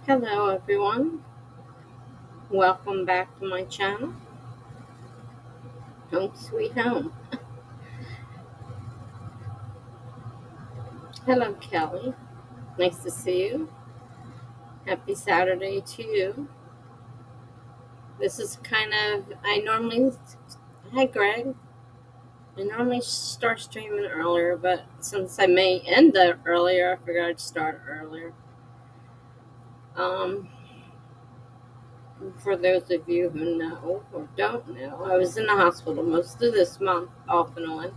Hello everyone, welcome back to my channel, Home Sweet Home. Hello Kelly, nice to see you. Happy Saturday to you. This is hi Greg, I normally start streaming earlier, but since I may end it earlier, I figured I'd start earlier. Um, for those of you who know or don't know, I was in the hospital most of this month, off and on,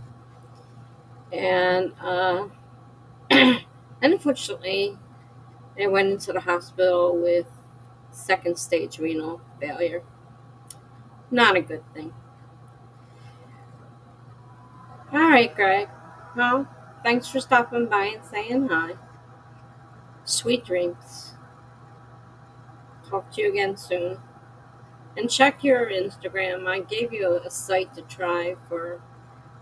and unfortunately, I went into the hospital with second stage renal failure. Not a good thing. All right, Greg. Well, thanks for stopping by and saying hi. Sweet dreams. Talk to you again soon. And check your Instagram. I gave you a site to try for.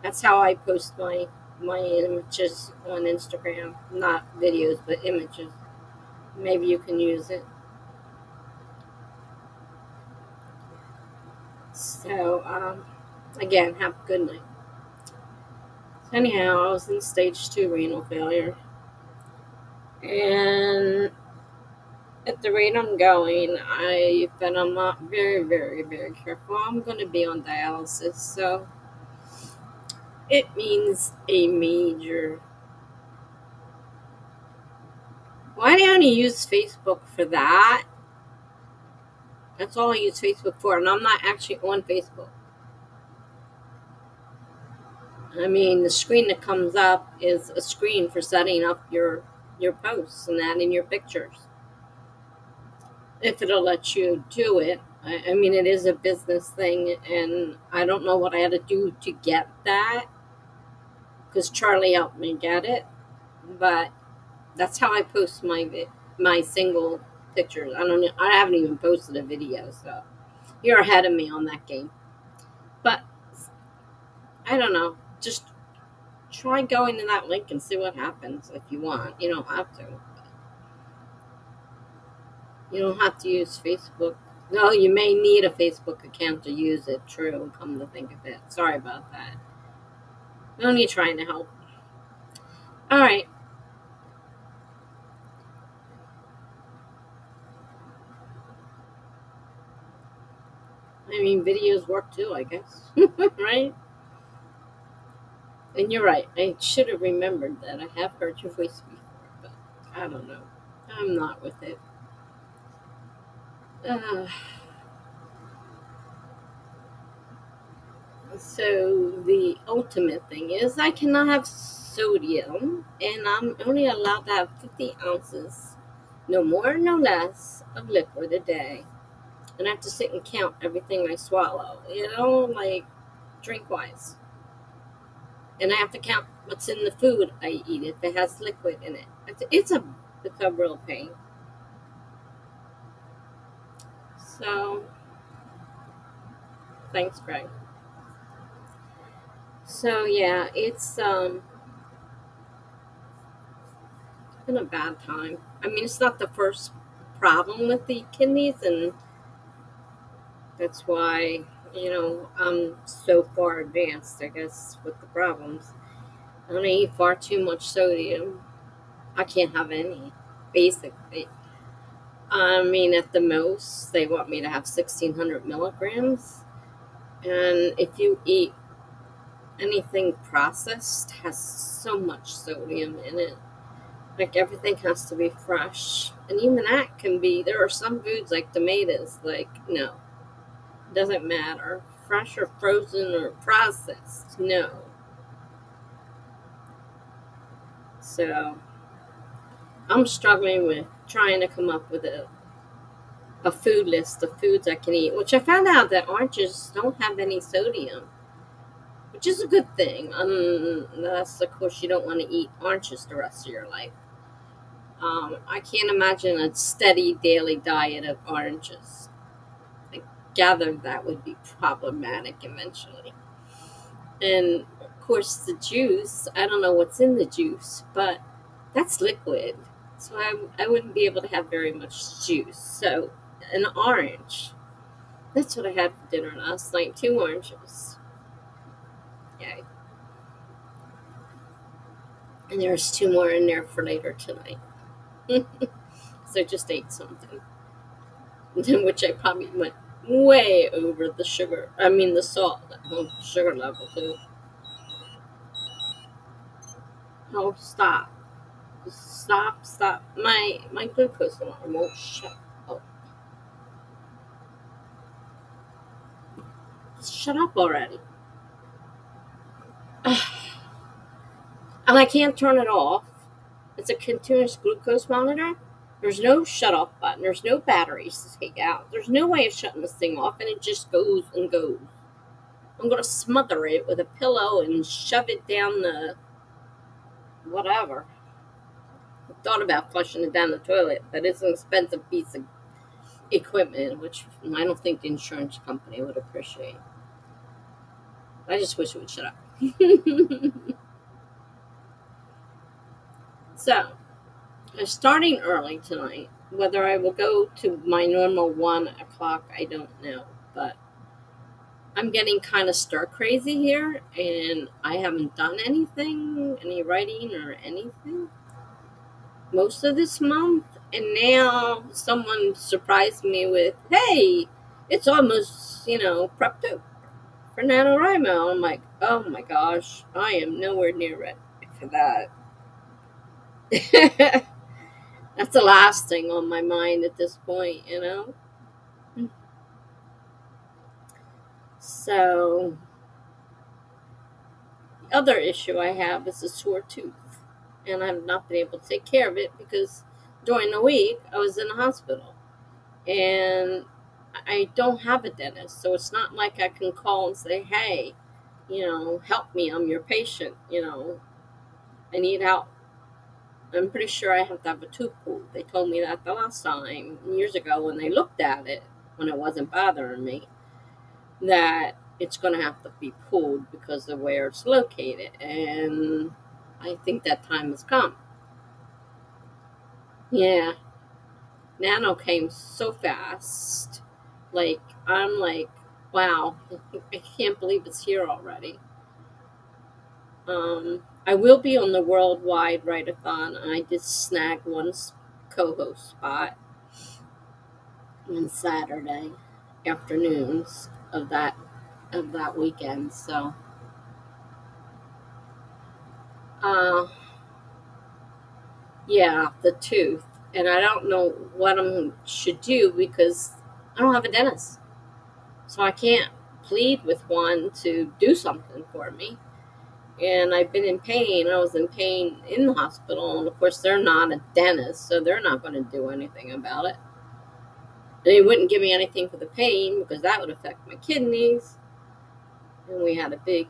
That's how I post my images on Instagram. Not videos, but images. Maybe you can use it. So, again, have a good night. Anyhow, I was in stage 2 renal failure. And at the rate I'm going, if I'm not very, very, very careful, I'm going to be on dialysis. So it means a major. Why do I only use Facebook for that? That's all I use Facebook for, and I'm not actually on Facebook. I mean, the screen that comes up is a screen for setting up your posts and adding your pictures. If it'll let you do it. I mean, it is a business thing, and I don't know what I had to do to get that, because Charlie helped me get it. But that's how I post my single pictures. I haven't even posted a video, so you're ahead of me on that game. But I don't know. Just try going to that link and see what happens if you want. You don't have to. You don't have to use Facebook. No, you may need a Facebook account to use it. True, come to think of it. Sorry about that. Only trying to help. All right. I mean, videos work too, I guess. Right? And you're right. I should have remembered that. I have heard your voice before, but I don't know. I'm not with it. Uh, so the ultimate thing is I cannot have sodium, and I'm only allowed to have 50 ounces, no more, no less, of liquid a day. And I have to sit and count everything I swallow, like drink-wise. And I have to count what's in the food I eat if it has liquid in it. It's a real pain. So, thanks, Greg. So yeah, it's been a bad time. I mean, it's not the first problem with the kidneys, and that's why I'm so far advanced, I guess, with the problems. I eat far too much sodium. I can't have any, basically. I mean, at the most, they want me to have 1,600 milligrams. And if you eat anything processed, has so much sodium in it. Like, everything has to be fresh. And even that there are some foods like tomatoes, like, no, doesn't matter. Fresh or frozen or processed, no. So, I'm struggling with trying to come up with a food list of foods I can eat, which I found out that oranges don't have any sodium, which is a good thing, unless, of course, you don't want to eat oranges the rest of your life. I can't imagine a steady daily diet of oranges. I gather that would be problematic eventually. And, of course, the juice, I don't know what's in the juice, but that's liquid. So I wouldn't be able to have very much juice. So an orange. That's what I had for dinner last night. 2 oranges. Yay. And there's 2 more in there for later tonight. So I just ate something. Which I probably went way over the sugar. I mean the salt, sugar level too. Oh, stop. Stop. My glucose alarm won't shut up. Shut up already. And I can't turn it off. It's a continuous glucose monitor. There's no shut off button. There's no batteries to take out. There's no way of shutting this thing off, and it just goes and goes. I'm going to smother it with a pillow and shove it down the whatever. I thought about flushing it down the toilet, but it's an expensive piece of equipment, which I don't think the insurance company would appreciate. I just wish it would shut up. So, I'm starting early tonight. Whether I will go to my normal 1 o'clock, I don't know. But I'm getting kind of stir crazy here, and I haven't done anything, any writing or anything, most of this month. And now someone surprised me with, hey, it's almost, prepped up for NaNoWriMo. I'm like, oh my gosh, I am nowhere near ready for that. That's the last thing on my mind at this point, So, the other issue I have is a sore tooth. And I've not been able to take care of it because during the week I was in the hospital. And I don't have a dentist. So it's not like I can call and say, hey, help me. I'm your patient. I need help. I'm pretty sure I have to have a tooth pulled. They told me that the last time, years ago, when they looked at it, when it wasn't bothering me, that it's going to have to be pulled because of where it's located. And I think that time has come. Yeah. Nano came so fast. I'm like, wow, I can't believe it's here already. I will be on the Worldwide Write-a-thon, and I did snag one co-host spot on Saturday afternoons of that weekend. So, yeah, the tooth, and I don't know what I should do because I don't have a dentist, so I can't plead with one to do something for me. And I've been in pain. I was in pain in the hospital, and of course they're not a dentist, so they're not going to do anything about it. They wouldn't give me anything for the pain because that would affect my kidneys. And we had a big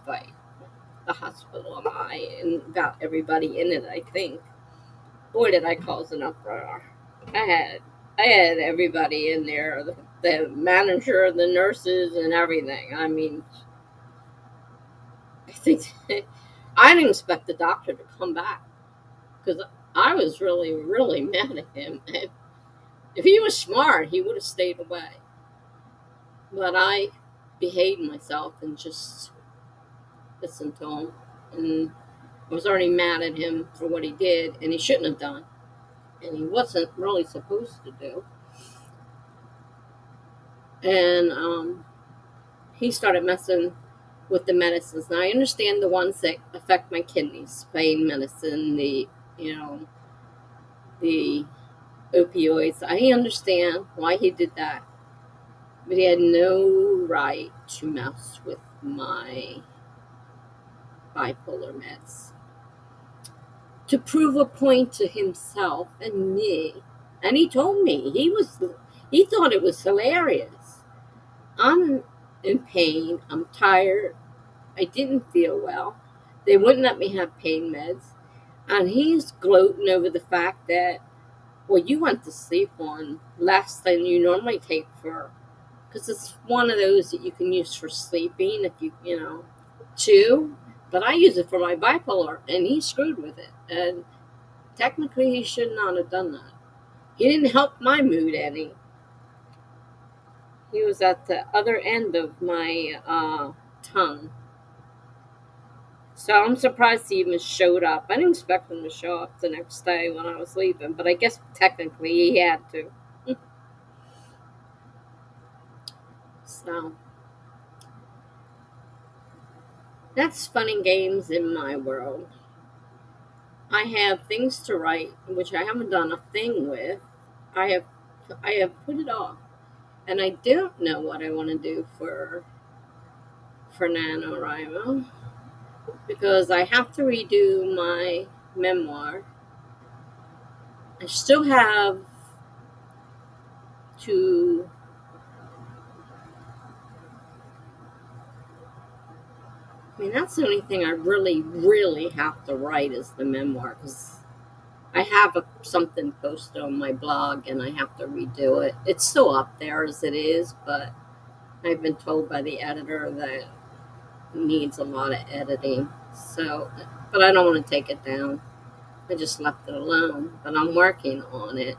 fight, the hospital and I, and about everybody in it. I think, boy, did I cause an uproar. I had everybody in there, the manager, the nurses, and everything. I mean, I think I didn't expect the doctor to come back because I was really, really mad at him. If he was smart, he would have stayed away. But I behaved myself and just listened to him. And I was already mad at him for what he did, and he shouldn't have done. And he wasn't really supposed to do. And he started messing with the medicines. Now, I understand the ones that affect my kidneys, pain medicine, the opioids. I understand why he did that. But he had no right to mess with my bipolar meds. To prove a point to himself and me. And he told me he thought it was hilarious. I'm in pain. I'm tired. I didn't feel well. They wouldn't let me have pain meds. And he's gloating over the fact that, well, you went to sleep on less than you normally take because it's one of those that you can use for sleeping if chew. But I use it for my bipolar, and he screwed with it. And Technically, he should not have done that. He didn't help my mood any. He was at the other end of my tongue. So I'm surprised he even showed up. I didn't expect him to show up the next day when I was leaving, but I guess technically he had to. So that's fun and games in my world. I have things to write, which I haven't done a thing with. I have I have put it off, and I don't know what I want to do for NaNoWriMo because I have to redo my memoir. I still have to. I mean, that's the only thing I really, really have to write is the memoir because I have something posted on my blog and I have to redo it. It's still up there as it is, but I've been told by the editor that it needs a lot of editing. So, but I don't want to take it down. I just left it alone, but I'm working on it.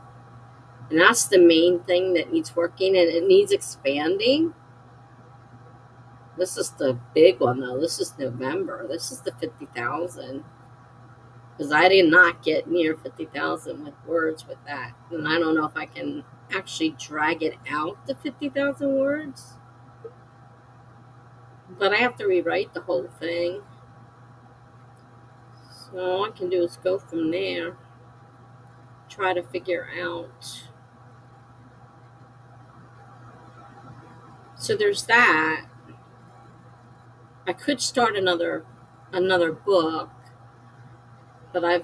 And that's the main thing that needs working, and it needs expanding. This is the big one, though. This is November. This is the 50,000. Because I did not get near 50,000 with words with that. And I don't know if I can actually drag it out to 50,000 words. But I have to rewrite the whole thing. So all I can do is go from there. Try to figure out. So there's that. I could start another book, but I'm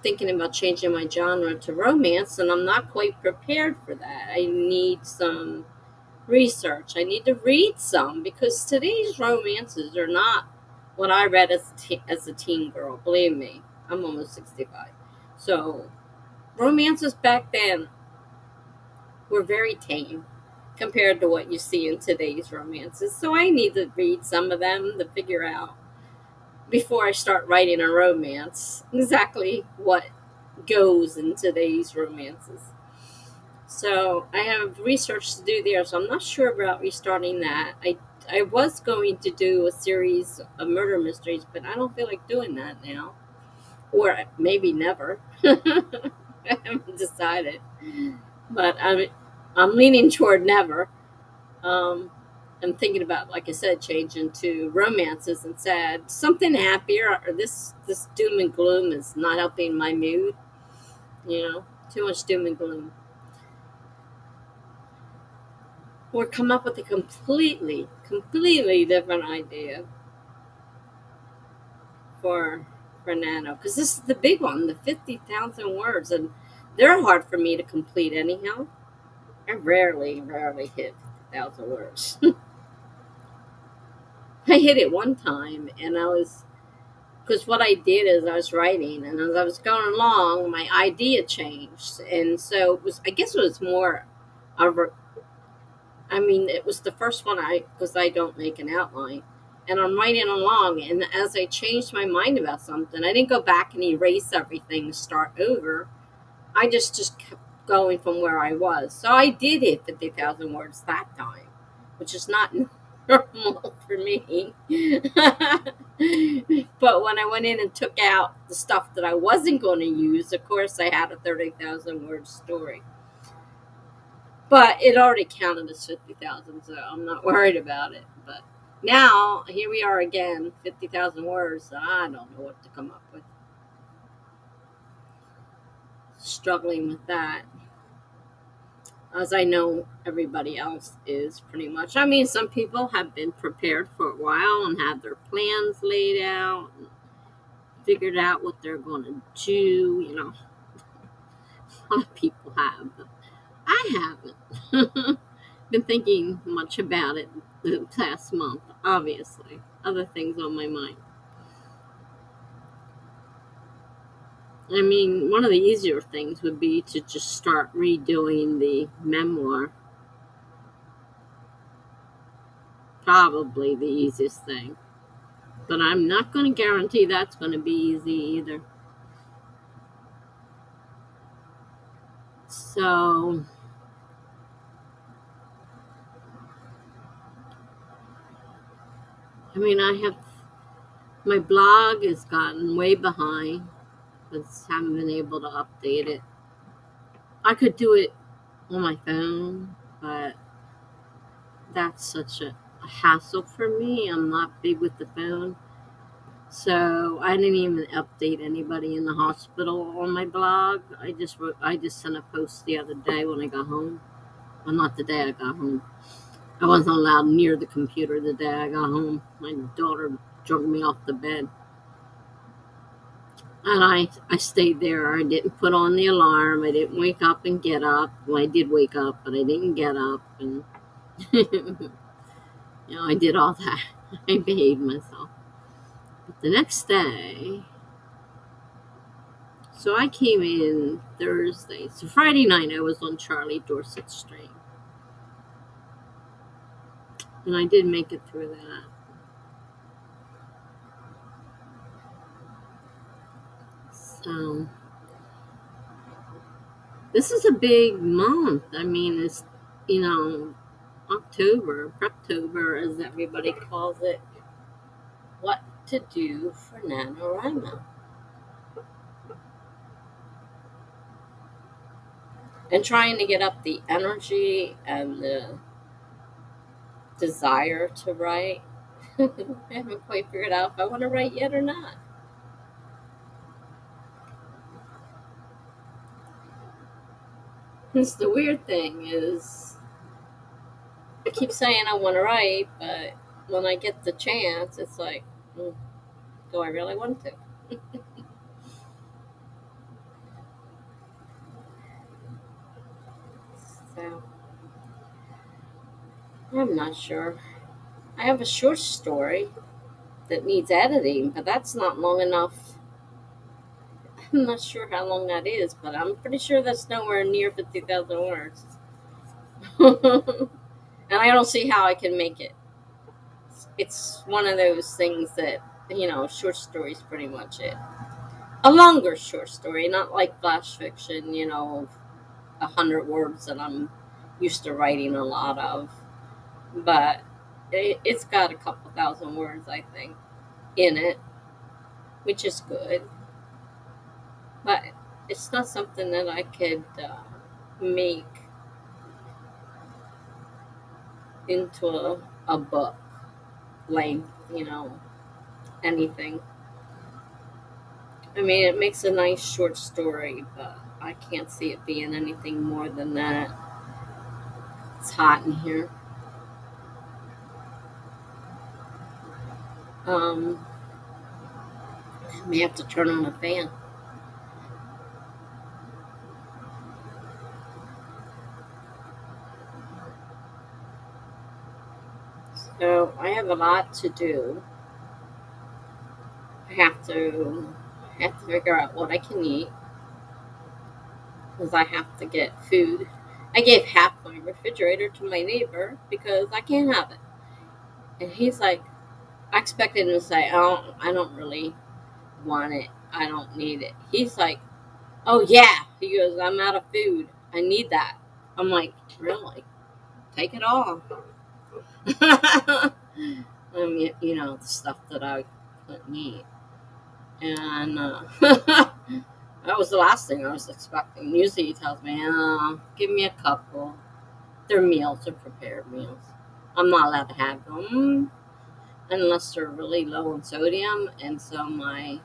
thinking about changing my genre to romance, and I'm not quite prepared for that. I need some research. I need to read some because today's romances are not what I read as a teen girl. Believe me, I'm almost 65. So romances back then were very tame compared to what you see in today's romances. So I need to read some of them to figure out before I start writing a romance exactly what goes in today's romances. So I have research to do there, so I'm not sure about restarting that. I was going to do a series of murder mysteries, but I don't feel like doing that now. Or maybe never. I haven't decided. But I'm leaning toward never. I'm thinking about, like I said, changing to romances and sad. Something happier, or this doom and gloom is not helping my mood. Too much doom and gloom. Or come up with a completely different idea for Nano, because this is the big one, the 50,000 words, and they're hard for me to complete anyhow. I rarely hit 50,000 words. I hit it one time, and because what I did is I was writing, and as I was going along, my idea changed, and so I guess it was more of it was the first one because I don't make an outline. And I'm writing along, and as I changed my mind about something, I didn't go back and erase everything, start over. I just kept going from where I was. So I did hit 50,000 words that time, which is not normal for me. But when I went in and took out the stuff that I wasn't going to use, of course, I had a 30,000 word story. But it already counted as 50,000, so I'm not worried about it. But now, here we are again, 50,000 words. I don't know what to come up with. Struggling with that. As I know everybody else is pretty much. Some people have been prepared for a while and have their plans laid out, and figured out what they're going to do. A lot of people have, but I haven't been thinking much about it the past month, obviously. Other things on my mind. One of the easier things would be to just start redoing the memoir. Probably the easiest thing. But I'm not going to guarantee that's going to be easy either. So, I mean, I have my blog has gotten way behind because I haven't been able to update it. I could do it on my phone, but that's such a hassle for me. I'm not big with the phone. So I didn't even update anybody in the hospital on my blog. I just sent a post the other day when I got home. Well, not the day I got home. I wasn't allowed near the computer the day I got home. My daughter drug me off the bed. And I stayed there. I didn't put on the alarm. I didn't wake up and get up. Well, I did wake up, but I didn't get up. And, I did all that. I behaved myself. But the next day, so I came in Thursday. So Friday night, I was on Charlie Dorset's stream. And I did make it through that. So this is a big month. I mean, it's, October, Preptober, as everybody calls it. What to do for NaNoWriMo. And trying to get up the energy and the desire to write. I haven't quite figured out if I want to write yet or not. Because the weird thing is, I keep saying I want to write, but when I get the chance, it's like, do I really want to? So, I'm not sure. I have a short story that needs editing, but that's not long enough. I'm not sure how long that is, but I'm pretty sure that's nowhere near 50,000 words. And I don't see how I can make it. It's one of those things that, short story's pretty much it. A longer short story, not like flash fiction, of 100 words that I'm used to writing a lot of. But it's got a couple thousand words, I think, in it, which is good. But it's not something that I could make into a book length, anything. I mean, it makes a nice short story, but I can't see it being anything more than that. It's hot in here. I may have to turn on a fan. So I have a lot to do. I have to figure out what I can eat because I have to get food. I gave half my refrigerator to my neighbor because I can't have it. And he's like, I expected him to say, "Oh, I don't really want it. I don't need it." He's like, "Oh yeah." He goes, "I'm out of food. I need that." I'm like, "Really? Take it all." I mean, the stuff that I couldn't eat. And that was the last thing I was expecting. Usually he tells me, give me a couple. They're meals, they're prepared meals. I'm not allowed to have them unless they're really low in sodium. And so my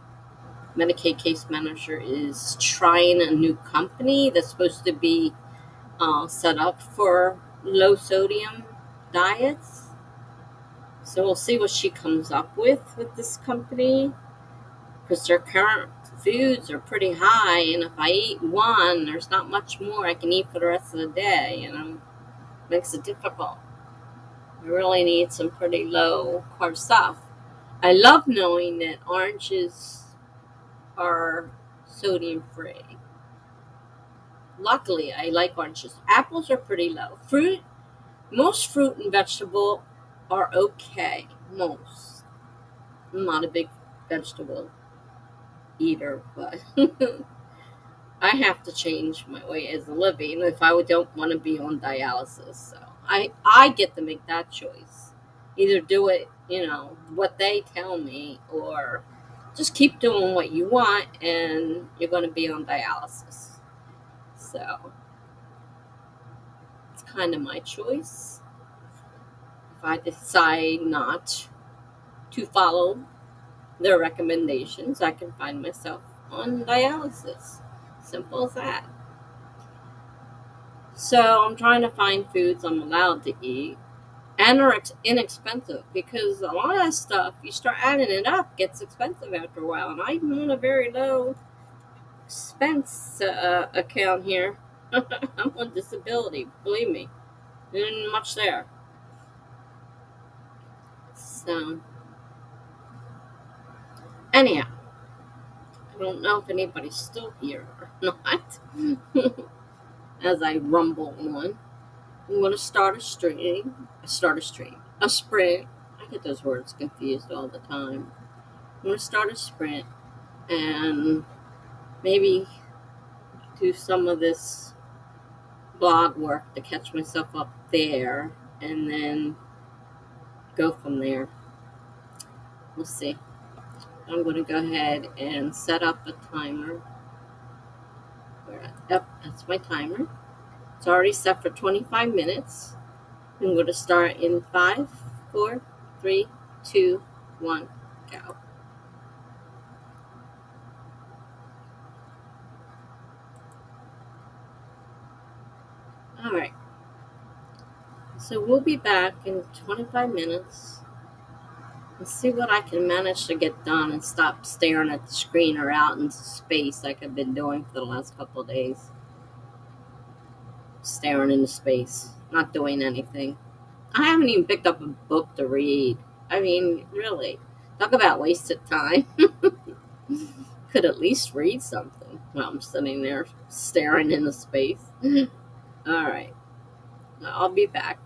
Medicaid case manager is trying a new company that's supposed to be set up for low sodium diets. So we'll see what she comes up with this company, because their current foods are pretty high, and if I eat one, there's not much more I can eat for the rest of the day, makes it difficult. I really need some pretty low carb stuff. I love knowing that oranges are sodium free. Luckily, I like oranges. Apples are pretty low. Most fruit and vegetable are okay. Most. I'm not a big vegetable eater, but I have to change my way as a living if I don't want to be on dialysis. So I get to make that choice. Either do it, what they tell me, or just keep doing what you want, and you're going to be on dialysis. So it's kind of my choice. If I decide not to follow their recommendations, I can find myself on dialysis. Simple as that. So I'm trying to find foods I'm allowed to eat and are inexpensive, because a lot of that stuff, you start adding it up, gets expensive after a while. And I'm on a very low expense account here. I'm on disability, believe me. There isn't much there. So, anyhow, I don't know if anybody's still here or not. As I rumble on, I'm going to a sprint. I get those words confused all the time. I'm going to start a sprint and maybe do some of this blog work to catch myself up there, and then go from there. We'll see. I'm going to go ahead and set up a timer. Yep, that's my timer. It's already set for 25 minutes. I'm going to start in 5, 4, 3, 2, 1, go. All right. So we'll be back in 25 minutes. Let's see what I can manage to get done and stop staring at the screen or out into space like I've been doing for the last couple of days. Staring into space, not doing anything. I haven't even picked up a book to read. I mean, really. Talk about wasted time. Could at least read something while I'm sitting there staring into space. All right. I'll be back.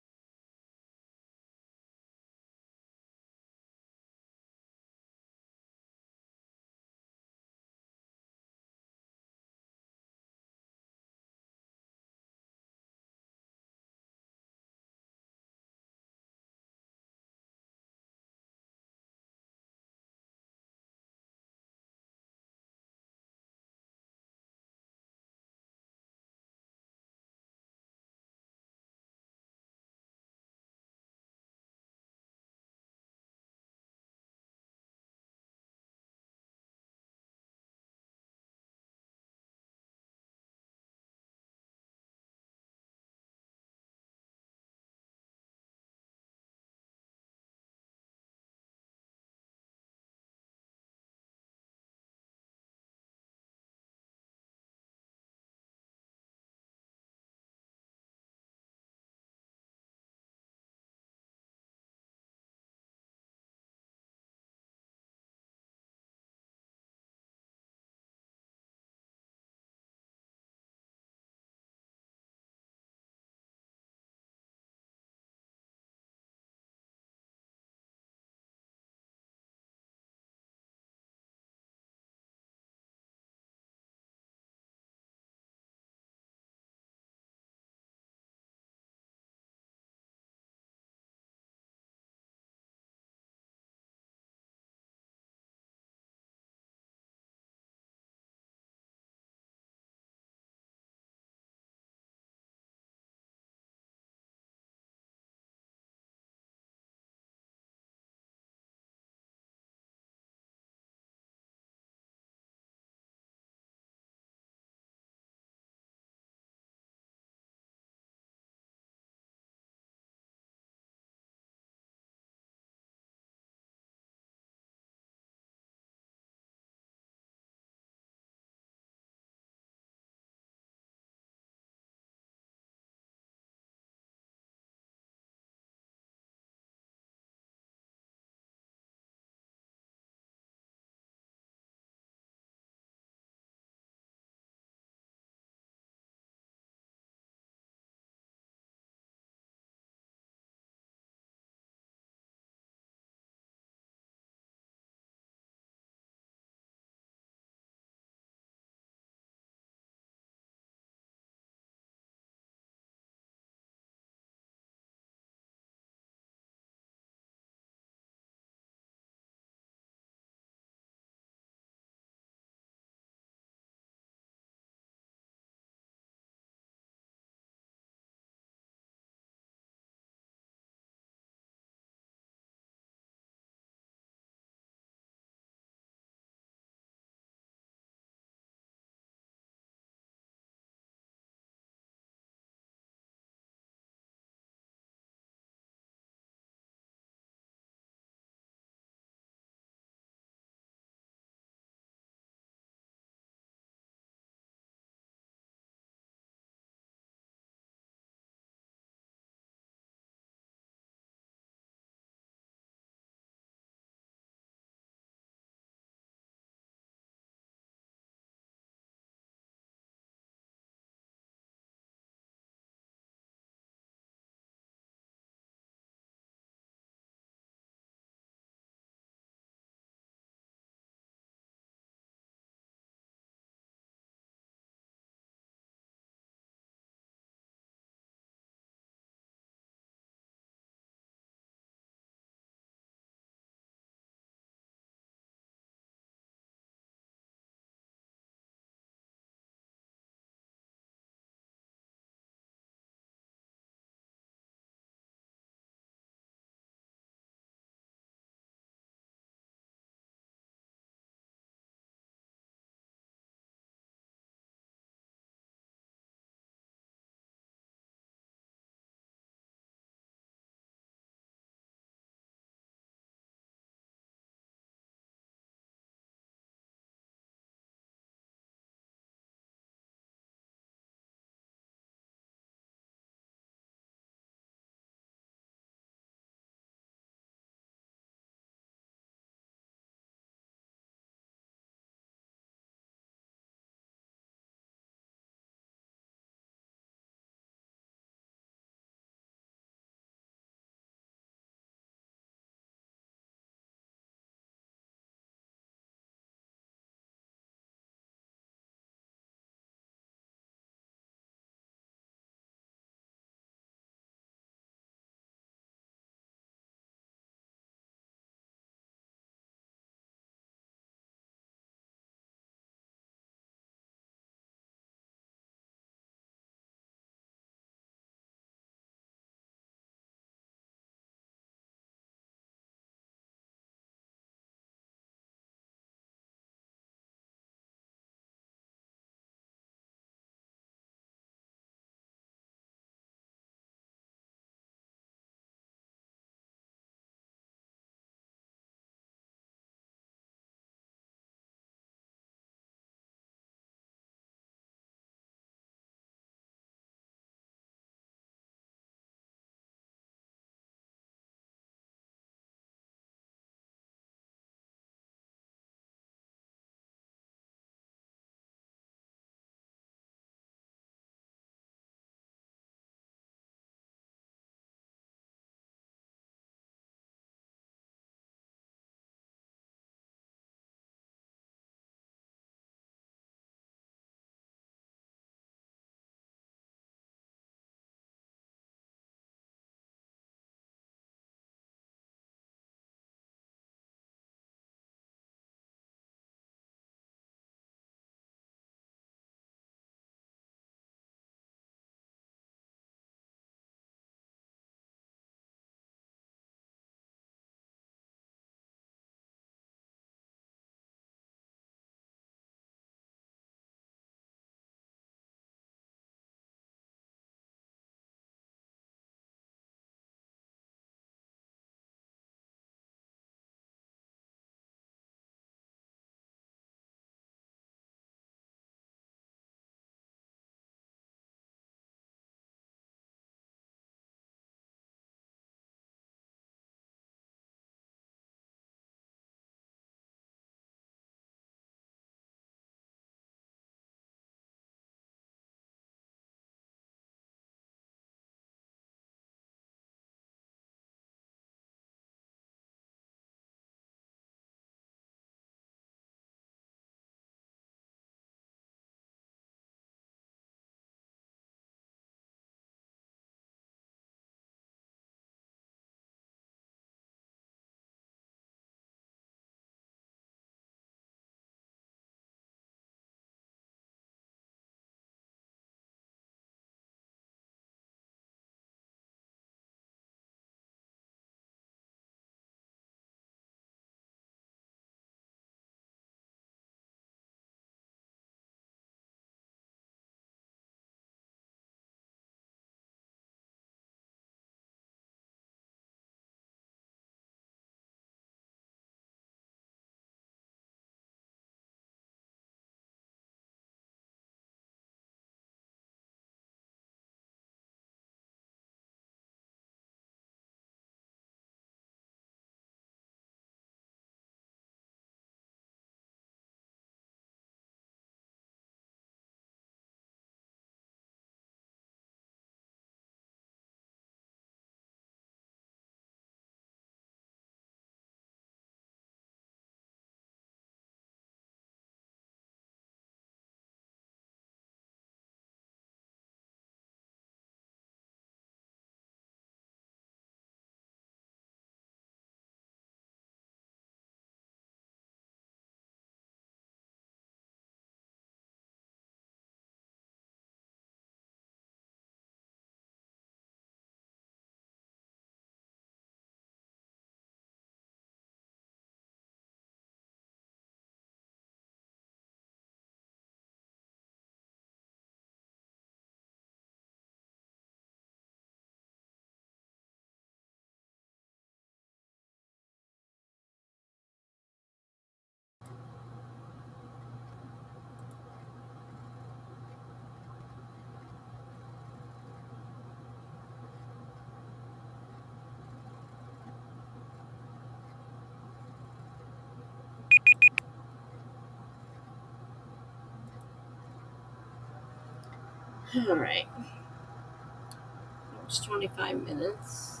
All right. It was 25 minutes.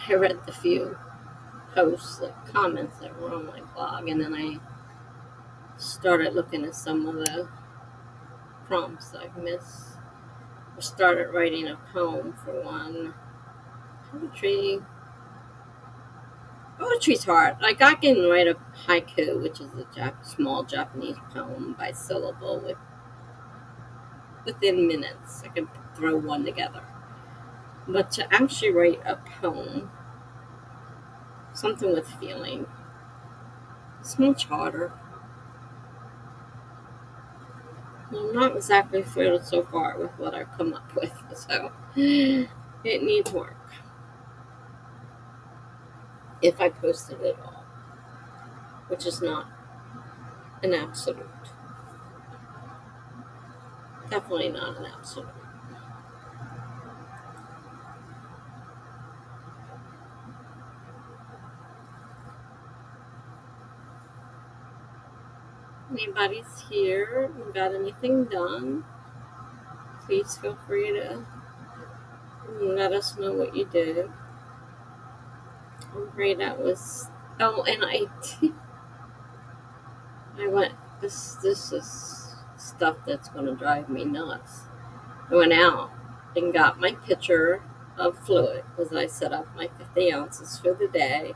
I read the few posts, like comments that were on my blog, and then I started looking at some of the prompts I've missed. I started writing a poem for one. Poetry. Poetry's hard. Like, I can write a haiku, which is a small Japanese poem by syllable within minutes. I can throw one together. But to actually write a poem, something with feeling, it's much harder. I'm not exactly thrilled so far with what I've come up with, so it needs work. If I post it at all, which is not an absolute. Definitely not an absolute. Anybody's here and got anything done, please feel free to let us know what you did. I'm afraid that was. Oh, and I went. This is stuff that's going to drive me nuts. I went out and got my pitcher of fluid because I set up my 50 ounces for the day.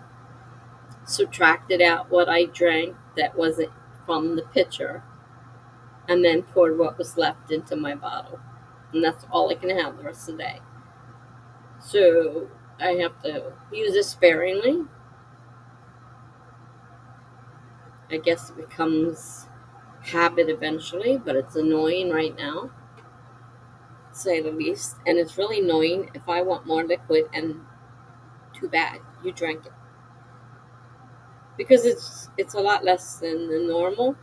Subtracted out what I drank that wasn't from the pitcher, and then poured what was left into my bottle. And that's all I can have the rest of the day. So I have to use it sparingly. I guess it becomes habit eventually, but it's annoying right now, to say the least. And it's really annoying if I want more liquid, and too bad, you drank it. Because it's a lot less than the normal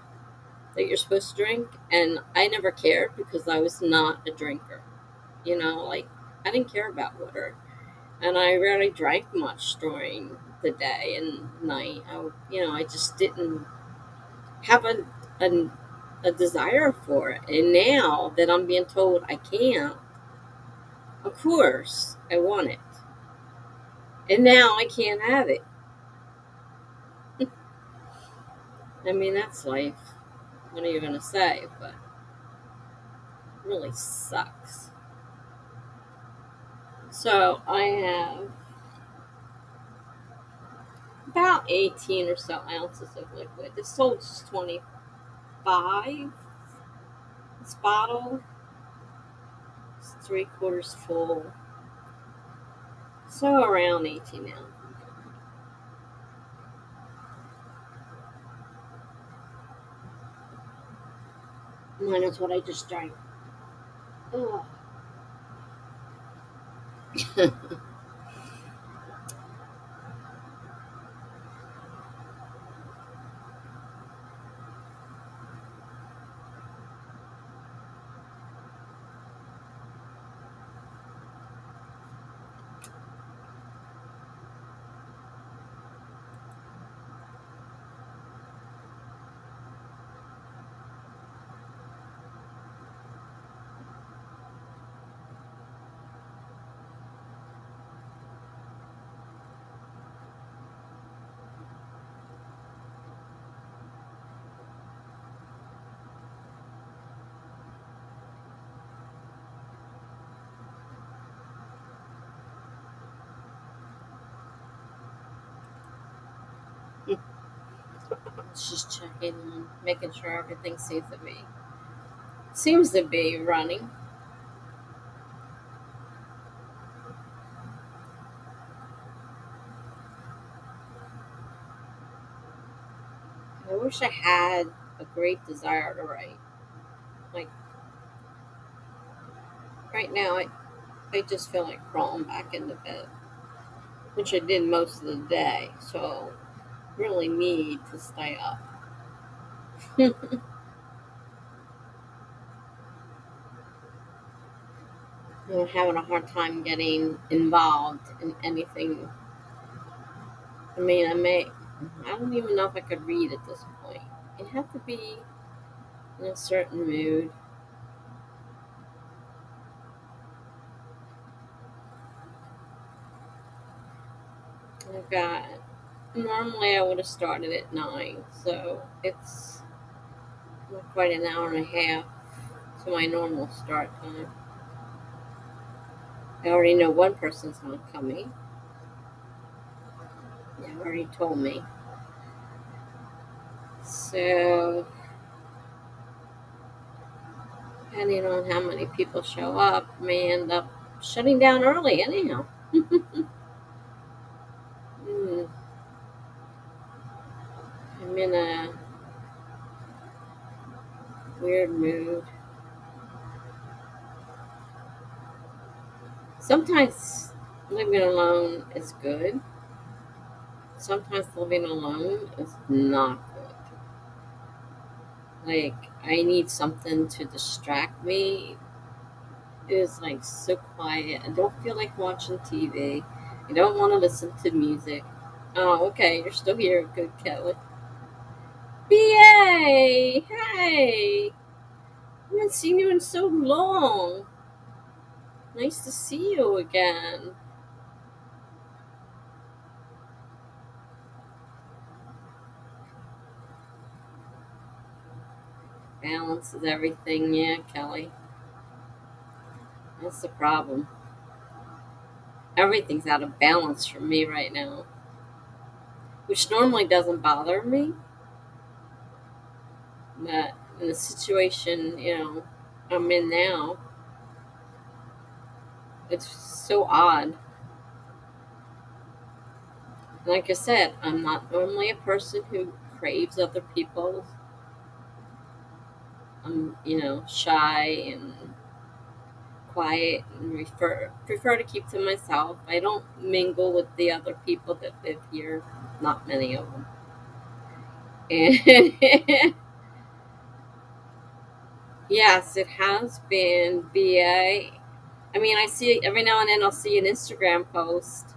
that you're supposed to drink, and I never cared because I was not a drinker. Like, I didn't care about water, and I rarely drank much during the day and night. I just didn't have a, a desire for it. And now that I'm being told I can't, of course I want it. And now I can't have it. I mean, that's life. What are you going to say? But it really sucks. So I have about 18 or so ounces of liquid. This holds 25. This bottle is 3/4 full. So around 18 ounces. Minus what I just drank. Oh. Just checking and making sure everything seems to be running. I wish I had a great desire to write. Like, right now, I just feel like crawling back into bed, which I did most of the day. So really need to stay up. I'm having a hard time getting involved in anything. I mean, I don't even know if I could read at this point. You have to be in a certain mood. I've got normally I would have started at 9, so it's quite an hour and a half to my normal start time. I already know one person's not coming. They already told me. So, depending on how many people show up, may end up shutting down early anyhow. Hmm, I'm in a weird mood. Sometimes living alone is good. Sometimes living alone is not good. Like, I need something to distract me. It is like so quiet. I don't feel like watching TV. I don't want to listen to music. Oh, okay, you're still here. Good, Kelly. BA! Hey! I haven't seen you in so long. Nice to see you again. Balance is everything, yeah, Kelly. That's the problem. Everything's out of balance for me right now, which normally doesn't bother me, but in the situation, I'm in now, it's so odd. Like I said, I'm not normally a person who craves other people. I'm, shy and quiet and prefer to keep to myself. I don't mingle with the other people that live here. Not many of them. And yes, it has been BA. I mean, I see every now and then I'll see an Instagram post.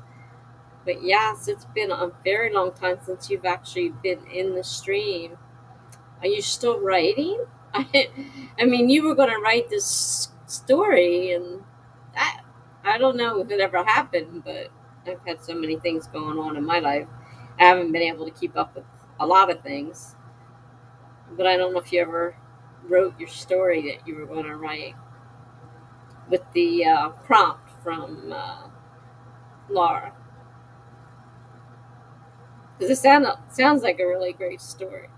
But yes, it's been a very long time since you've actually been in the stream. Are you still writing? I mean, you were going to write this story, and I, I don't know if it ever happened, but I've had so many things going on in my life. I haven't been able to keep up with a lot of things. But I don't know if you ever wrote your story that you were going to write with the prompt from Laura. Because sounds like a really great story.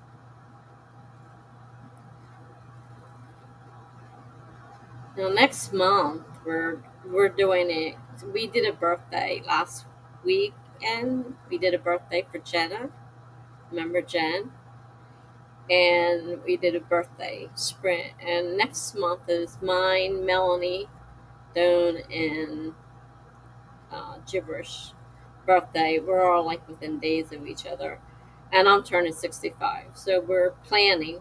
Now next month we're doing it. We did a birthday last weekend. We did a birthday for Jenna. Remember Jen? And we did a birthday sprint. And next month is mine, Melanie, Doan, and Gibberish birthday. We're all like within days of each other. And I'm turning 65. So we're planning.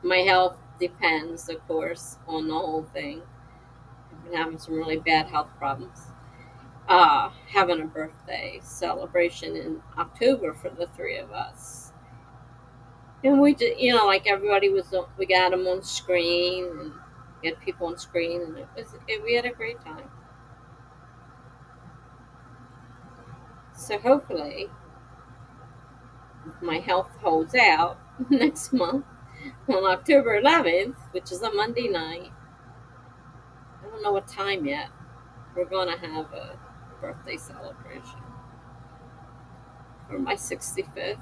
My health depends, of course, on the whole thing. I've been having some really bad health problems. Having a birthday celebration in October for the three of us. And we did, like everybody was, we got them on screen and we had people on screen, and we had a great time. So hopefully, if my health holds out next month on October 11th, which is a Monday night, I don't know what time yet, we're going to have a birthday celebration for my 65th.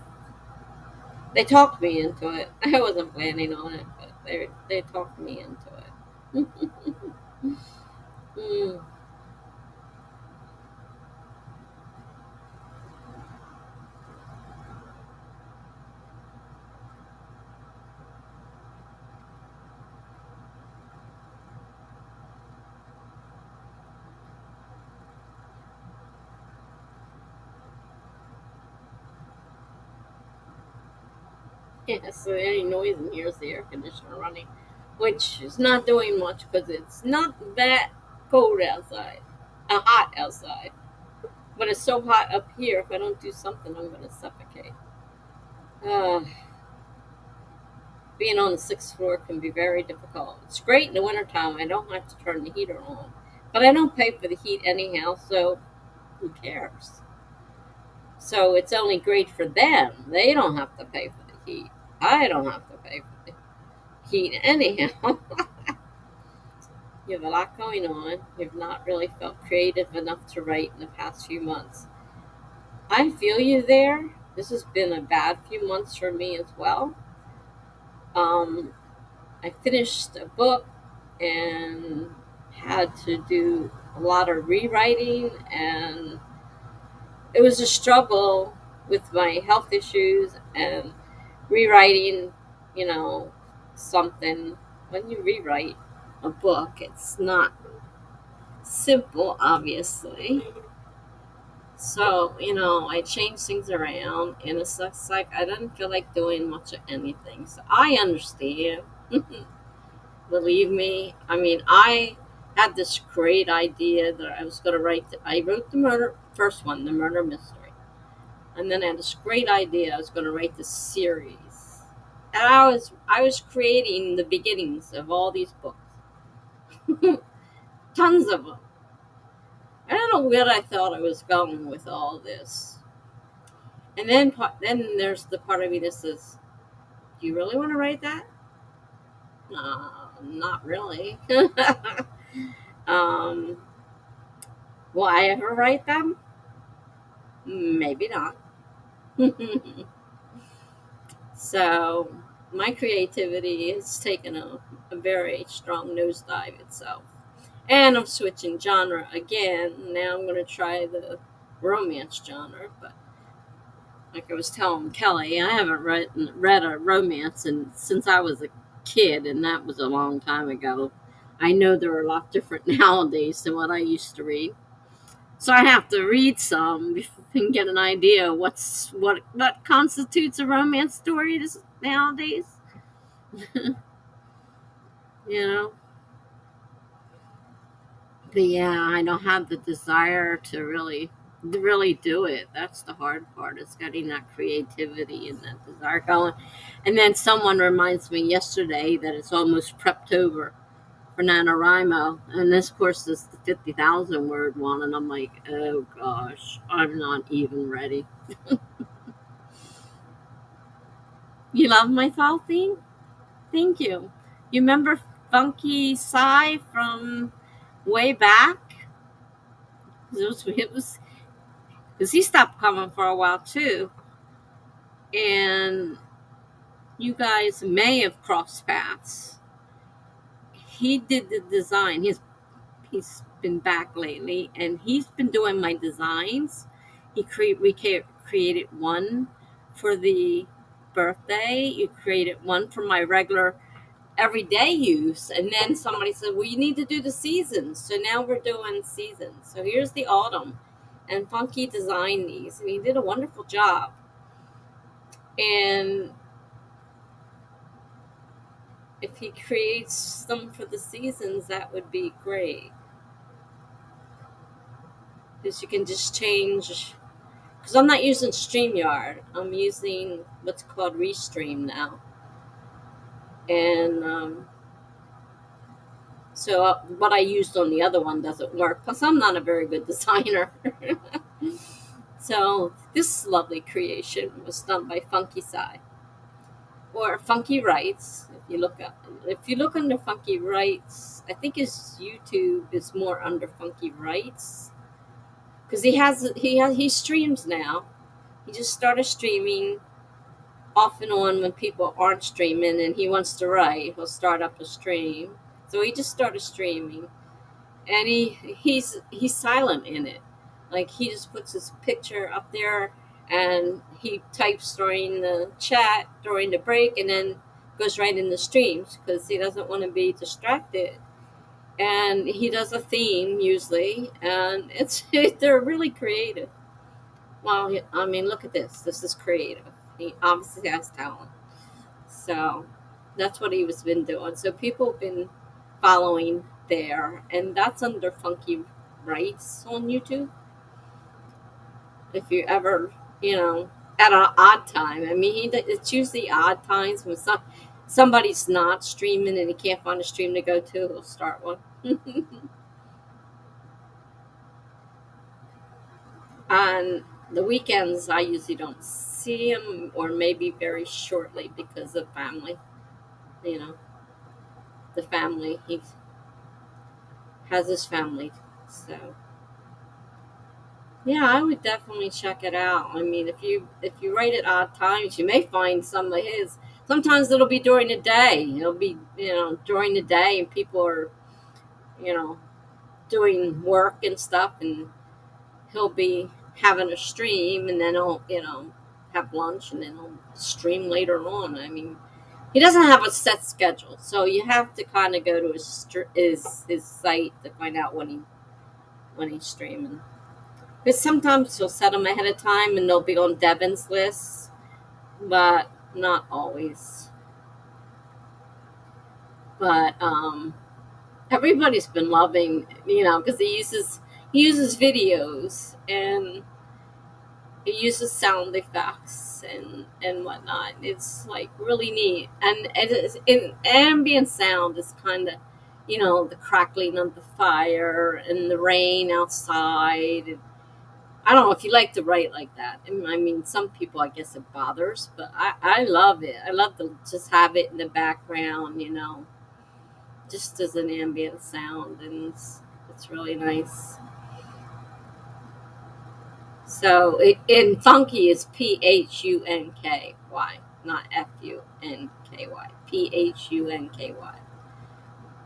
They talked me into it. I wasn't planning on it, but they talked me into it. Mm. Yeah, so any noise in here is the air conditioner running, which is not doing much because it's not that cold outside, hot outside. But it's so hot up here. If I don't do something, I'm going to suffocate. Uh, Being on the sixth floor can be very difficult. It's great in the wintertime. I don't have to turn the heater on. But I don't pay for the heat anyhow, so who cares? So it's only great for them. They don't have to pay for the heat. I don't have to pay for the heat anyhow. You have a lot going on. You've not really felt creative enough to write in the past few months. I feel you there. This has been a bad few months for me as well. Um, I finished a book and had to do a lot of rewriting, and it was a struggle with my health issues and rewriting, you know, something. When you rewrite a book, it's not simple, obviously. So, I changed things around, and it's just like I didn't feel like doing much of anything. So I understand. Believe me. I mean, I had this great idea that I was going to write. I wrote the first one, the murder mystery. And then I had this great idea I was going to write this series. And I was creating the beginnings of all these books. Tons of them. I don't know where I thought I was going with all this. And then there's the part of me that says, "Do you really want to write that?" Not really. um, will I ever write them? Maybe not. So my creativity has taken a very strong nosedive itself. And I'm switching genre again. Now I'm going to try the romance genre. But like I was telling Kelly, I haven't read a romance since I was a kid, and that was a long time ago. I know they're a lot different nowadays than what I used to read. So I have to read some and get an idea what constitutes a romance story nowadays. you know. But yeah, I don't have the desire to really do it. That's the hard part, is getting that creativity and that desire going. And then someone reminds me yesterday that it's almost Preptober for NaNoWriMo. And this course is the 50,000 word one. And I'm like, oh gosh, I'm not even ready. You love my fall theme? Thank you. You remember Funky Psy from way back? It was because he stopped coming for a while too, and you guys may have crossed paths. He did the design. He's been back lately, and he's been doing my designs. We created one for the birthday. You created one for my regular everyday use, and then somebody said, well, you need to do the seasons. So now we're doing seasons. So here's the autumn, and Funky designed these, and he did a wonderful job. And if he creates them for the seasons, that would be great, because you can just change. Because I'm not using StreamYard, I'm using what's called Restream now. And so what I used on the other one doesn't work. Plus, I'm not a very good designer. So this lovely creation was done by Funky Psy, or Funky Writes. If you look under Funky Writes, I think his YouTube is more under Funky Writes, because he streams now. He just started streaming off and on when people aren't streaming, and he wants to write. He'll start up a stream. So he just started streaming, and he's silent in it. Like, he just puts his picture up there, and he types during the chat during the break, and then goes right in the streams because he doesn't want to be distracted. And he does a theme usually, and they're really creative. Well, I mean, look at this. This is creative. He obviously has talent. So that's what he was been doing. So people have been following there, and that's under Funky Writes on YouTube. If you ever, at an odd time. I mean, it's usually odd times when somebody's not streaming and he can't find a stream to go to, he'll start one. And The weekends I usually don't see him, or maybe very shortly because of family. You know, the family. He has his family, so yeah, I would definitely check it out. I mean, if you write at odd times, you may find some of his. Sometimes it'll be during the day. It'll be during the day, and people are you know doing work and stuff, and he'll be having a stream, and then he'll have lunch, and then he'll stream later on. I mean, he doesn't have a set schedule, so you have to kind of go to his site to find out when he's streaming. Because sometimes he'll set them ahead of time, and they'll be on Devin's list, but not always. But everybody's been loving, because he uses videos, and he uses sound effects and whatnot. It's like really neat, and in ambient sound is kind of, the crackling of the fire and the rain outside. And I don't know if you like to write like that. I mean, some people, I guess, it bothers, but I love it. I love to just have it in the background, just as an ambient sound, and it's really nice. So, in funky is Phunky, not Funky. Phunky,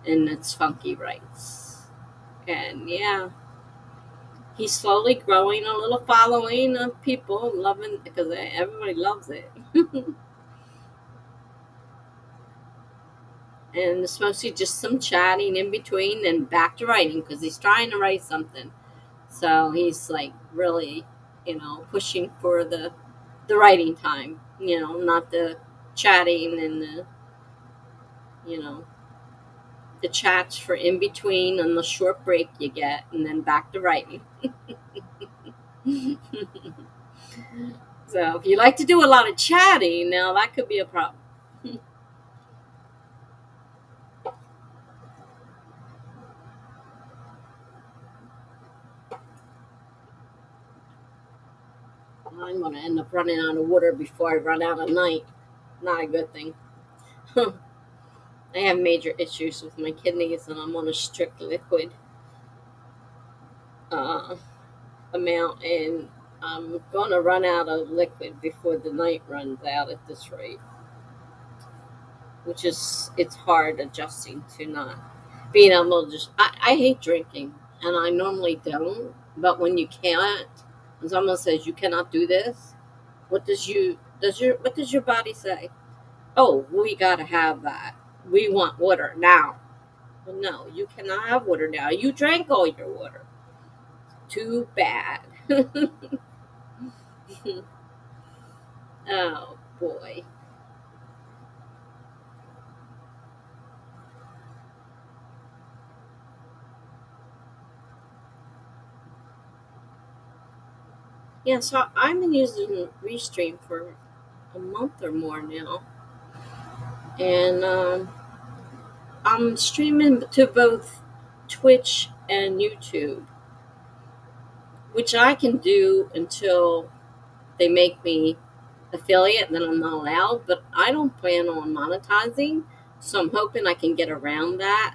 and it's funky rights. And yeah, he's slowly growing a little following of people loving, because everybody loves it. And it's mostly just some chatting in between and back to writing, because he's trying to write something. So he's like really, pushing for the writing time, not the chatting and you know, the chats for in between and the short break you get, and then back to writing. So if you like to do a lot of chatting, now that could be a problem. I'm going to end up running out of water before I run out of night. Not a good thing. I have major issues with my kidneys, and I'm on a strict liquid uh, amount, and I'm going to run out of liquid before the night runs out at this rate, which is, it's hard adjusting to not being able to just, I hate drinking, and I normally don't, but when you can't, when someone says you cannot do this, what does your body say? Oh, we got to have that. We want water now. Well, no, you cannot have water now. You drank all your water. Too bad. Oh boy. Yeah, so I've been using Restream for a month or more now, and I'm streaming to both Twitch and YouTube, which I can do until they make me affiliate, and then I'm not allowed. But I don't plan on monetizing, so I'm hoping I can get around that.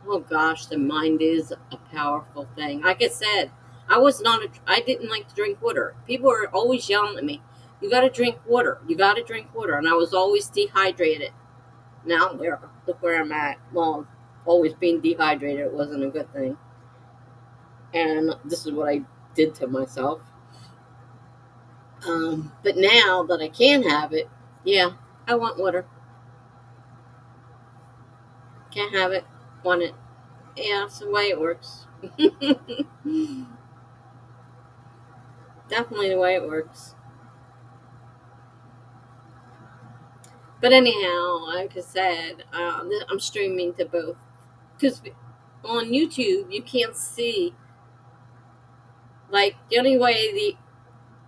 Oh gosh, the mind is a powerful thing. Like I said, I didn't like to drink water. People were always yelling at me, "You got to drink water. You got to drink water," and I was always dehydrated. Now look where I'm at. Well, always being dehydrated, it wasn't a good thing, and this is what I did to myself. But now that I can have it, yeah, I want water. Can't have it, want it. Yeah, it's the way it works. Definitely the way it works. But anyhow, like I said, I'm streaming to both, because on YouTube you can't see, like, the only way the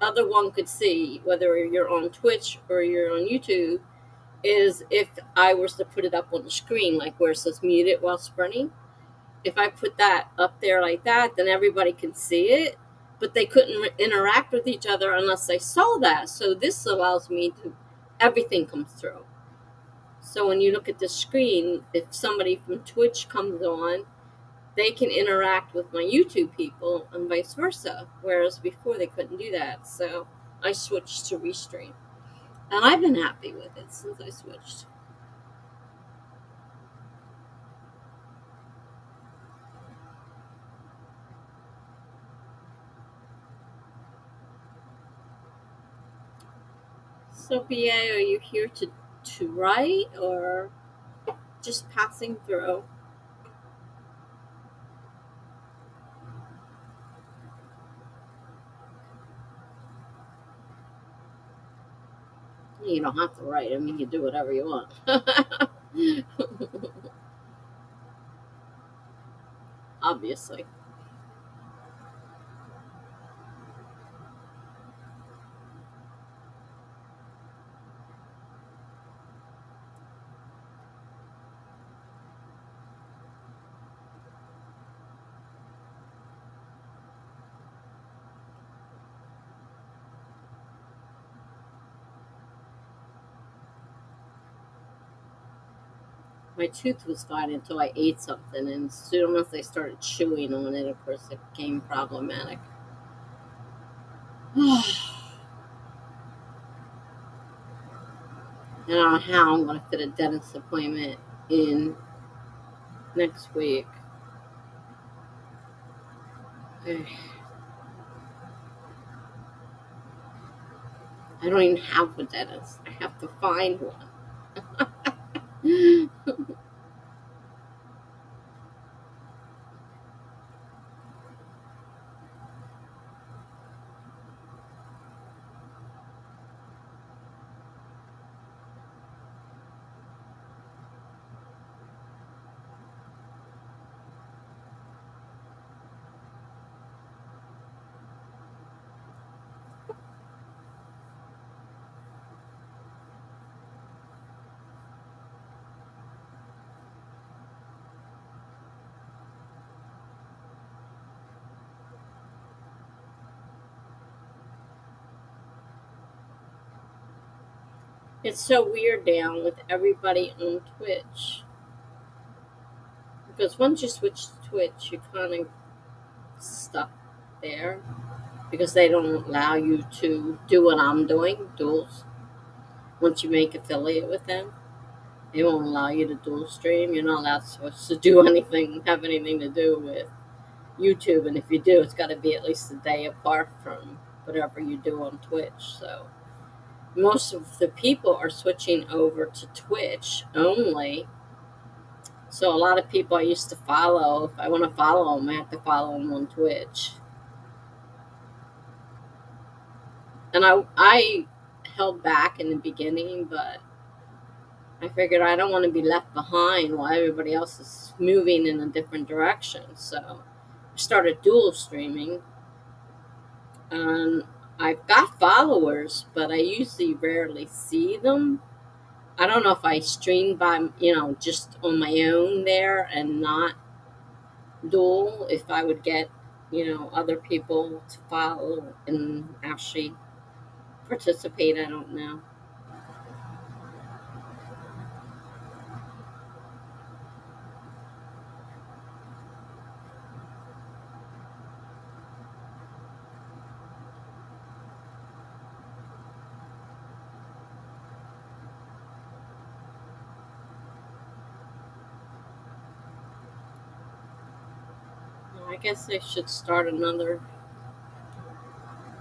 other one could see whether you're on Twitch or you're on YouTube is if I was to put it up on the screen, like where it says "muted while sprinting." If I put that up there like that, then everybody can see it. but they couldn't interact with each other unless they saw that. So this allows me to, everything comes through. So when you look at the screen, if somebody from Twitch comes on, they can interact with my YouTube people and vice versa. Whereas before they couldn't do that. So I switched to Restream. And I've been happy with it since I switched. So BA, are you here to write or just passing through? You don't have to write. I mean, you do whatever you want. Obviously. My tooth was fine until I ate something, and as soon as I started chewing on it, of course, it became problematic. I don't know how I'm going to fit a dentist appointment in next week. I don't even have a dentist. I have to find one. It's so weird now with everybody on Twitch. Because once you switch to Twitch, you kind of stuck there. Because they don't allow you to do what I'm doing, duels. Once you make affiliate with them, they won't allow you to dual stream. You're not allowed to do anything, have anything to do with YouTube. And if you do, it's got to be at least a day apart from whatever you do on Twitch. So most of the people are switching over to Twitch only. So a lot of people I used to follow, if I want to follow them, I have to follow them on Twitch. And I held back in the beginning, but I figured I don't want to be left behind while everybody else is moving in a different direction. So I started dual streaming. I've got followers, but I usually rarely see them. I don't know if I stream by, just on my own there and not dual, if I would get, other people to follow and actually participate. I don't know. I guess I should start another.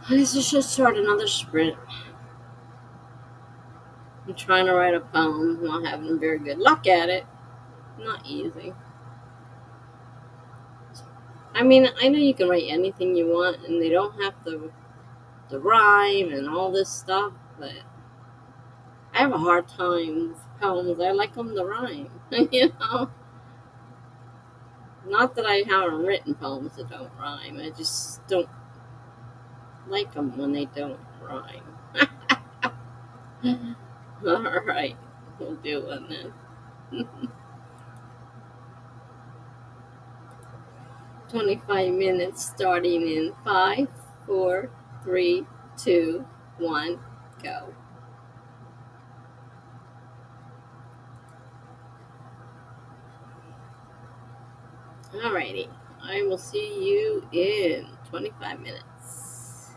I guess I should start another sprint. I'm trying to write a poem, not having very good luck at it. Not easy. I mean, I know you can write anything you want, and they don't have to rhyme and all this stuff, but I have a hard time with poems. I like them to rhyme, Not that I haven't written poems that don't rhyme. I just don't like them when they don't rhyme. All right, we'll do one then. 25 minutes starting in 5, 4, 3, 2, 1, go. Alrighty. I will see you in 25 minutes.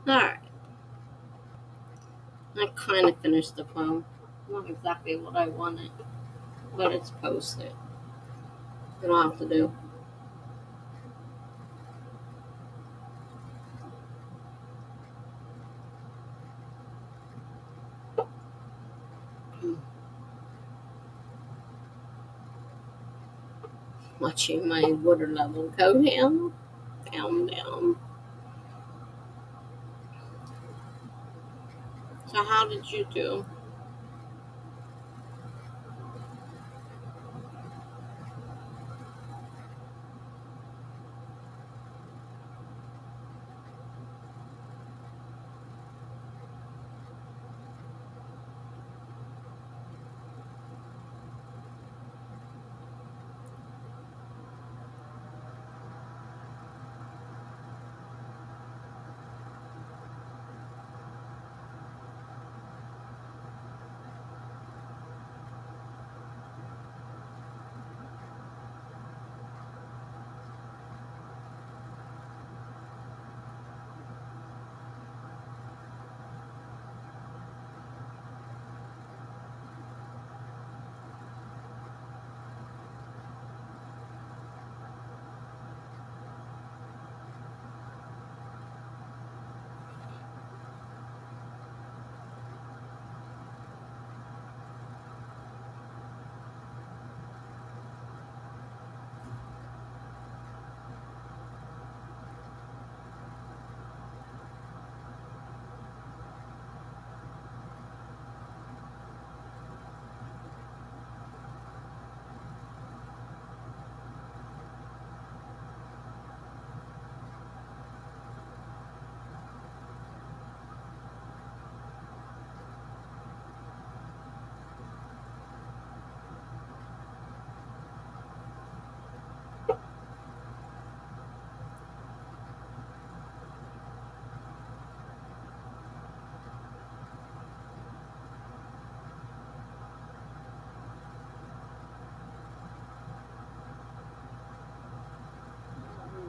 Alright, I kind of finished the poem. Not exactly what I wanted, but it's posted. What I'll have to do. Watching my water level go down, down, down. So how did you do?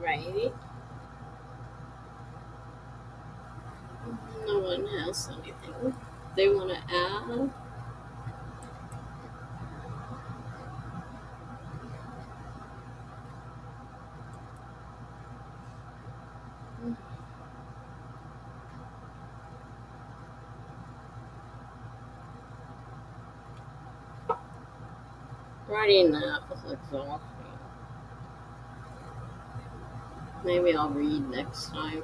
Right. No one has anything they want to add. Writing that was exhausting. Maybe I'll read next time.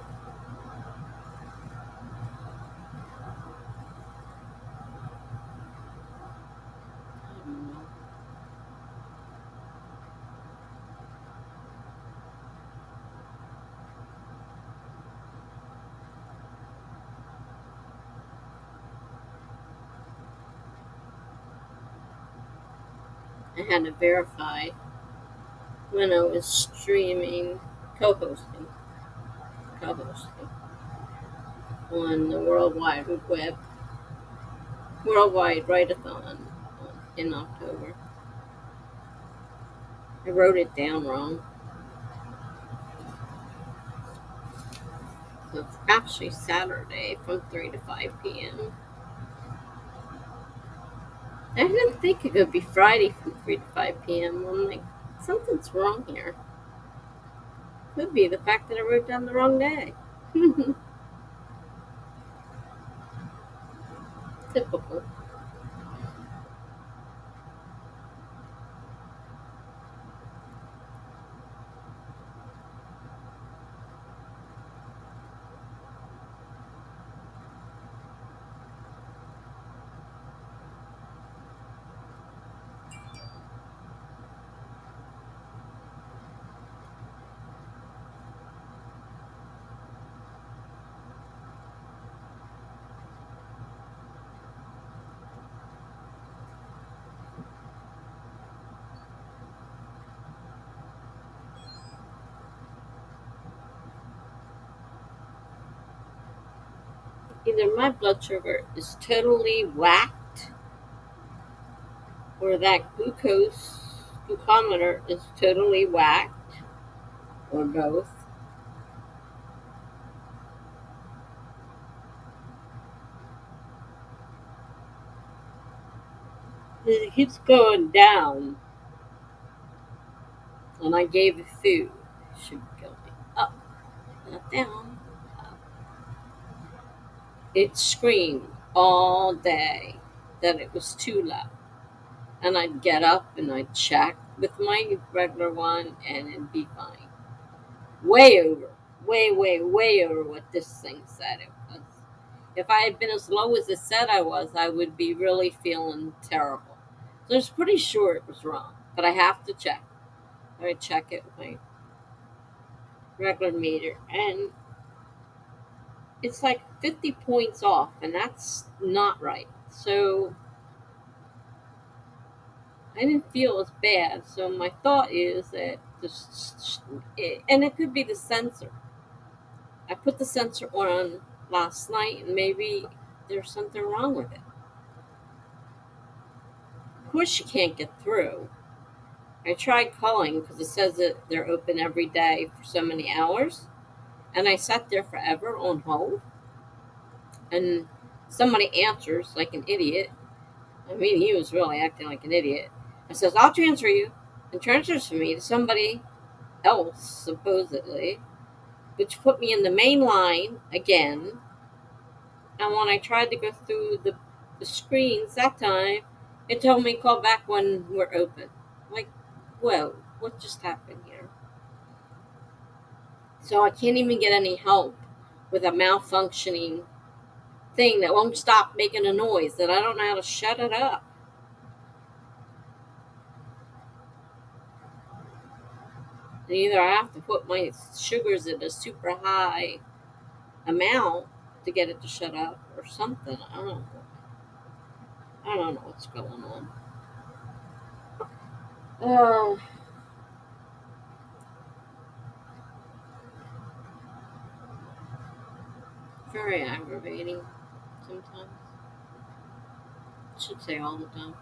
I don't know. I had to verify when I was streaming, co-hosting, co-hosting on the Worldwide Write-a-thon in October. I wrote it down wrong. So it's actually Saturday from 3 to 5 p.m. I didn't think it could be Friday from 3 to 5 p.m. I'm like, something's wrong here. Could be the fact that I wrote down the wrong day. Typical. Either my blood sugar is totally whacked or that glucometer is totally whacked or both. It keeps going down, and I gave it food. It should be going up, not down. Up. It screamed all day that it was too low. And I'd get up and I'd check with my regular one, and it'd be fine. Way over, way over what this thing said it was. If I had been as low as it said I was, I would be really feeling terrible. So I was pretty sure it was wrong, but I have to check. I check it with my regular meter, and it's like 50 points off, and that's not right. So I didn't feel as bad. So my thought is that and it could be the sensor. I put the sensor on last night, and maybe there's something wrong with it. Of course, you can't get through. I tried calling because it says that they're open every day for so many hours, and I sat there forever on hold, and somebody answers like an idiot. I mean, he was really acting like an idiot. I says, "I'll transfer you," and transfers me to somebody else, supposedly, which put me in the main line again. And when I tried to go through the screens that time, it told me call back when we're open. Like, whoa, what just happened here? So I can't even get any help with a malfunctioning thing that won't stop making a noise that I don't know how to shut it up. And either I have to put my sugars at a super high amount to get it to shut up or something. I don't know. I don't know what's going on. Oh, very aggravating sometimes. I should say all the time.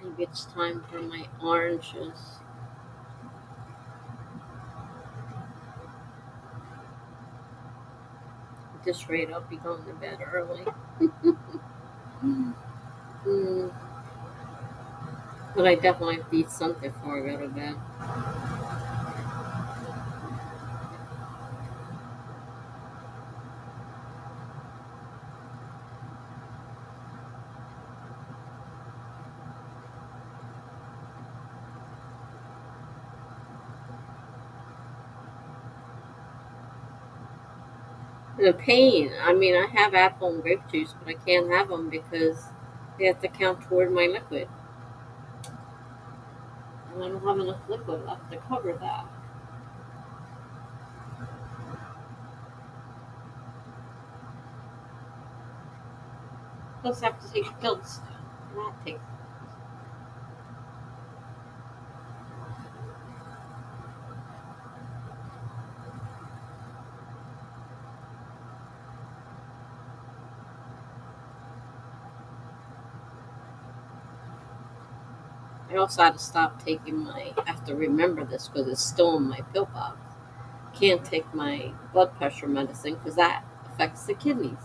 Maybe it's time for my oranges. At this rate, I'll be going to bed early. Mm, but I definitely have to eat something before I go to bed. The pain. I mean, I have apple and grape juice, but I can't have them because they have to count toward my liquid. And I don't have enough liquid left to cover that. Plus, I have to take pills. Not take. I also had to stop taking my. I have to remember this because it's still in my pill box. Can't take my blood pressure medicine because that affects the kidneys.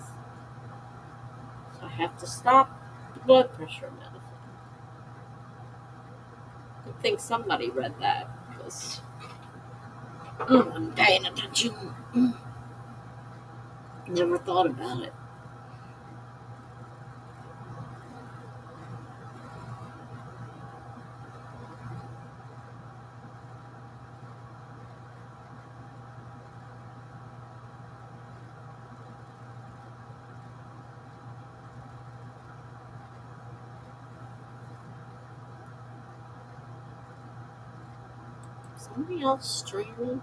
So I have to stop the blood pressure medicine. I think somebody read that because I'm paying attention. Never thought about it. Somebody else streaming?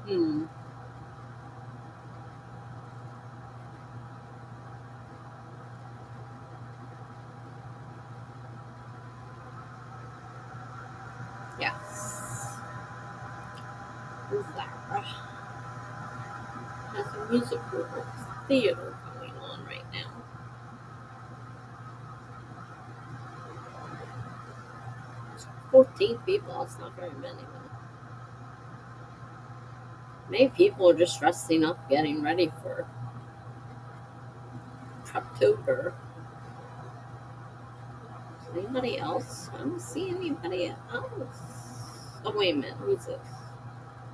Hmm. Yes. Zara has a musical theater going on right now. 14 people, that's not very many. Maybe people are just resting up, getting ready for October. Anybody else? I don't see anybody else. Oh, wait a minute. Who's this?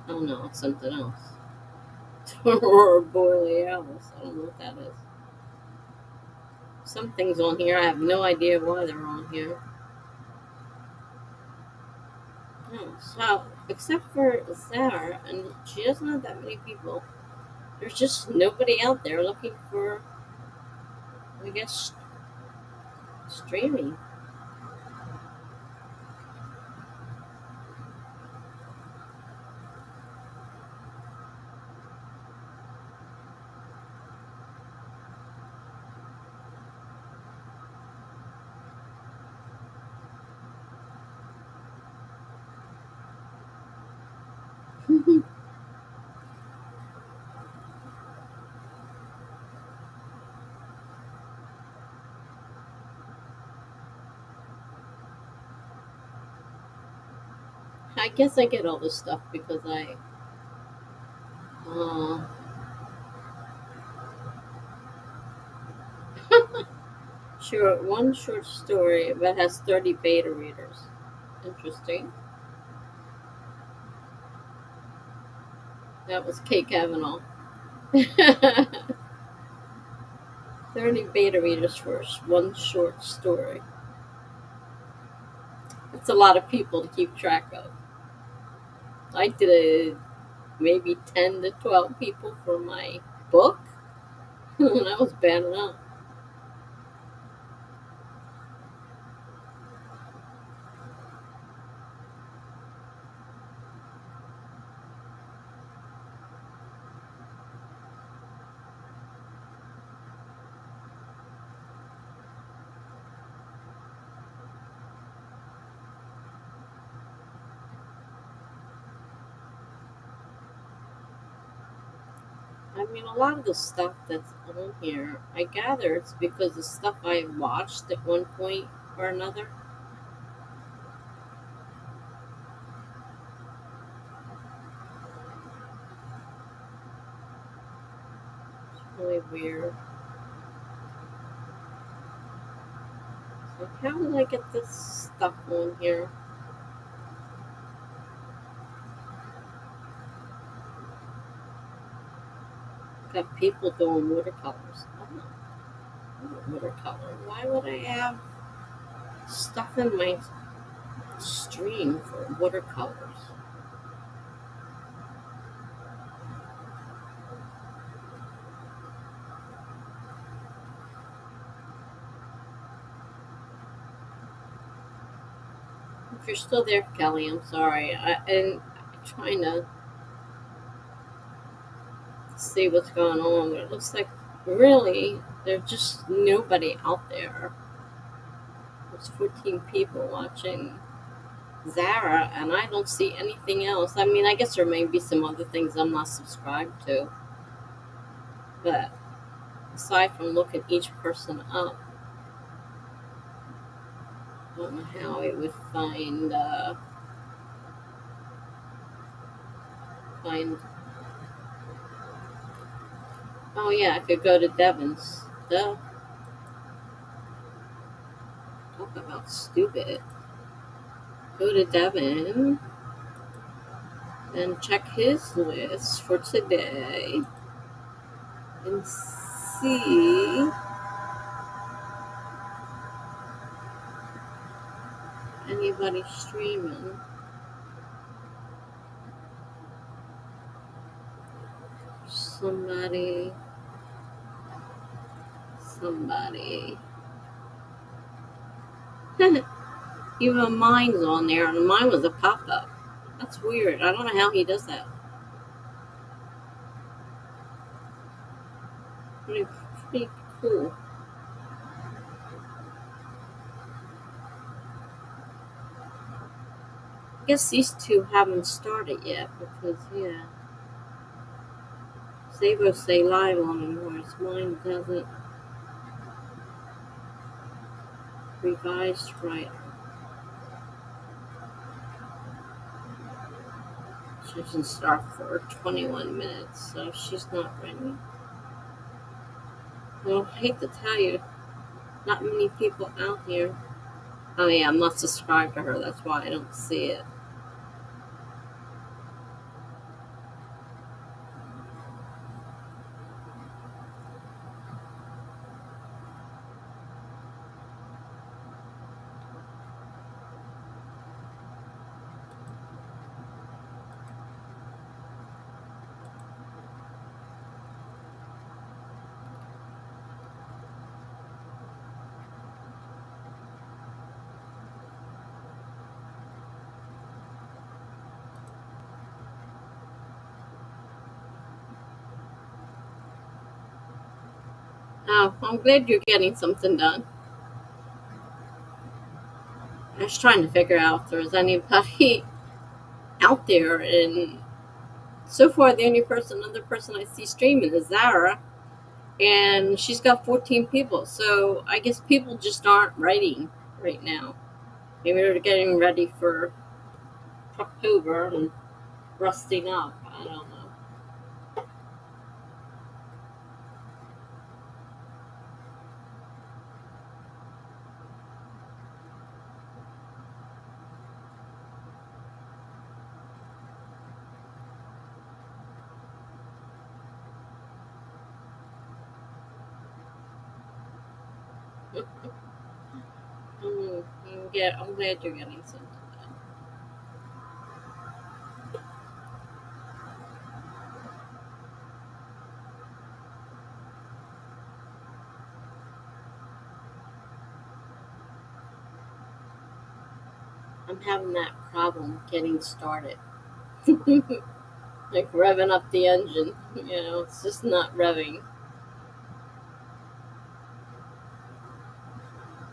Oh, no, it's something else. Aurora Borealis. I don't know what that is. Some things on here, I have no idea why they're on here. No, so, except for Sarah, and she doesn't have that many people, there's just nobody out there looking for, I guess, streaming. I guess I get all this stuff because uh, one short story that has 30 beta readers. Interesting. That was Kate Kavanaugh. 30 beta readers for one short story. It's a lot of people to keep track of. I did maybe 10 to 12 people for my book. That was bad enough. I mean, a lot of the stuff that's on here, I gather it's because the stuff I watched at one point or another. It's really weird. So how did I get this stuff on here? Got people doing watercolors. Watercolor. Why would I have stuff in my stream for watercolors? If you're still there, Kelly, I'm sorry. I'm trying to see what's going on, but it looks like really there's just nobody out there. There's 14 people watching Zara, and I don't see anything else. I mean, I guess there may be some other things I'm not subscribed to, but aside from looking each person up, I don't know how I would find. Oh yeah, I could go to Devon's. Duh. Talk about stupid. Go to Devon and check his list for today and see anybody streaming. Somebody. Even mine's on there, and mine was a pop up. That's weird. I don't know how he does that. Pretty, pretty cool. I guess these two haven't started yet because, yeah, they both stay live on whereas mine doesn't revised right. She doesn't start for 21 minutes, so she's not ready. Well, I hate to tell you, not many people out here. Oh, yeah, I'm not subscribed to her, that's why I don't see it. Oh, I'm glad you're getting something done. I was trying to figure out if there was anybody out there, and so far the only other person I see streaming is Zara, and she's got 14 people. So I guess people just aren't writing right now. Maybe they're getting ready for October and rusting up. I don't know. I'm glad you're getting something done. I'm having that problem getting started. Like revving up the engine. It's just not revving.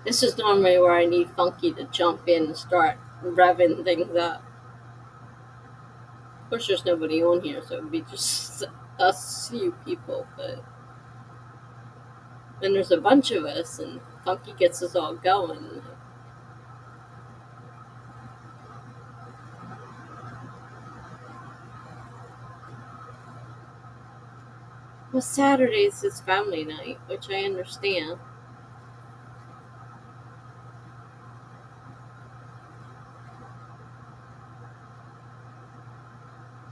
This is normally where I need Funky to jump in and start revving things up. Of course, there's nobody on here, so it would be just us few people, but then there's a bunch of us, and Funky gets us all going. Well, Saturday's his family night, which I understand.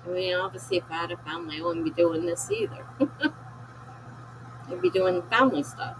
I mean, obviously, if I had a family, I wouldn't be doing this either. I'd be doing family stuff.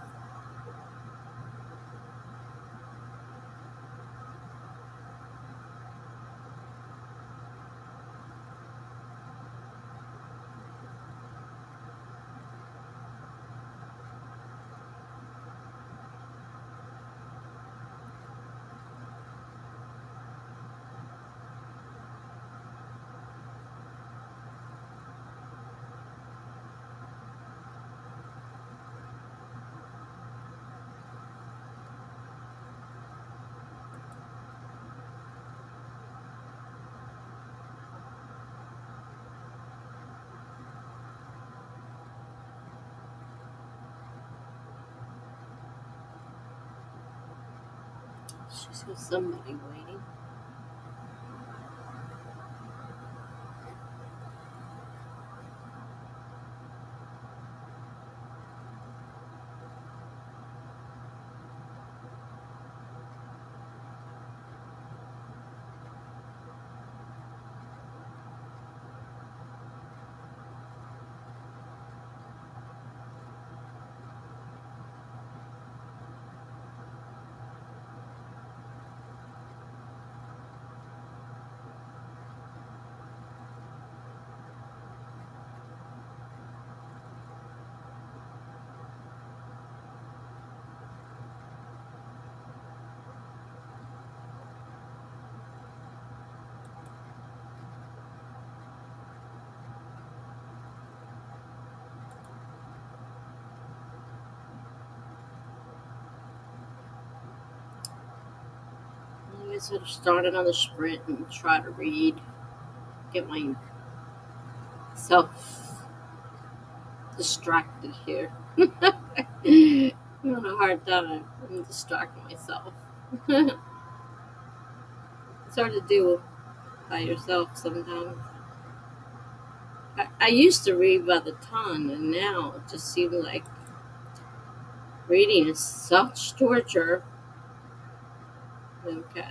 She's got somebody waiting. guess I'll start another sprint and try to read, get myself distracted here. I'm having a hard time. I'm distracting myself. It's hard to do by yourself sometimes. I used to read by the ton, and now it just seems like reading is such torture. Okay,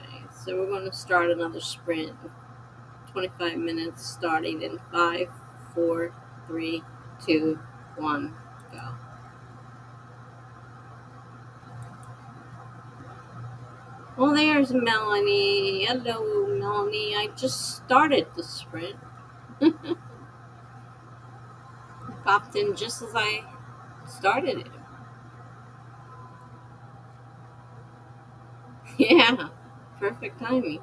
so we're going to start another sprint. 25 minutes starting in 5, 4, 3, 2, 1, go. Well, there's Melanie. Hello, Melanie. I just started the sprint. Popped in just as I started it. Yeah, perfect timing.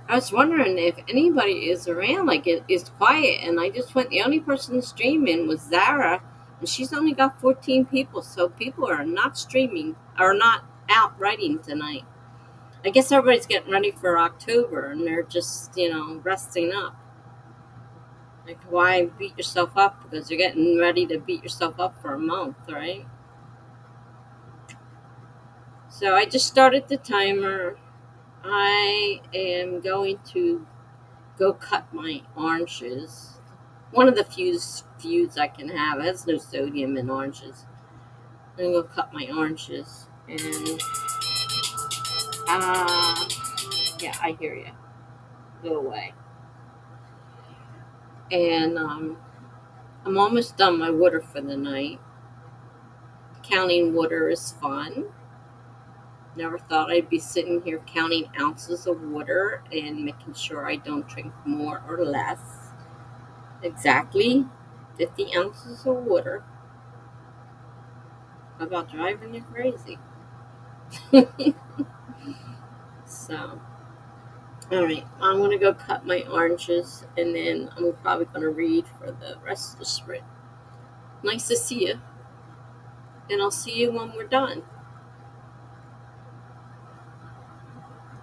I was wondering if anybody is around, like it is quiet, and I just went. The only person streaming was Zara, and she's only got 14 people, so people are not streaming or not out writing tonight. I guess everybody's getting ready for October, and they're just resting up. Like, why beat yourself up because you're getting ready to beat yourself up for a month, right? So I just started the timer. I am going to go cut my oranges. One of the few foods I can have. It has no sodium in oranges. I'm gonna go cut my oranges, and uh, yeah, I hear you. Go away. And I'm almost done my water for the night. Counting water is fun. Never thought I'd be sitting here counting ounces of water and making sure I don't drink more or less. Exactly 50 ounces of water. How about driving you crazy? So, alright, I'm going to go cut my oranges, and then I'm probably going to read for the rest of the sprint. Nice to see you, and I'll see you when we're done.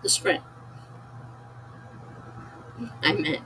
The sprint, I meant.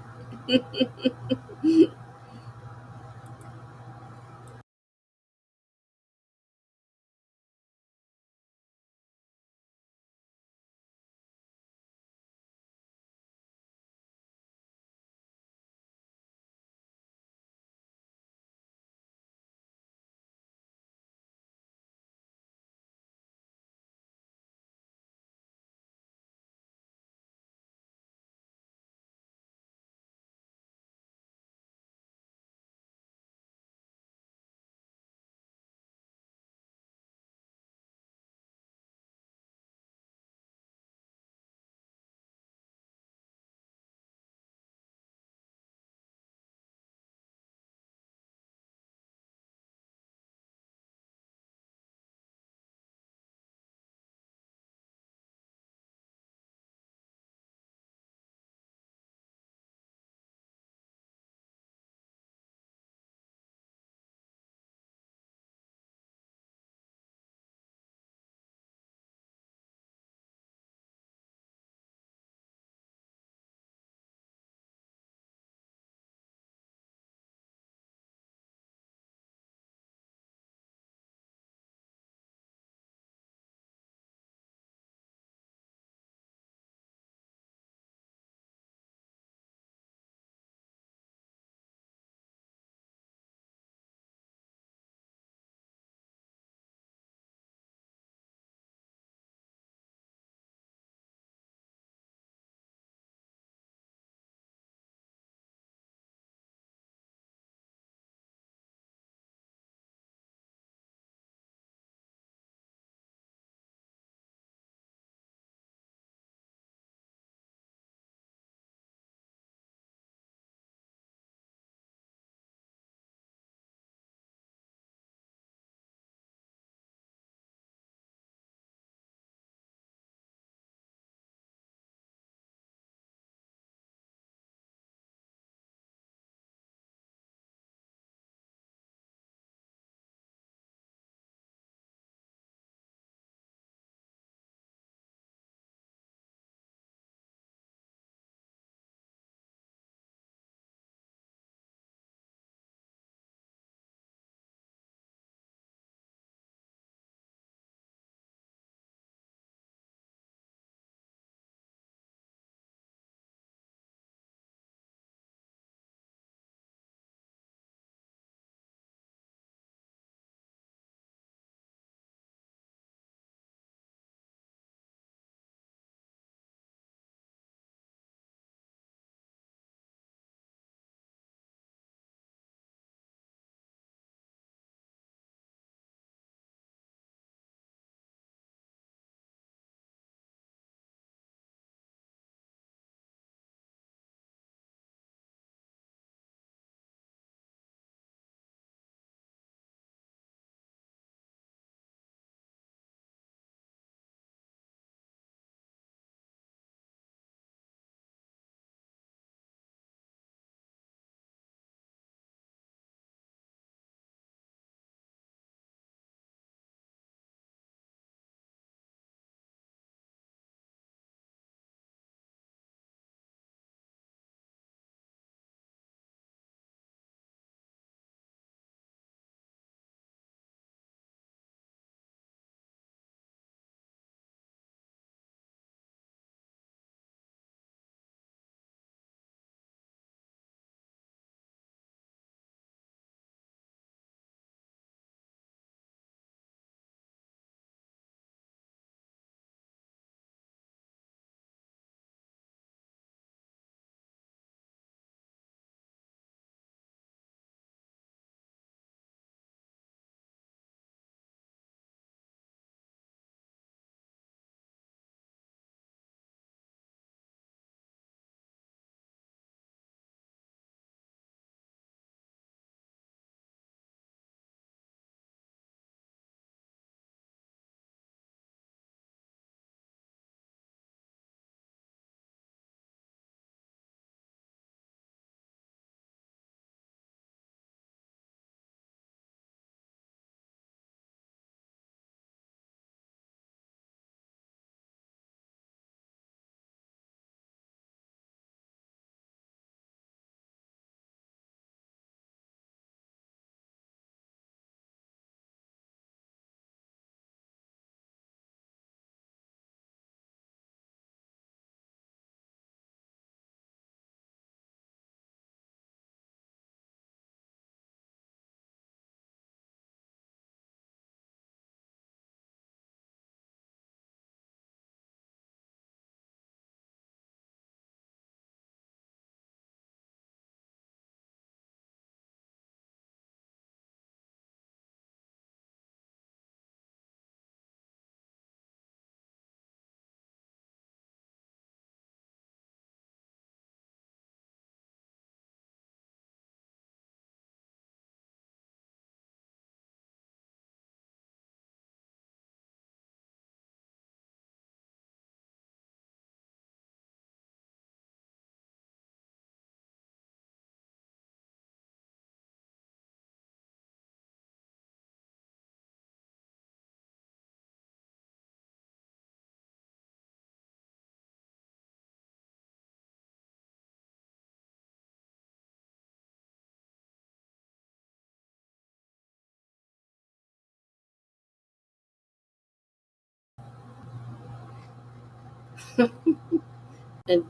And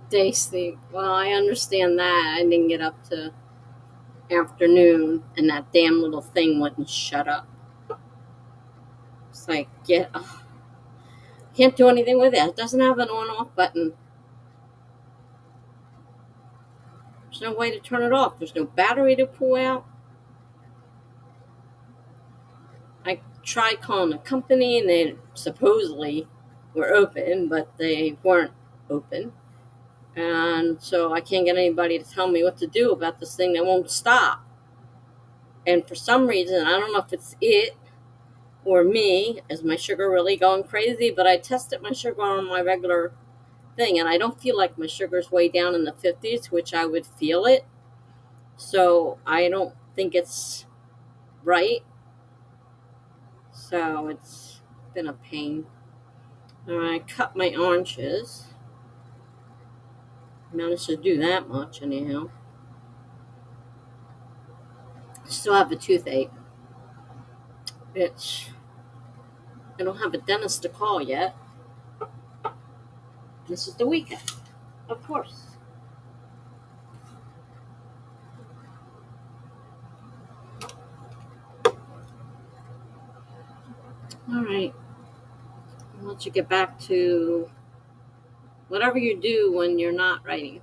day sleep. Well, I understand that. I didn't get up to afternoon, and that damn little thing wouldn't shut up. It's like, can't do anything with it. It doesn't have an on-off button. There's no way to turn it off. There's no battery to pull out. I tried calling the company, and they supposedly were open, but they weren't open. And so I can't get anybody to tell me what to do about this thing that won't stop. And for some reason, I don't know if it's it or me, is my sugar really going crazy? But I tested my sugar on my regular thing, and I don't feel like my sugar's way down in the 50s, which I would feel it. So I don't think it's right. So it's been a pain. I cut my oranges. Managed to do that much anyhow. Still have a toothache. Bitch. I don't have a dentist to call yet. This is the weekend. Of course. All right. I'll let you get back to whatever you do when you're not writing.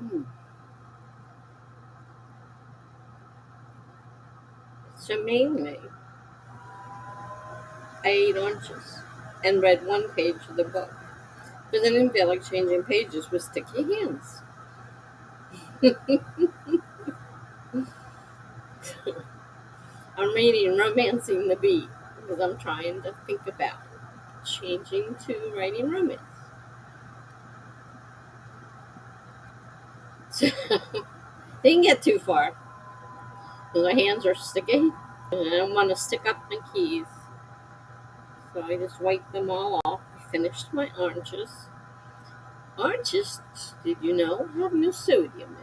Mm. So mainly, I ate oranges and read one page of the book. But I didn't feel like changing pages with sticky hands. I'm reading Romancing the Beat because I'm trying to think about changing to writing romance. So didn't get too far because my hands are sticky and I don't want to stick up my keys. So I just wiped them all off. I finished my oranges. Oranges, did you know, have no sodium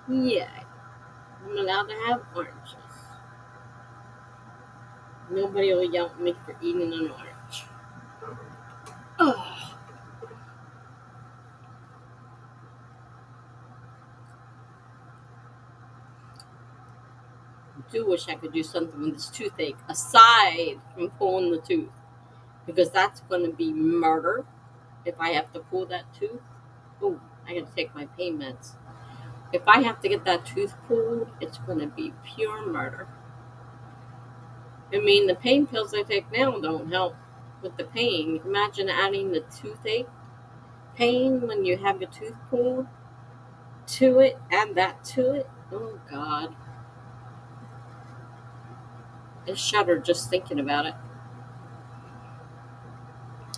in them? Yeah, I'm allowed to have oranges. Nobody will yell at me for eating an orange. Oh, I do wish I could do something with this toothache aside from pulling the tooth because that's going to be murder if I have to pull that tooth. Oh, I got to take my pain meds. If I have to get that tooth pulled, it's going to be pure murder. I mean, the pain pills I take now don't help with the pain. Imagine adding the toothache pain when you have your tooth pulled to it, add that to it. Oh, God. I shudder just thinking about it.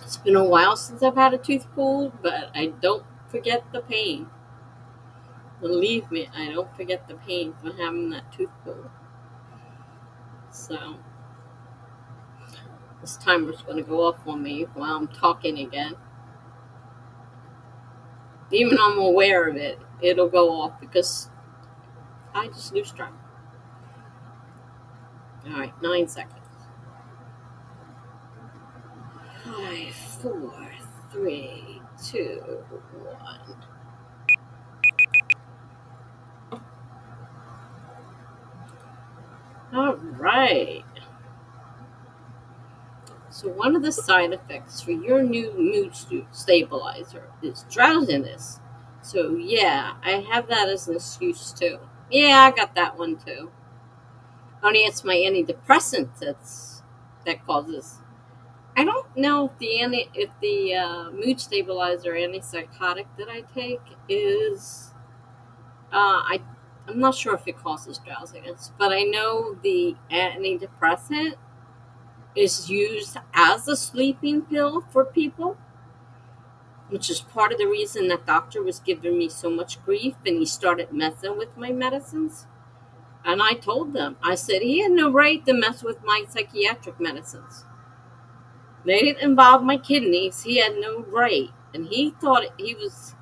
It's been a while since I've had a tooth pulled, but I don't forget the pain. Believe me, I don't forget the pain from having that tooth pulled. So, this timer's going to go off on me while I'm talking again. Even though I'm aware of it, it'll go off because I just lose track. Alright, 9 seconds. 5, 4, 3, 2, 1. Alright. So one of the side effects for your new mood stabilizer is drowsiness. So yeah, I have that as an excuse too. Yeah, I got that one too. Only it's my antidepressant that causes. I don't know if the mood stabilizer antipsychotic that I take is. I'm not sure if it causes drowsiness, but I know the antidepressant is used as a sleeping pill for people, which is part of the reason that doctor was giving me so much grief and he started messing with my medicines. And I told them, I said he had no right to mess with my psychiatric medicines. They didn't involve my kidneys. He had no right. And he thought he was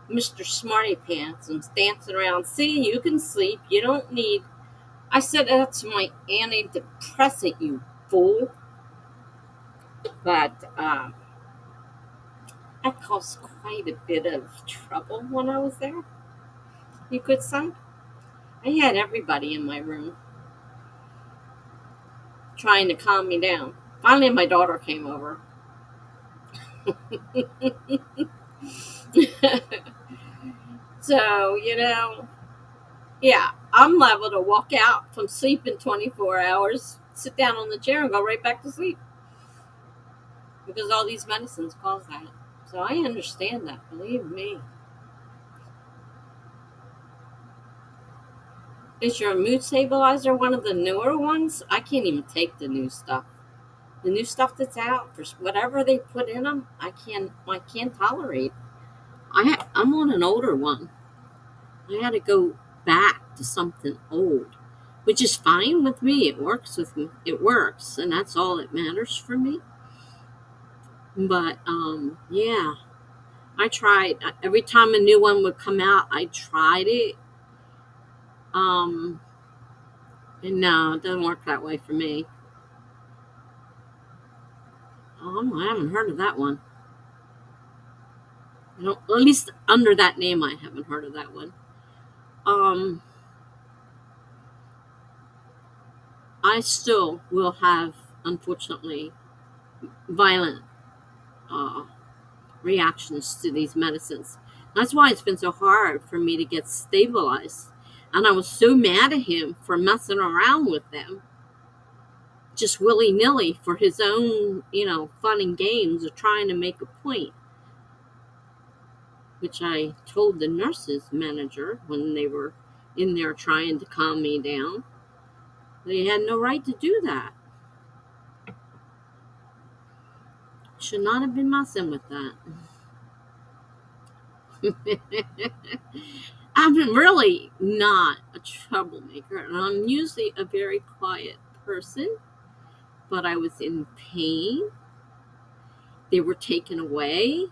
Mr. Smarty Pants and dancing around. See, you can sleep. You don't need. I said, that's my antidepressant, you fool. But that caused quite a bit of trouble when I was there, you could say. I had everybody in my room trying to calm me down. Finally, my daughter came over. So, yeah, I'm liable to walk out from sleeping 24 hours, sit down on the chair, and go right back to sleep. Because all these medicines cause that. So I understand that, believe me. Is your mood stabilizer one of the newer ones? I can't even take the new stuff. The new stuff that's out, for whatever they put in them, I can't tolerate. I'm on an older one. I had to go back to something old, which is fine with me. It works with me. It works, and that's all that matters for me. But yeah, I tried. Every time a new one would come out, I tried it. Um, and no, it doesn't work that way for me. I haven't heard of that one. At least under that name, I haven't heard of that one. Um, I still will have, unfortunately, violent uh, reactions to these medicines. That's why it's been so hard for me to get stabilized. And I was so mad at him for messing around with them, just willy nilly for his own, fun and games of trying to make a point, which I told the nurses manager when they were in there trying to calm me down. They had no right to do that. Should not have been messing with that. I'm really not a troublemaker, and I'm usually a very quiet person, but I was in pain. They were taken away.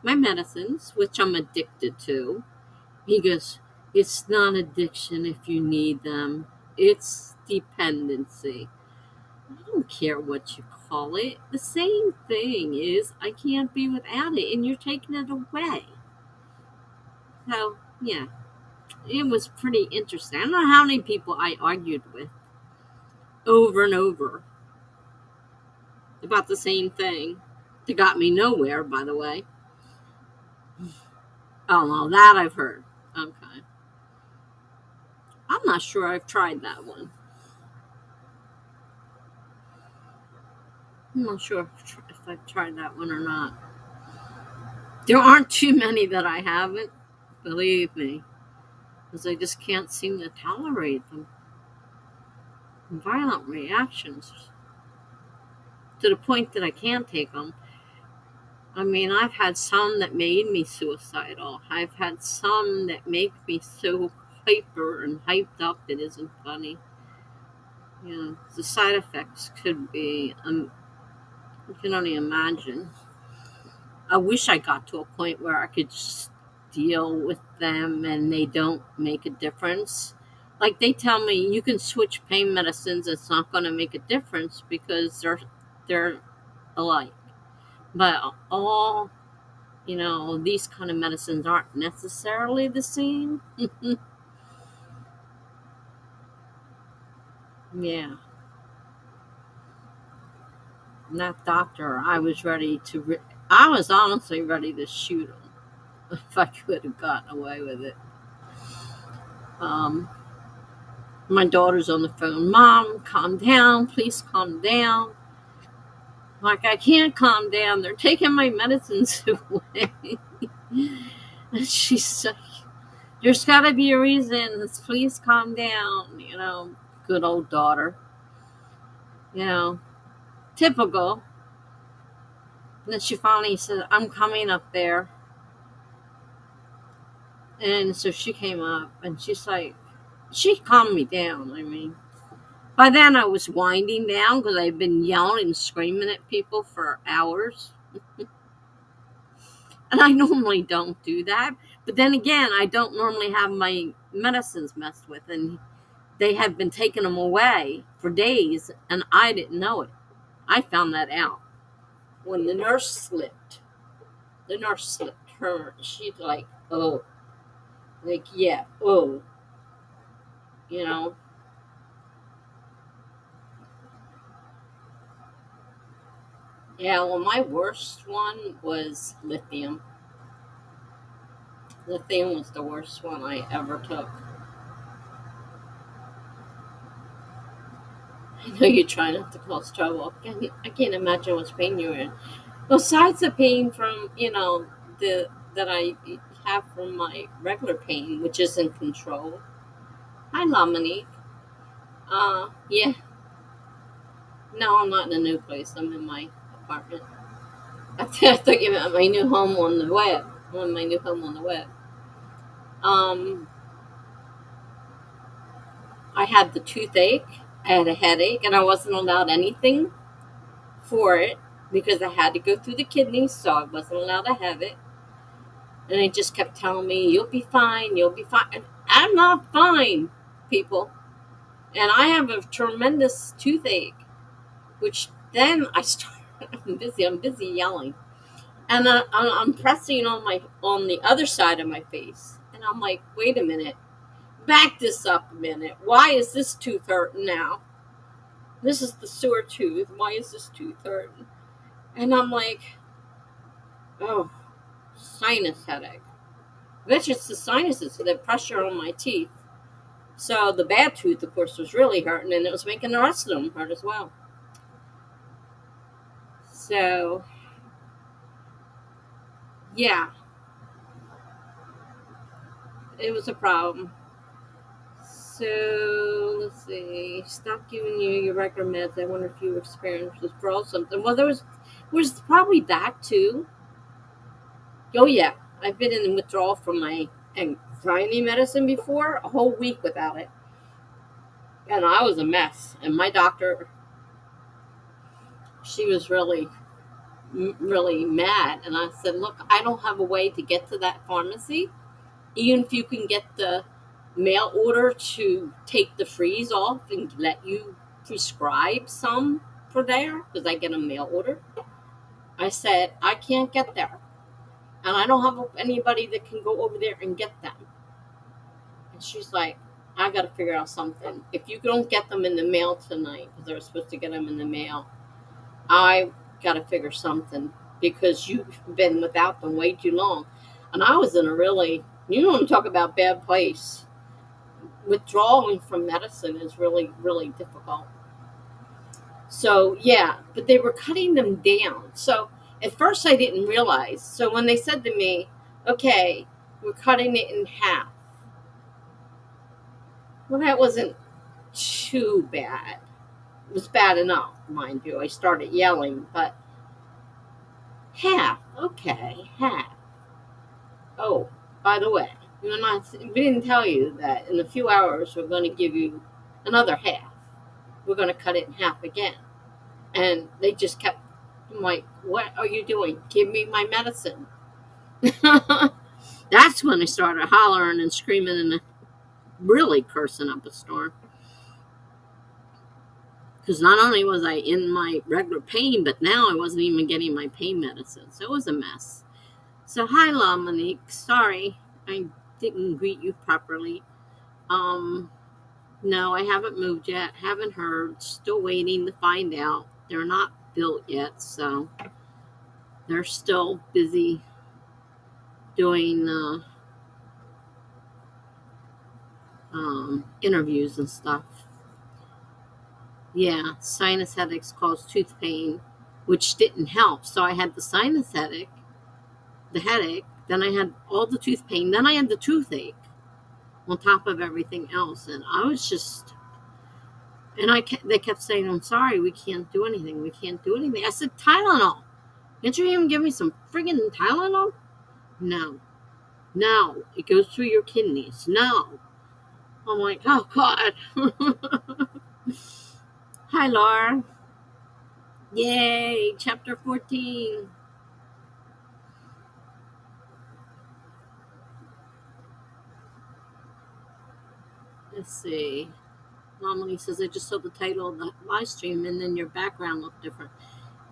My medicines, which I'm addicted to. He goes, it's not addiction if you need them. It's dependency. I don't care what you call it. The same thing is I can't be without it, and you're taking it away. So, yeah, it was pretty interesting. I don't know how many people I argued with over and over about the same thing. That got me nowhere, by the way. Oh, well, that I've heard. Okay. I'm not sure I've tried that one. I'm not sure if I've tried that one or not. There aren't too many that I haven't, believe me, because I just can't seem to tolerate them. Violent reactions to the point that I can't take them. I mean, I've had some that made me suicidal. I've had some that make me so hyper and hyped up it isn't funny. The side effects could be, you can only imagine. I wish I got to a point where I could just deal with them and they don't make a difference. Like they tell me you can switch pain medicines, it's not going to make a difference because they're alike. But all these kind of medicines aren't necessarily the same. Yeah. And that doctor, I was ready to. I was honestly ready to shoot him if I could have gotten away with it. Um, my daughter's on the phone. Mom, calm down. Please calm down. Like, I can't calm down. They're taking my medicines away. And she's like, there's got to be a reason. Please calm down. Good old daughter. Typical. And then she finally said, I'm coming up there. And so she came up and she's like, she calmed me down. I mean, by then I was winding down because I've been yelling and screaming at people for hours. And I normally don't do that. But then again, I don't normally have my medicines messed with. And they had been taking them away for days. And I didn't know it. I found that out when the nurse slipped. The nurse slipped her. She's like, oh. Like, yeah, oh. Yeah, well, my worst one was lithium. Lithium was the worst one I ever took. I know you're trying not to cause trouble. I can't imagine what pain you're in. Besides the pain from, that I have from my regular pain, which is in control. Hi, Lamini. Yeah. No, I'm not in a new place. I'm in my apartment. I thought you meant my new home on the web. My new home on the web. I had the toothache. I had a headache, and I wasn't allowed anything for it because I had to go through the kidneys, so I wasn't allowed to have it. And they just kept telling me, you'll be fine, you'll be fine. And I'm not fine, people. And I have a tremendous toothache, which then I started, I'm busy yelling. And I'm pressing on the other side of my face. And I'm like, wait a minute, back this up a minute. Why is this tooth hurting now? This is the sewer tooth. Why is this tooth hurting? And I'm like, oh, sinus headache. Which it's the sinuses, so the pressure on my teeth. So the bad tooth, of course, was really hurting, and it was making the rest of them hurt as well. So, yeah, it was a problem. So, let's see. Stop giving you your regular meds. I wonder if you experienced withdrawal something. Well, was probably that too. Oh, yeah. I've been in withdrawal from my anxiety medicine before, a whole week without it. And I was a mess. And my doctor, she was really mad. And I said, look, I don't have a way to get to that pharmacy. Even if you can get the mail order to take the freeze off and let you prescribe some for there, because I get a mail order. I said, I can't get there. And I don't have anybody that can go over there and get them. And she's like, I got to figure out something. If you don't get them in the mail tonight, because they were supposed to get them in the mail, I got to figure something, because you've been without them way too long. And I was in a really, you want to talk about bad place. Withdrawing from medicine is really, really difficult. So, yeah, but they were cutting them down. So, at first I didn't realize. So, when they said to me, okay, we're cutting it in half. Well, that wasn't too bad. It was bad enough, mind you. I started yelling, but half, okay, half. Oh, by the way, we didn't tell you that in a few hours we're going to give you another half. We're going to cut it in half again. And they just kept, I'm like, what are you doing? Give me my medicine. That's when I started hollering and screaming and really cursing up a storm. Because not only was I in my regular pain, but now I wasn't even getting my pain medicine. So it was a mess. So, hi, La Monique. Sorry I didn't greet you properly. No, I haven't moved yet. Haven't heard. Still waiting to find out. They're not built yet, so they're still busy doing interviews and stuff. Yeah, sinus headaches cause tooth pain, which didn't help. So I had the sinus headache, then I had all the tooth pain, then I had the toothache on top of everything else. And I was just, they kept saying, I'm sorry, we can't do anything. We can't do anything. I said, Tylenol. Can't you even give me some friggin' Tylenol? No, it goes through your kidneys. No. I'm like, oh, God. Hi, Laura. Yay, chapter 14. Let's see. Normally says, I just saw the title of the live stream and then your background looked different.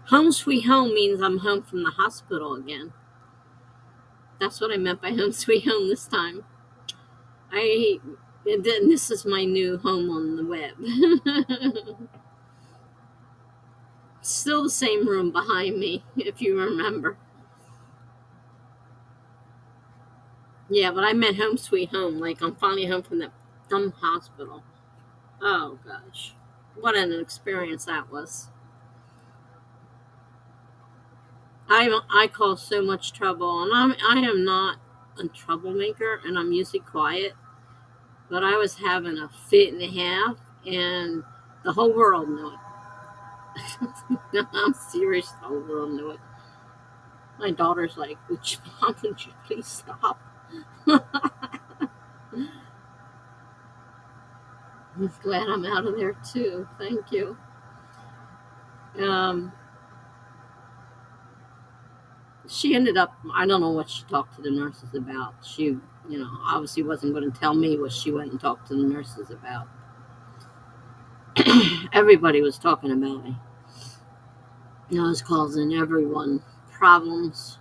Home sweet home means I'm home from the hospital again. That's what I meant by home sweet home this time. And then this is my new home on the web. Still the same room behind me, if you remember. Yeah, but I meant home sweet home, like I'm finally home from that dumb hospital. Oh gosh, what an experience that was. I cause so much trouble, and I am not a troublemaker, and I'm usually quiet. But I was having a fit and a half, and the whole world knew it. I'm serious, the whole world knew it. My daughter's like, Mom, would you please stop? I'm glad I'm out of there too. Thank you. She ended up, I don't know what she talked to the nurses about. She, obviously wasn't going to tell me what she went and talked to the nurses about. Everybody was talking about me. I was causing everyone problems.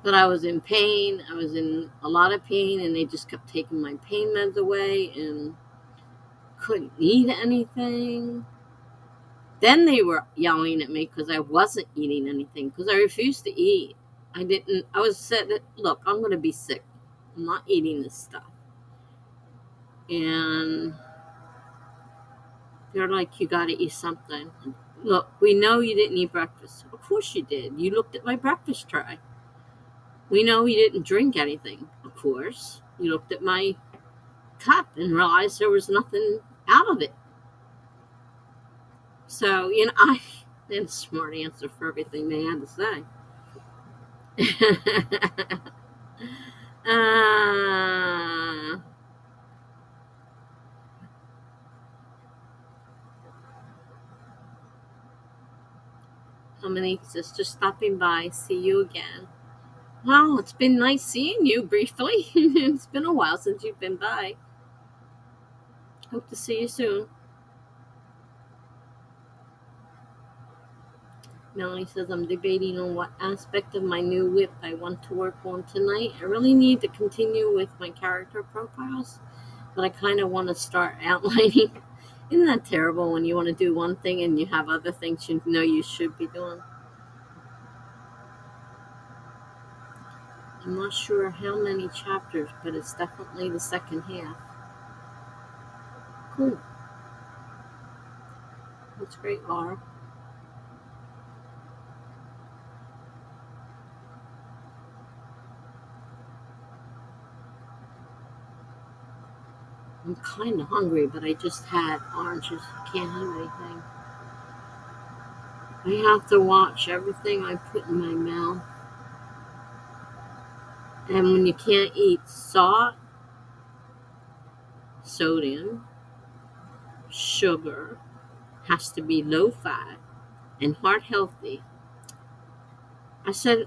But I was in pain. I was in a lot of pain, and they just kept taking my pain meds away and couldn't eat anything. Then they were yelling at me because I wasn't eating anything, because I refused to eat. I was said that, look, I'm going to be sick. I'm not eating this stuff. And they're like, you got to eat something. Look, we know you didn't eat breakfast. Of course you did. You looked at my breakfast tray. We know you didn't drink anything. Of course. You looked at my cup and realized there was nothing out of it. So, I had a smart answer for everything they had to say. uh, Dominique says, just stopping by. See you again. Well, it's been nice seeing you briefly. It's been a while since you've been by. Hope to see you soon. Melanie says, I'm debating on what aspect of my new whip I want to work on tonight. I really need to continue with my character profiles, but I kind of want to start outlining. Isn't that terrible when you want to do one thing and you have other things you know you should be doing? I'm not sure how many chapters, but it's definitely the second half. Cool. That's great, Laura. I'm kind of hungry, but I just had oranges. Can't have anything. I have to watch everything I put in my mouth. And when you can't eat salt, sodium, sugar, has to be low fat and heart healthy. I said,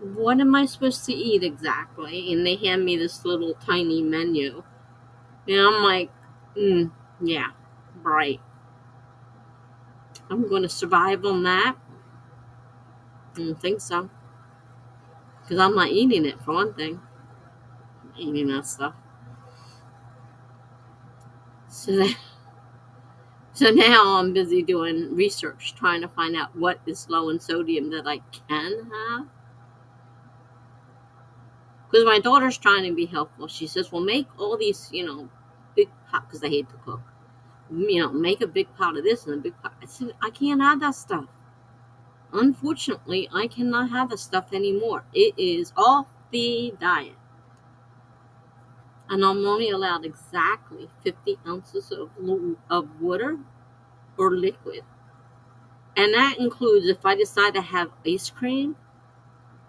what am I supposed to eat exactly? And they hand me this little tiny menu. And I'm like, yeah, right. I'm going to survive on that? I don't think so. Because I'm not eating it, for one thing. I'm eating that stuff. So now I'm busy doing research, trying to find out what is low in sodium that I can have. Because my daughter's trying to be helpful. She says, well, make all these, big pot, because I hate to cook. Make a big pot of this and a big pot. I said, I can't have that stuff. Unfortunately, I cannot have that stuff anymore. It is off the diet. And I'm only allowed exactly 50 ounces of water or liquid. And that includes if I decide to have ice cream,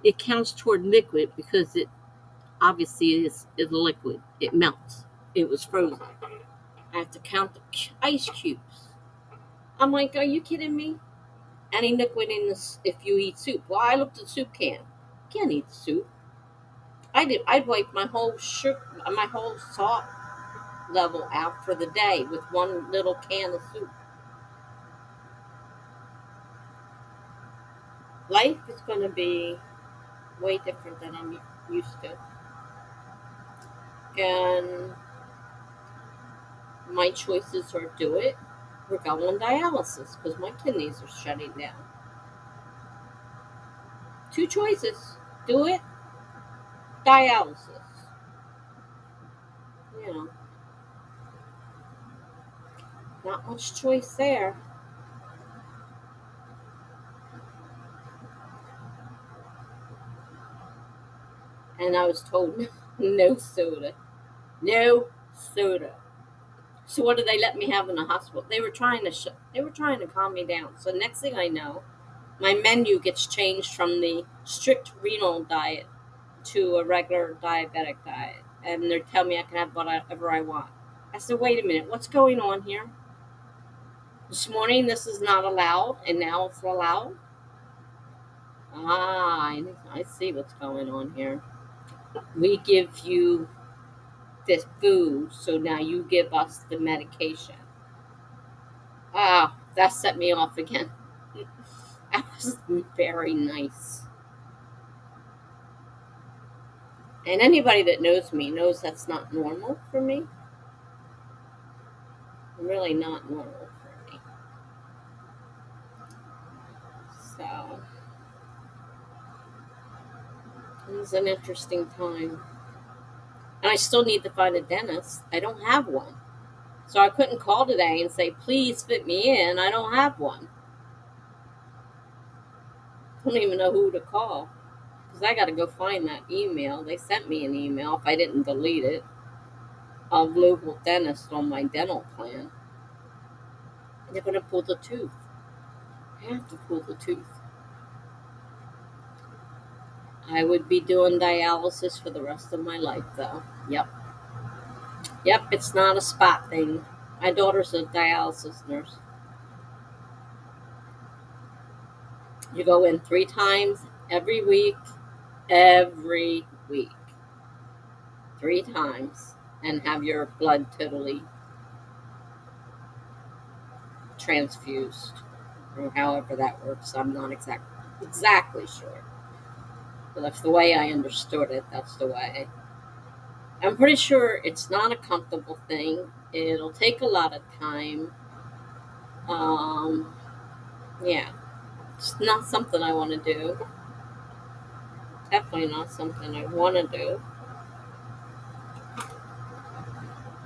it counts toward liquid because it obviously is liquid. It melts. It was frozen. I have to count the ice cubes. I'm like, are you kidding me? Any liquid in this if you eat soup. Well, I looked at the soup can. Can't eat the soup. I'd wipe my whole salt level out for the day with one little can of soup. Life is going to be way different than I'm used to. And my choices are do it or go on dialysis because my kidneys are shutting down. Two choices. Do it, dialysis. Not much choice there. And I was told no soda. No soda. So what did they let me have in the hospital? They were trying to calm me down. So next thing I know, my menu gets changed from the strict renal diet to a regular diabetic diet. And they're telling me I can have whatever I want. I said, wait a minute, what's going on here? This morning this is not allowed, and now it's allowed? I see what's going on here. We give you this food, so now you give us the medication. That set me off again. That was very nice. And anybody that knows me knows that's not normal for me. Really not normal for me. So, It was an interesting time. And I still need to find a dentist. I don't have one. So I couldn't call today and say, please fit me in. I don't have one. I don't even know who to call. Because I got to go find that email. They sent me an email, if I didn't delete it, of local dentist on my dental plan. They're going to pull the tooth. I have to pull the tooth. I would be doing dialysis for the rest of my life, though. Yep. Yep, it's not a spot thing. My daughter's a dialysis nurse. You go in 3 times every week, every week. 3 times, and have your blood totally transfused, or however that works. I'm not exactly sure. But that's the way I understood it. That's the way. I'm pretty sure it's not a comfortable thing. It'll take a lot of time. Um, yeah, it's not something I want to do. Definitely not something I want to do.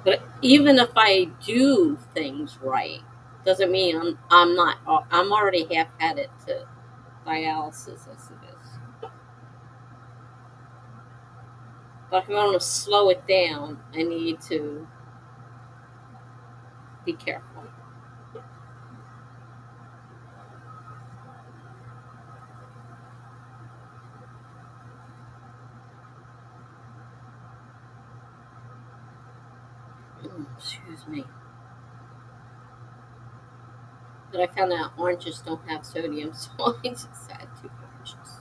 But even if I do things right, doesn't mean I'm not. I'm already half headed to dialysis as it is. But if I want to slow it down, I need to be careful. Excuse me. But I found out oranges don't have sodium, so I just had 2 oranges.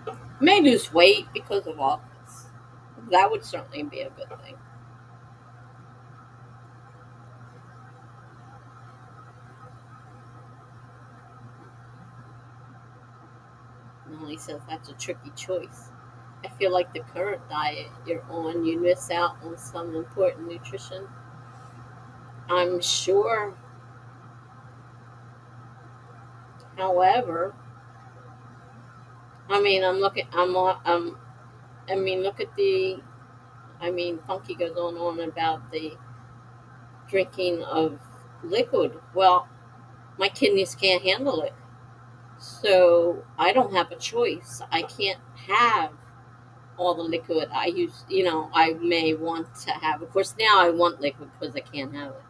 I may lose weight because of all this. That would certainly be a good thing. Molly says that's a tricky choice. I feel like the current diet you're on, you miss out on some important nutrition. I'm sure. However, I mean, I'm looking. I mean, look at the. I mean, Funky goes on about the drinking of liquid. Well, my kidneys can't handle it, so I don't have a choice. I can't have all the liquid I used. I may want to have. Of course, now I want liquid because I can't have it.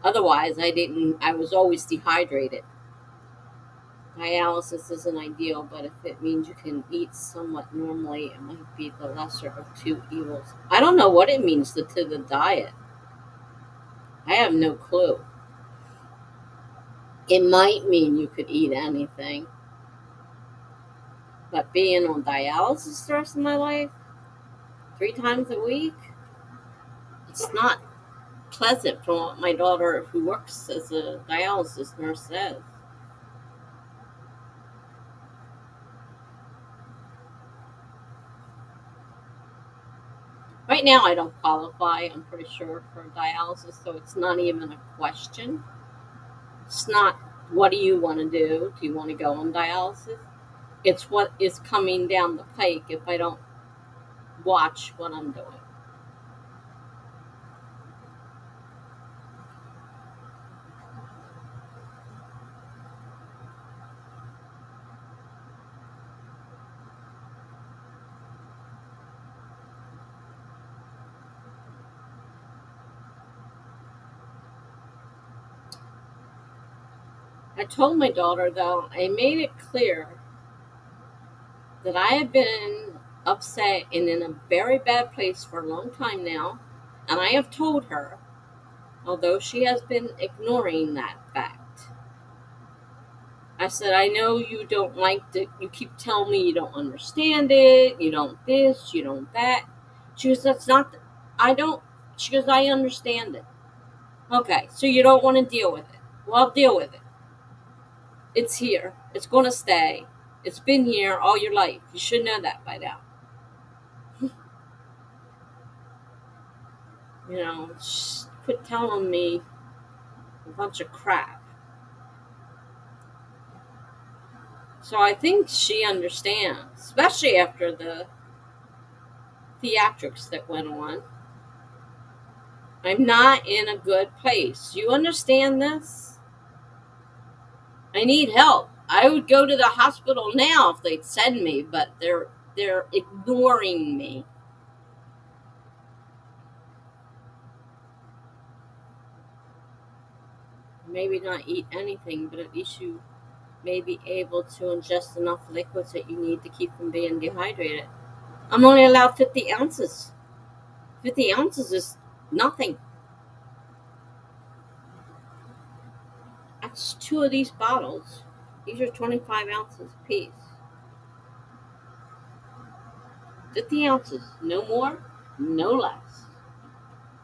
Otherwise, I didn't. I was always dehydrated. Dialysis isn't ideal, but if it means you can eat somewhat normally, it might be the lesser of two evils. I don't know what it means to the diet. I have no clue. It might mean you could eat anything, but being on dialysis the rest of my life, 3 times a week, it's not pleasant from what my daughter, who works as a dialysis nurse, says. Right now, I don't qualify, I'm pretty sure, for dialysis, so it's not even a question. It's not, what do you want to do? Do you want to go on dialysis? It's what is coming down the pike if I don't watch what I'm doing. I told my daughter, though, I made it clear that I have been upset and in a very bad place for a long time now, and I have told her, although she has been ignoring that fact, I said, I know you don't like you keep telling me you don't understand it, you don't this, you don't that. She goes, that's not, I don't, she goes, I understand it. Okay, so you don't want to deal with it. Well, deal with it. It's here. It's going to stay. It's been here all your life. You should know that by now. Quit telling me a bunch of crap. So I think she understands, especially after the theatrics that went on. I'm not in a good place. You understand this? I need help. I would go to the hospital now if they'd send me, but they're ignoring me. Maybe not eat anything, but at least you may be able to ingest enough liquids that you need to keep from being dehydrated. I'm only allowed 50 ounces. 50 ounces is nothing. That's two of these bottles. These are 25 ounces apiece. 50 ounces. No more, no less.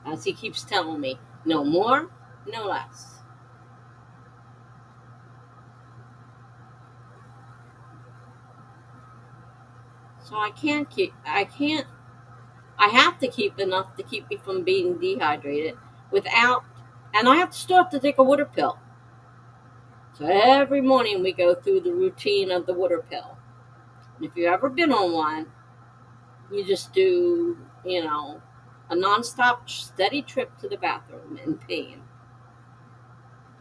As he keeps telling me, no more, no less. So I have to keep enough to keep me from being dehydrated without, and I have to still have to take a water pill. So every morning we go through the routine of the water pill. And if you've ever been on one, you just do, a nonstop steady trip to the bathroom in pain,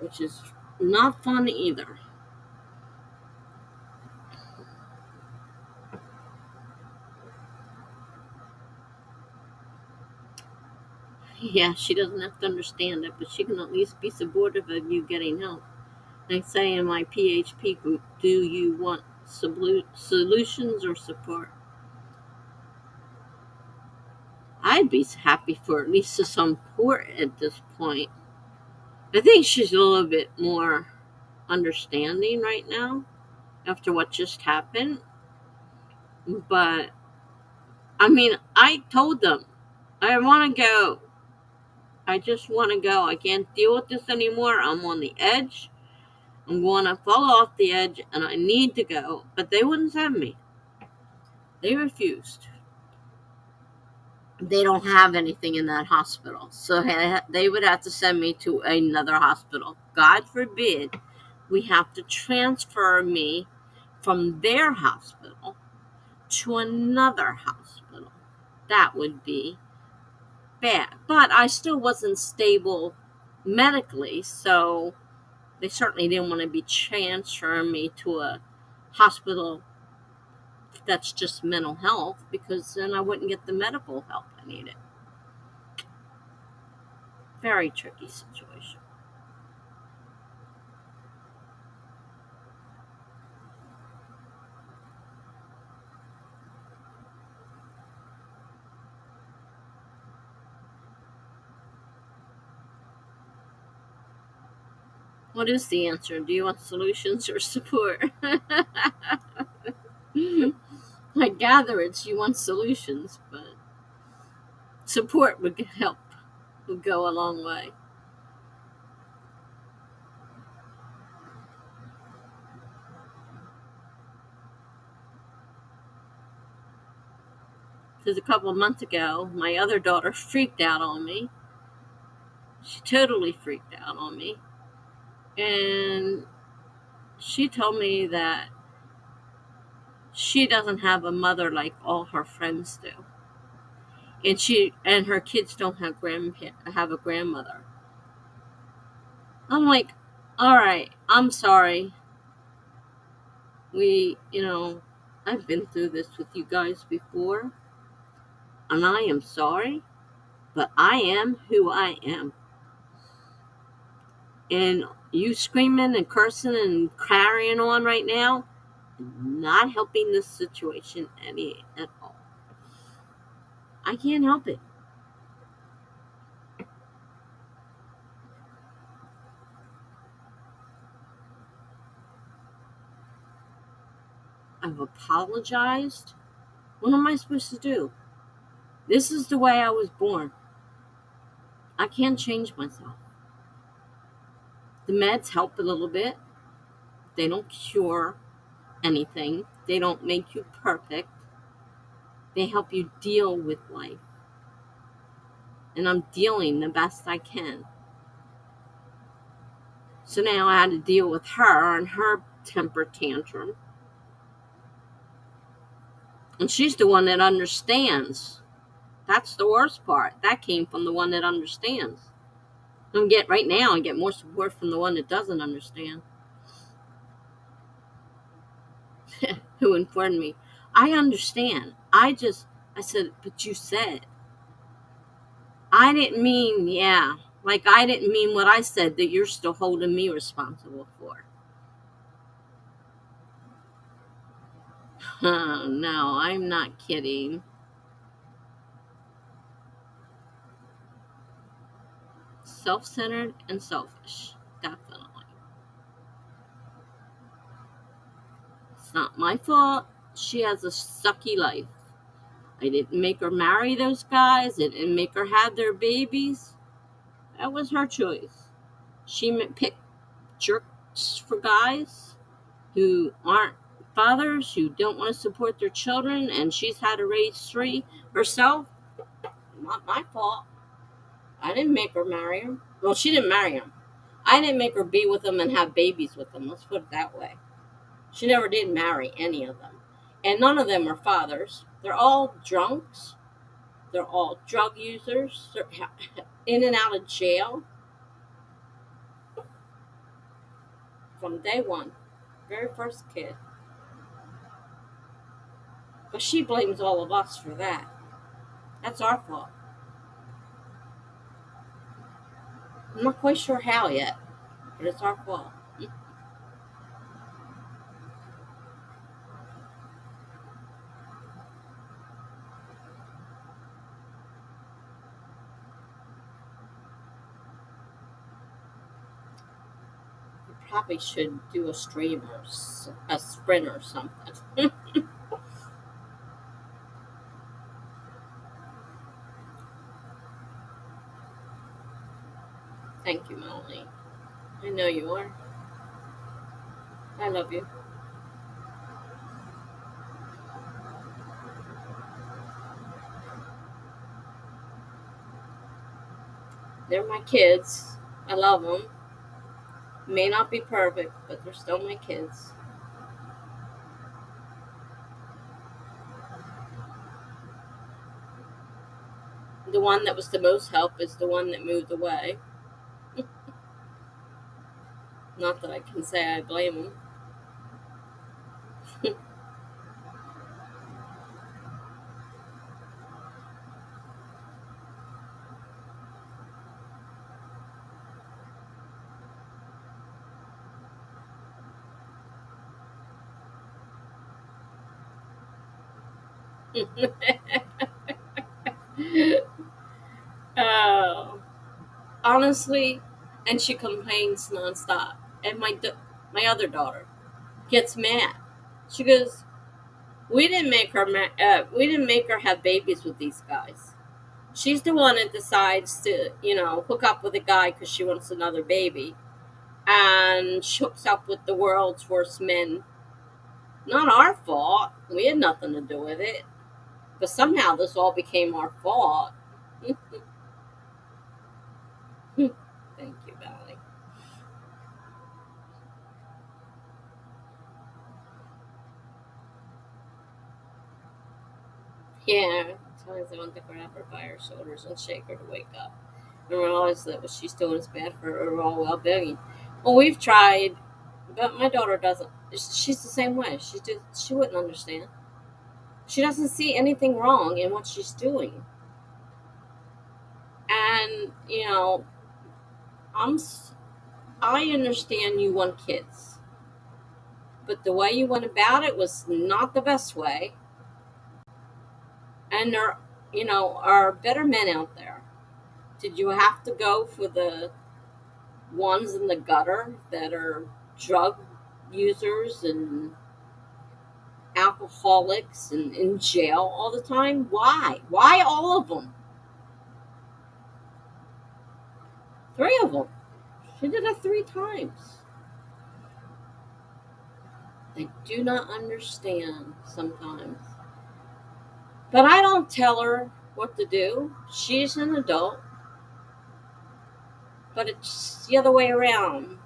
which is not fun either. Yeah, she doesn't have to understand it, but she can at least be supportive of you getting help. I say in my PHP group, do you want solutions or support? I'd be happy for at least some support at this point. I think she's a little bit more understanding right now after what just happened. But, I mean, I told them, I want to go. I just want to go. I can't deal with this anymore. I'm on the edge. I'm going to fall off the edge and I need to go. But they wouldn't send me. They refused. They don't have anything in that hospital. So they would have to send me to another hospital. God forbid we have to transfer me from their hospital to another hospital. That would be bad. But I still wasn't stable medically, so they certainly didn't want to be transferring me to a hospital that's just mental health, because then I wouldn't get the medical help I needed. Very tricky situation. What is the answer? Do you want solutions or support? I gather it's you want solutions, but support would help, would go a long way. Because a couple of months ago, my other daughter freaked out on me. She totally freaked out on me. And she told me that she doesn't have a mother like all her friends do. And her kids don't have a grandmother. I'm like, all right, I'm sorry. I've been through this with you guys before, and I am sorry, but I am who I am. And you screaming and cursing and carrying on right now, not helping this situation any at all. I can't help it. I've apologized. What am I supposed to do? This is the way I was born. I can't change myself. The meds help a little bit. They don't cure anything. They don't make you perfect. They help you deal with life. And I'm dealing the best I can. So now I had to deal with her and her temper tantrum. And she's the one that understands. That's the worst part. That came from the one that understands. Right now, I get more support from the one that doesn't understand. Who informed me, I understand. I said, but you said. I didn't mean, yeah. Like, I didn't mean what I said that you're still holding me responsible for. Oh, no, I'm not kidding. Self-centered and selfish. Definitely. It's not my fault. She has a sucky life. I didn't make her marry those guys. I didn't make her have their babies. That was her choice. She picked jerks for guys who aren't fathers, who don't want to support their children, and she's had to raise 3 herself. Not my fault. I didn't make her marry him. Well, she didn't marry him. I didn't make her be with him and have babies with him. Let's put it that way. She never did marry any of them. And none of them are fathers. They're all drunks. They're all drug users. They're in and out of jail from day one. Very first kid. But she blames all of us for that. That's our fault. I'm not quite sure how yet, but it's our fault. We probably should do a stream or a sprint or something. Thank you, Melanie. I know you are. I love you. They're my kids. I love them. May not be perfect, but they're still my kids. The one that was the most help is the one that moved away. Not that I can say I blame him. Oh, honestly, and she complains nonstop. And my other daughter gets mad. She goes, "We didn't make her. We didn't make her have babies with these guys. She's the one that decides to, hook up with a guy because she wants another baby, and she hooks up with the world's worst men. Not our fault. We had nothing to do with it. But somehow this all became our fault." Thank you, Valerie. Yeah, sometimes I want to grab her by her shoulders and shake her to wake up and realize that what she's doing is bad for her overall well-being. Well, we've tried, but my daughter doesn't. She's the same way. She wouldn't understand. She doesn't see anything wrong in what she's doing. And I'm I understand you want kids, but the way you went about it was not the best way. And there, are better men out there. Did you have to go for the ones in the gutter that are drug users and alcoholics and in jail all the time? Why? Why all of them? 3 of them. She did it 3 times. I do not understand sometimes. But I don't tell her what to do. She's an adult. But it's the other way around.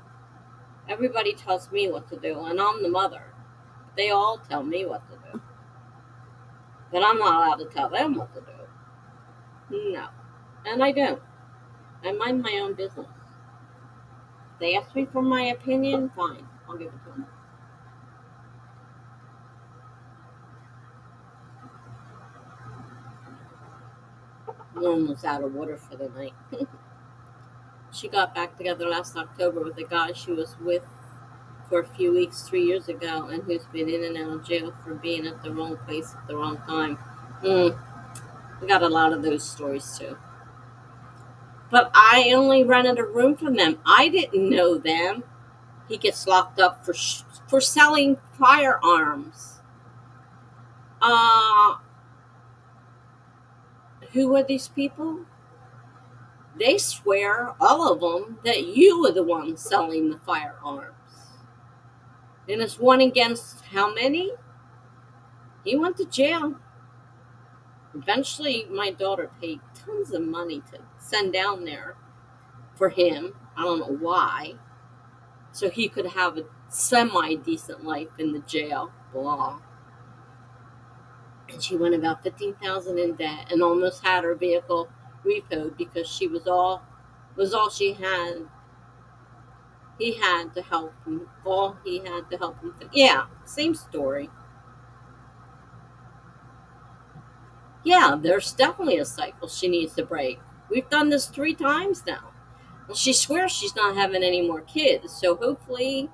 Everybody tells me what to do, and I'm the mother. They all tell me what to do. But I'm not allowed to tell them what to do. No. And I don't. I mind my own business. If they ask me for my opinion, fine. I'll give it to them. I'm almost out of water for the night. She got back together last October with a guy she was with for a few weeks 3 years ago and who's been in and out of jail for being at the wrong place at the wrong time. We got a lot of those stories too. But I only rented a room from them. I didn't know them. He gets locked up for selling firearms. Uh, who are these people? They swear, all of them, that you were the one selling the firearms. And it's one against how many? He went to jail. Eventually, my daughter paid tons of money to send down there for him. I don't know why. So he could have a semi-decent life in the jail. Blah. And she went about $15,000 in debt and almost had her vehicle repoed because she was all she had. He had to help him. All he had to help him. Yeah, same story. Yeah, there's definitely a cycle she needs to break. We've done this 3 times now. Well, she swears she's not having any more kids, so hopefully,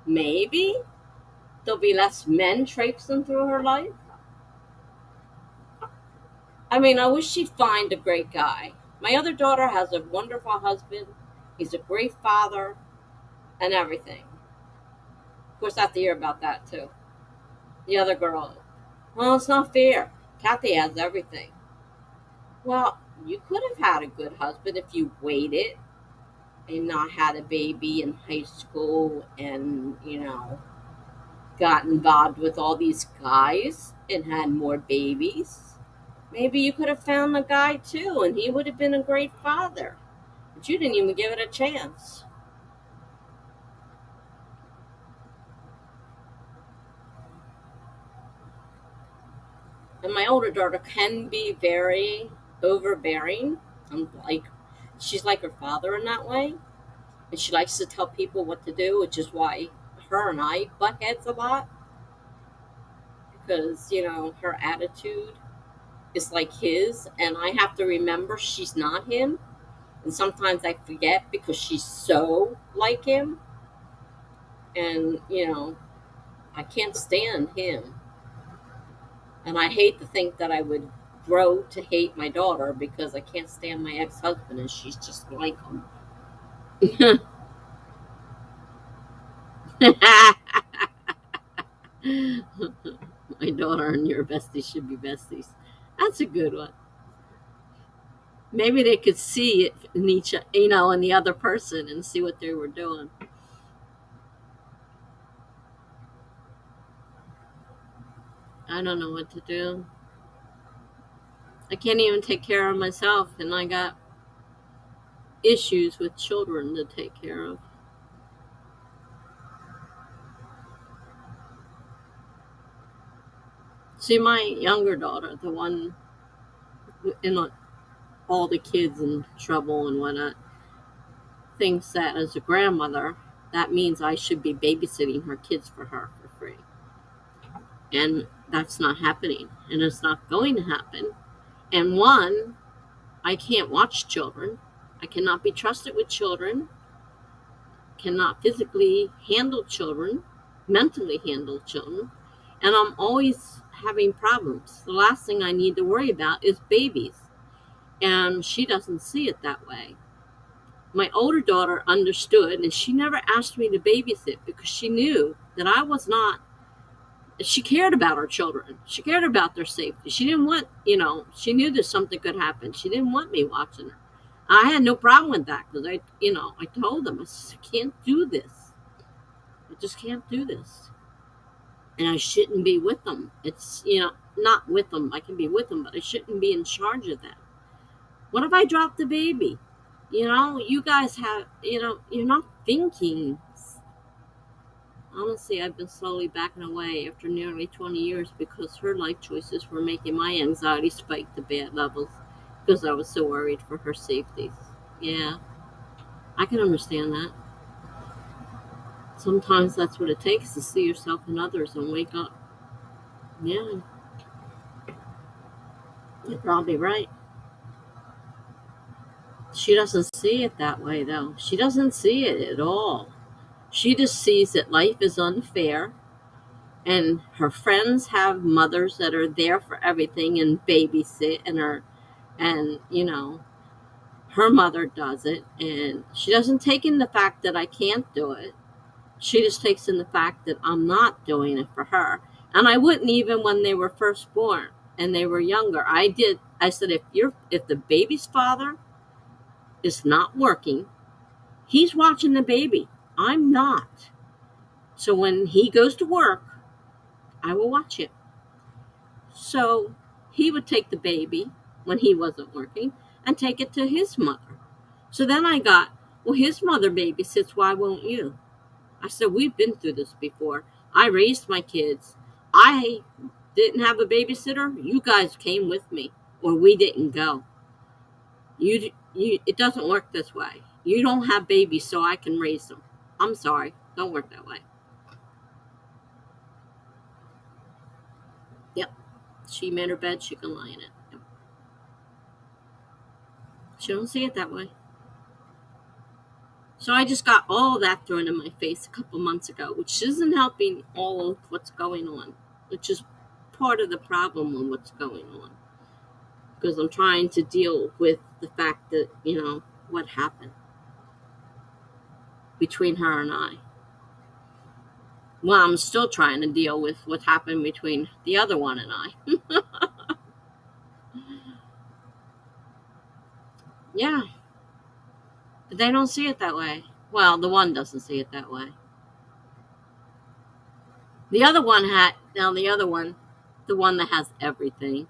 maybe, there'll be less men traipsing through her life. I mean, I wish she'd find a great guy. My other daughter has a wonderful husband. He's a great father and everything. Of course, I have to hear about that too. The other girl, well, it's not fair. Kathy has everything. Well, you could have had a good husband if you waited and not had a baby in high school and, got involved with all these guys and had more babies. Maybe you could have found a guy too and he would have been a great father. But you didn't even give it a chance. And my older daughter can be very overbearing. Like she's like her father in that way. And she likes to tell people what to do, which is why her and I butt heads a lot. Because, her attitude is like his, and I have to remember she's not him. And sometimes I forget because she's so like him. And, I can't stand him. And I hate to think that I would grow to hate my daughter because I can't stand my ex-husband and she's just like him. My daughter and your bestie should be besties. That's a good one. Maybe they could see it in in the other person and see what they were doing. I don't know what to do. I can't even take care of myself, and I got issues with children to take care of. See, my younger daughter, the one in all the kids in trouble and whatnot, thinks that as a grandmother, that means I should be babysitting her kids for her for free. And that's not happening, and it's not going to happen. And one, I can't watch children. I cannot be trusted with children, cannot physically handle children, mentally handle children, and I'm always having problems. The last thing I need to worry about is babies. And she doesn't see it that way. My older daughter understood, and she never asked me to babysit because she knew that I was not. She cared about her children. She cared about their safety. She didn't want, she knew that something could happen. She didn't want me watching her. I had no problem with that because I told them, I can't do this. I just can't do this. And I shouldn't be with them. It's, not with them. I can be with them, but I shouldn't be in charge of them. What if I drop the baby? You guys have, you're not thinking. Honestly, I've been slowly backing away after nearly 20 years because her life choices were making my anxiety spike to bad levels because I was so worried for her safety. Yeah, I can understand that. Sometimes that's what it takes to see yourself in others and wake up. Yeah, you're probably right. She doesn't see it that way, though. She doesn't see it at all. She just sees that life is unfair and her friends have mothers that are there for everything and babysit and are and her mother does it, and she doesn't take in the fact that I can't do it. She just takes in the fact that I'm not doing it for her. And I wouldn't even when they were first born and they were younger. I said if the baby's father is not working, he's watching the baby. I'm not. So when he goes to work, I will watch him. So he would take the baby when he wasn't working and take it to his mother. So then I got, well, his mother babysits, why won't you? I said, we've been through this before. I raised my kids. I didn't have a babysitter. You guys came with me, or we didn't go. It doesn't work this way. You don't have babies, so I can raise them. I'm sorry. Don't work that way. Yep. She made her bed, she can lie in it. Yep. She don't see it that way. So I just got all that thrown in my face a couple months ago, which isn't helping all of what's going on, which is part of the problem with what's going on. Because I'm trying to deal with the fact that, what happened between her and I. Well, I'm still trying to deal with what happened between the other one and I. Yeah, but they don't see it that way. Well, the one doesn't see it that way. The other one, the one that has everything,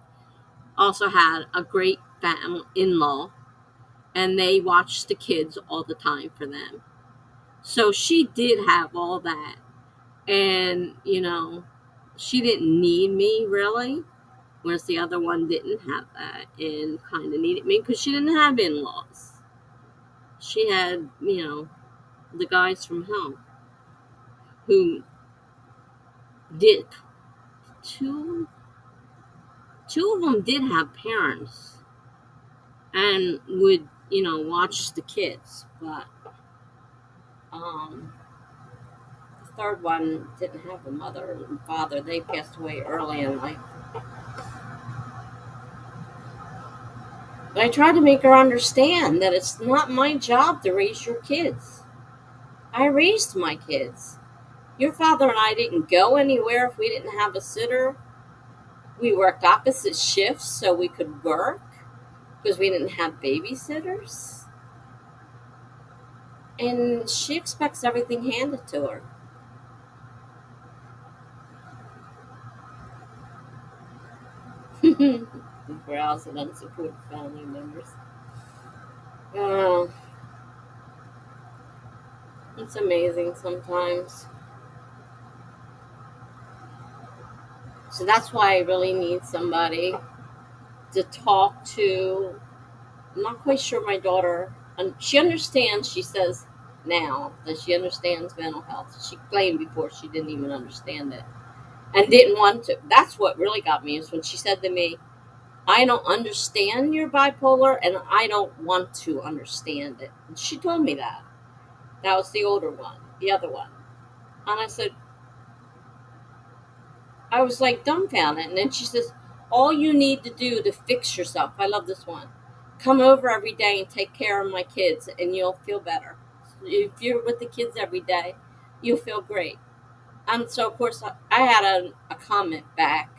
also had a great family in-law, and they watched the kids all the time for them. So she did have all that. And, she didn't need me really, whereas the other one didn't have that and kind of needed me because she didn't have in-laws. She had, the guys from home who did two two of them did have parents and would, watch the kids, but um the third one didn't have a mother and father. They passed away early in life. But I tried to make her understand that it's not my job to raise your kids. I raised my kids. Your father and I didn't go anywhere if we didn't have a sitter. We worked opposite shifts so we could work because we didn't have babysitters. And she expects everything handed to her. Browse and unsupported family members. Oh, it's amazing sometimes. So that's why I really need somebody to talk to. I'm not quite sure my daughter, she understands, she says now that she understands mental health. She claimed before she didn't even understand it and didn't want to. That's what really got me is when she said to me, I don't understand your bipolar and I don't want to understand it. And she told me that. That was the older one, the other one. And I was like dumbfounded. And then she says, all you need to do to fix yourself, I love this one, come over every day and take care of my kids and you'll feel better. If you're with the kids every day, you'll feel great. And so, of course, I had a comment back.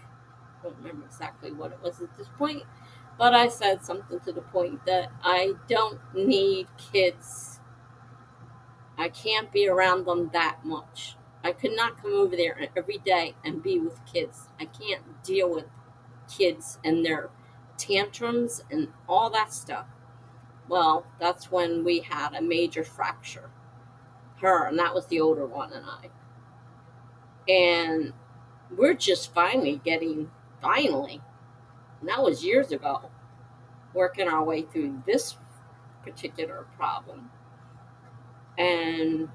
I don't remember exactly what it was at this point, but I said something to the point that I don't need kids. I can't be around them that much. I could not come over there every day and be with kids. I can't deal with kids and their tantrums and all that stuff. Well, that's when we had a major fracture. Her, and that was the older one, and I. And we're just finally, and that was years ago, working our way through this particular problem. And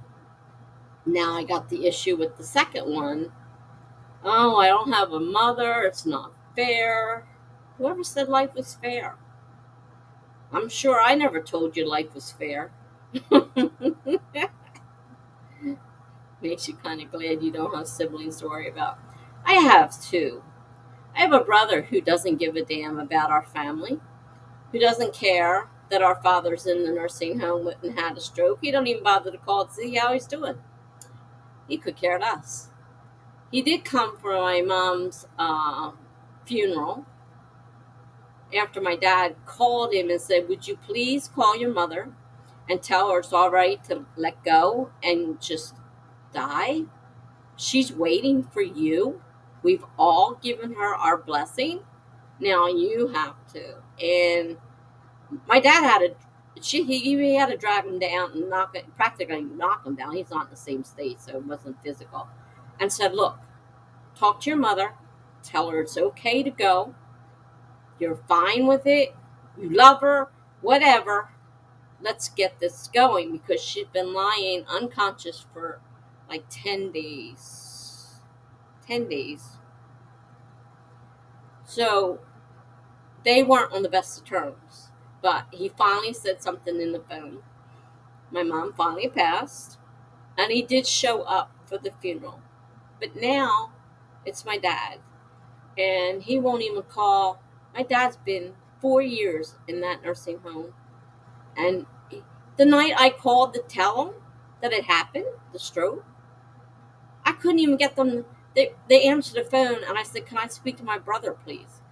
now I got the issue with the second one. Oh, I don't have a mother. It's not fair. Whoever said life was fair? I'm sure I never told you life was fair. Makes you kind of glad you don't have siblings to worry about. I have two. I have a brother who doesn't give a damn about our family, who doesn't care that our father's in the nursing home and had a stroke. He don't even bother to call to see how he's doing. He could care less. He did come for my mom's funeral after my dad called him and said, "Would you please call your mother and tell her it's all right to let go and just die? She's waiting for you. We've all given her our blessing. Now you have to." And my dad had to, he had to drag him down and practically knock him down. He's not in the same state, so it wasn't physical. And said, "Look, talk to your mother, tell her it's okay to go. You're fine with it. You love her, whatever. Let's get this going," because she'd been lying unconscious for like 10 days. 10 days. So they weren't on the best of terms. But he finally said something in the phone. My mom finally passed, and he did show up for the funeral. But now it's my dad, and he won't even call. My dad's been 4 years in that nursing home, and the night I called to tell him that it happened, the stroke, I couldn't even get them. They answered the phone, and I said, "Can I speak to my brother, please?"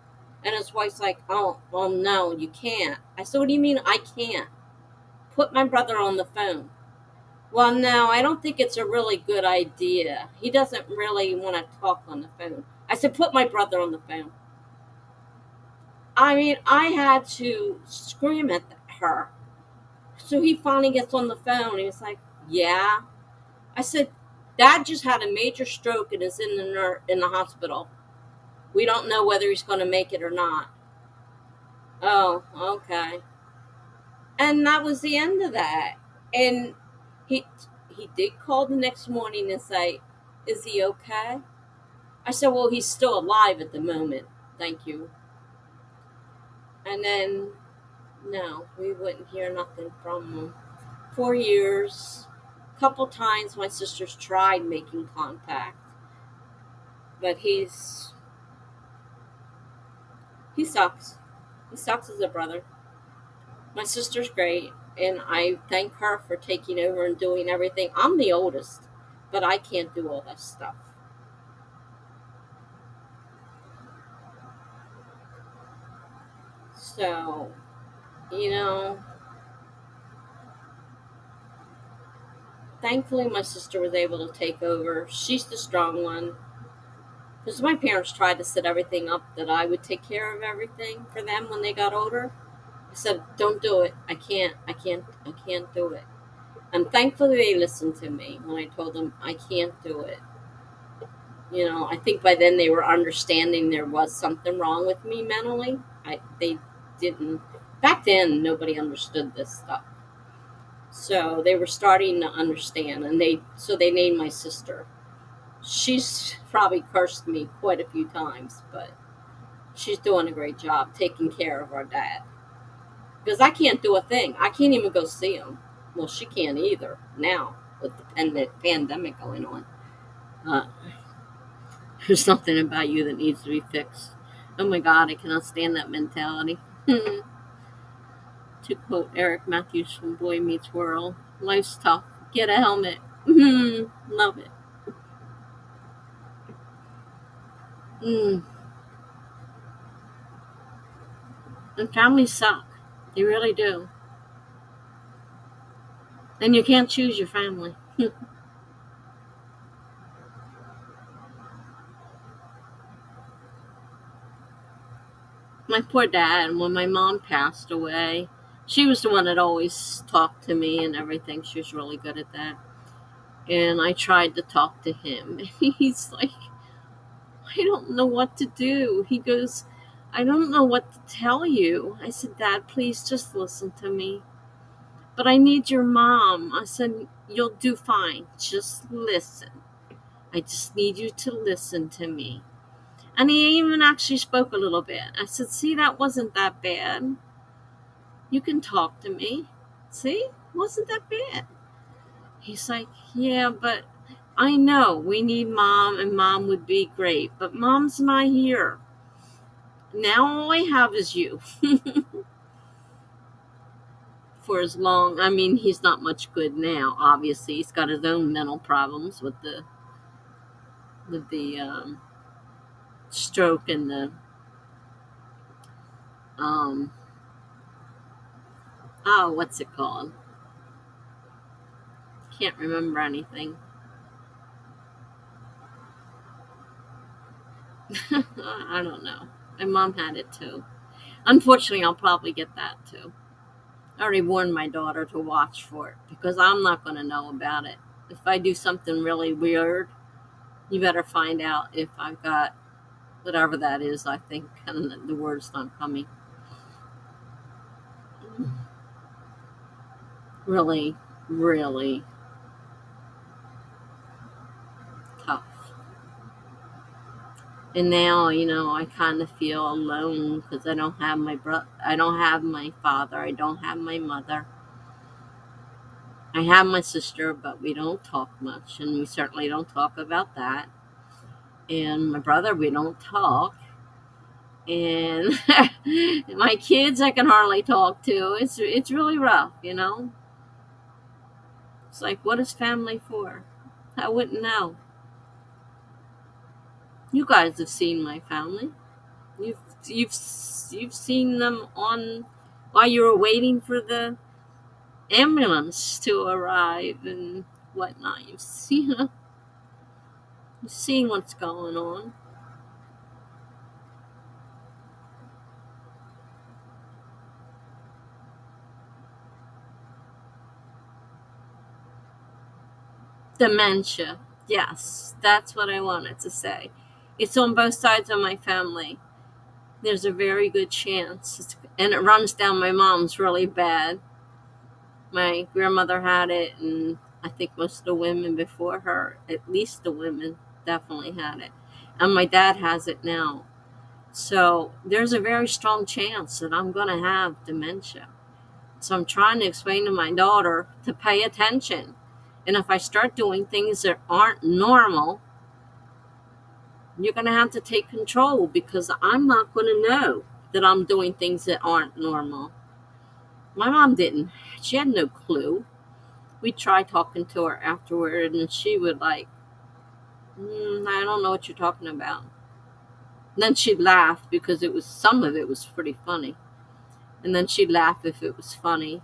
And his wife's like, "Oh, well, no, you can't." I said, "What do you mean I can't? Put my brother on the phone." "Well, no, I don't think it's a really good idea. He doesn't really want to talk on the phone." I said, "Put my brother on the phone." I mean, I had to scream at her. So he finally gets on the phone, and he's like, "Yeah." I said, "Dad just had a major stroke and is in the hospital. We don't know whether he's going to make it or not." "Oh, okay." And that was the end of that. And he he did call the next morning and say, "Is he okay?" I said, "Well, he's still alive at the moment. Thank you." And then, no, we wouldn't hear nothing from him. 4 years. Couple times my sisters tried making contact, but he sucks. He sucks as a brother. My sister's great, and I thank her for taking over and doing everything. I'm the oldest, but I can't do all that stuff. So, you know, thankfully my sister was able to take over. She's the strong one. Because my parents tried to set everything up that I would take care of everything for them when they got older. I said, "Don't do it. I can't do it." And thankfully they listened to me when I told them I can't do it. I think by then they were understanding there was something wrong with me mentally. They didn't. Back then, nobody understood this stuff. So they were starting to understand, and they named my sister. She's probably cursed me quite a few times, but she's doing a great job taking care of our dad. Because I can't do a thing. I can't even go see him. Well, she can't either now with the pandemic going on. Uh, there's something about you that needs to be fixed. Oh my God, I cannot stand that mentality. To quote Eric Matthews from Boy Meets World, life's tough. Get a helmet. Love it. Mm. And families suck. They really do. And you can't choose your family. My poor dad, when my mom passed away, she was the one that always talked to me and everything. She was really good at that. And I tried to talk to him. And he's like, I don't know what to do. He goes, I don't know what to tell you. I said, Dad, please just listen to me. But I need your mom. I said, you'll do fine. Just listen. I just need you to listen to me. And he even actually spoke a little bit. I said, see, that wasn't that bad. You can talk to me. See, wasn't that bad. He's like, yeah, but I know we need mom and mom would be great, but mom's not here. Now all I have is you. For as long, I mean, he's not much good now. Obviously, he's got his own mental problems with the stroke and the um oh, what's it called? Can't remember anything. I don't know. My mom had it too. Unfortunately, I'll probably get that too. I already warned my daughter to watch for it because I'm not going to know about it. If I do something really weird, you better find out if I've got whatever that is. I think, and the word's not coming. Really, really tough. And now, I kind of feel alone because I don't have I don't have my father. I don't have my mother. I have my sister, but we don't talk much, and we certainly don't talk about that. And my brother, we don't talk. And my kids, I can hardly talk to. It's really rough. It's like, what is family for? I wouldn't know. You guys have seen my family. You've you've you've seen them on while you were waiting for the ambulance to arrive and whatnot. You've seen what's going on. Dementia. Yes, that's what I wanted to say. It's on both sides of my family. There's a very good chance. And it runs down my mom's really bad. My grandmother had it, and I think most of the women before her, at least the women, definitely had it. And my dad has it now. So there's a very strong chance that I'm going to have dementia. So I'm trying to explain to my daughter to pay attention. And if I start doing things that aren't normal, you're going to have to take control because I'm not going to know that I'm doing things that aren't normal. My mom didn't. She had no clue. We tried talking to her afterward, and she would like, I don't know what you're talking about. And then she'd laugh because some of it was pretty funny. And then she'd laugh if it was funny.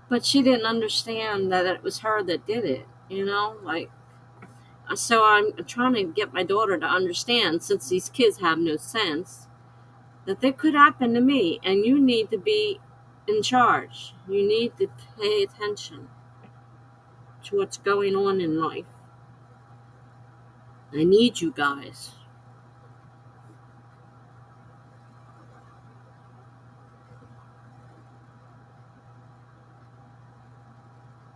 But she didn't understand that it was her that did it. Like, so I'm trying to get my daughter to understand, since these kids have no sense, that that could happen to me, and you need to be in charge. You need to pay attention to what's going on in life. I need you guys.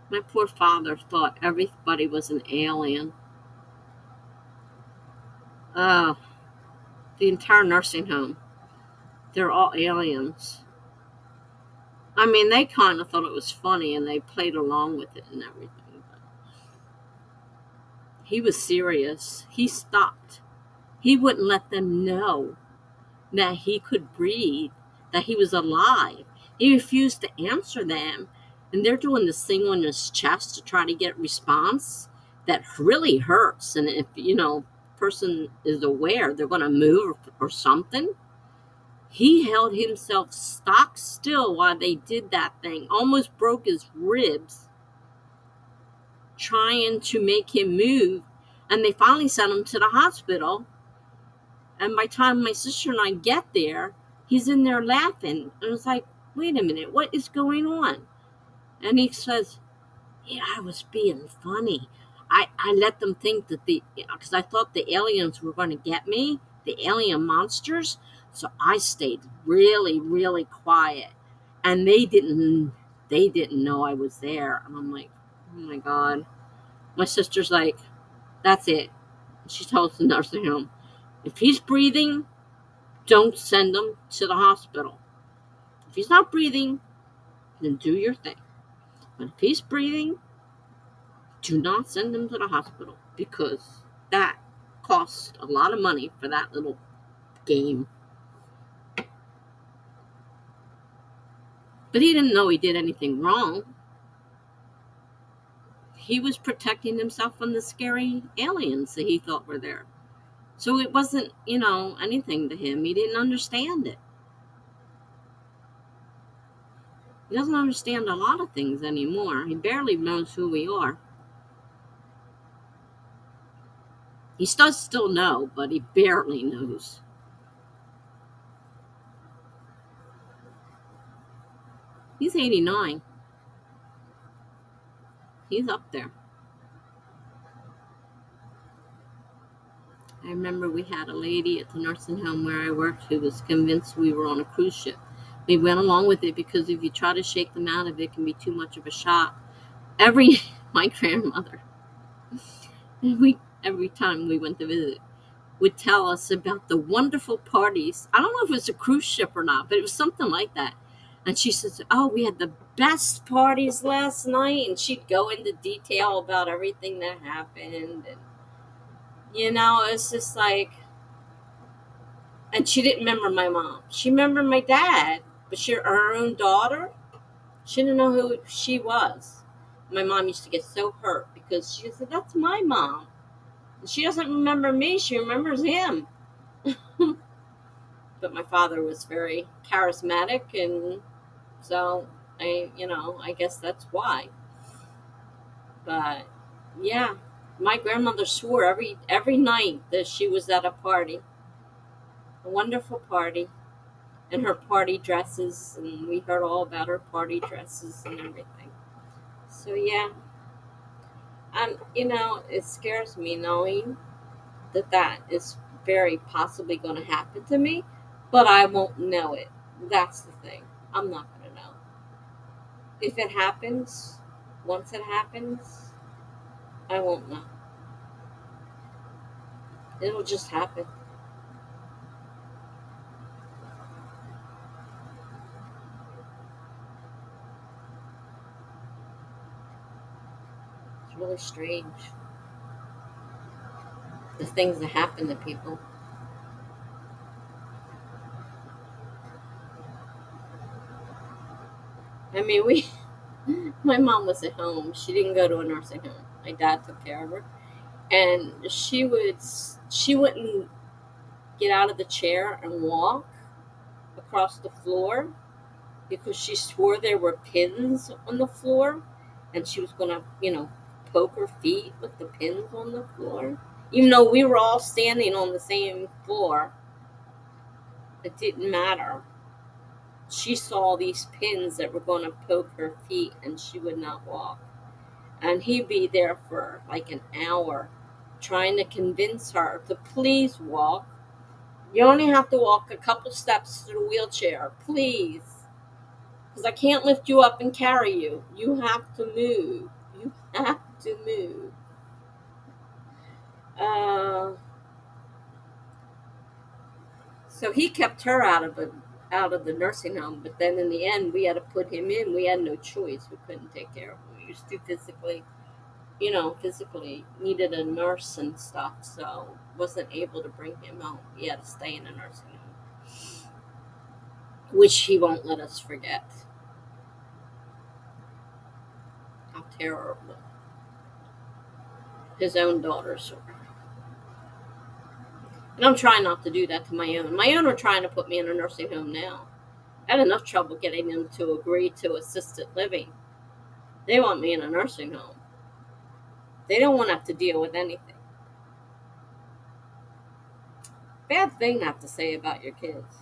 My poor father thought everybody was an alien. Uh, the entire nursing home. They're all aliens. I mean, they kind of thought it was funny and they played along with it and everything. But he was serious. He stopped. He wouldn't let them know that he could breathe, that he was alive. He refused to answer them. And they're doing this thing on his chest to try to get response that really hurts. And if, person is aware they're going to move or something, he held himself stock still while they did that thing, almost broke his ribs, trying to make him move. And they finally sent him to the hospital. And by the time my sister and I get there, he's in there laughing. And it's like, wait a minute, what is going on? And he says, yeah, I was being funny. I let them think that because I thought the aliens were going to get me, the alien monsters. So I stayed really, really quiet, and they didn't know I was there. And I'm like, oh my god. My sister's like, that's it. She tells the nursing home, if he's breathing, don't send him to the hospital. If he's not breathing, then do your thing. But if he's breathing, do not send him to the hospital because that costs a lot of money for that little game. But he didn't know he did anything wrong. He was protecting himself from the scary aliens that he thought were there. So it wasn't, anything to him. He didn't understand it. He doesn't understand a lot of things anymore. He barely knows who we are. He does still know, but he barely knows. He's 89. He's up there. I remember we had a lady at the nursing home where I worked who was convinced we were on a cruise ship. We went along with it because if you try to shake them out of it, it can be too much of a shock. My grandmother, every time we went to visit, would tell us about the wonderful parties. I don't know if it was a cruise ship or not, but it was something like that. And she says, oh, we had the best parties last night. And she'd go into detail about everything that happened. And, it's just like, and she didn't remember my mom. She remembered my dad, but her own daughter, she didn't know who she was. My mom used to get so hurt because she said, that's my mom. And she doesn't remember me. She remembers him. But my father was very charismatic, and so I guess that's why. But yeah, my grandmother swore every night that she was at a party, a wonderful party, and her party dresses, and we heard all about her party dresses and everything. So yeah, and it scares me knowing that is very possibly going to happen to me, but I won't know it. That's the thing. I'm not going to know. If it happens, once it happens, I won't know. It'll just happen. It's really strange. The things that happen to people. I mean, my mom was at home. She didn't go to a nursing home. My dad took care of her. And she wouldn't get out of the chair and walk across the floor because she swore there were pins on the floor and she was going to, poke her feet with the pins on the floor. Even though we were all standing on the same floor, it didn't matter. She saw these pins that were going to poke her feet and she would not walk. And he'd be there for like an hour trying to convince her to please walk. You only have to walk a couple steps to the wheelchair, please. Because I can't lift you up and carry you. You have to move. You have to move. So he kept her out of the nursing home. But then in the end, we had to put him in. We had no choice. We couldn't take care of him. He was too physically needed a nurse and stuff. So wasn't able to bring him home. He had to stay in a nursing home, which he won't let us forget. How terrible his own daughters were. And I'm trying not to do that to my own. My own are trying to put me in a nursing home now. I had enough trouble getting them to agree to assisted living. They want me in a nursing home. They don't want to have to deal with anything. Bad thing to have to say about your kids.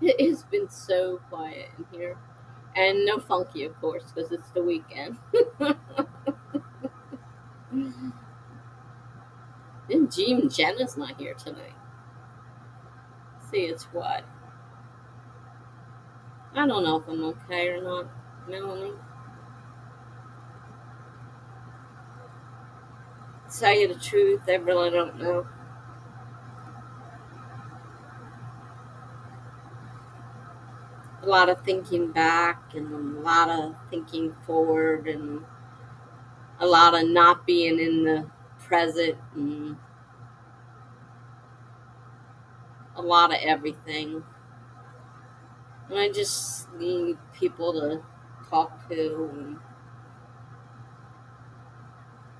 It has been so quiet in here. And no funky, of course, because it's the weekend. And Jean Jenna's not here tonight. See, it's what? I don't know if I'm okay or not, Melanie. To tell you the truth, I really don't know. A lot of thinking back and a lot of thinking forward and a lot of not being in the present and a lot of everything. And I just need people to talk to. And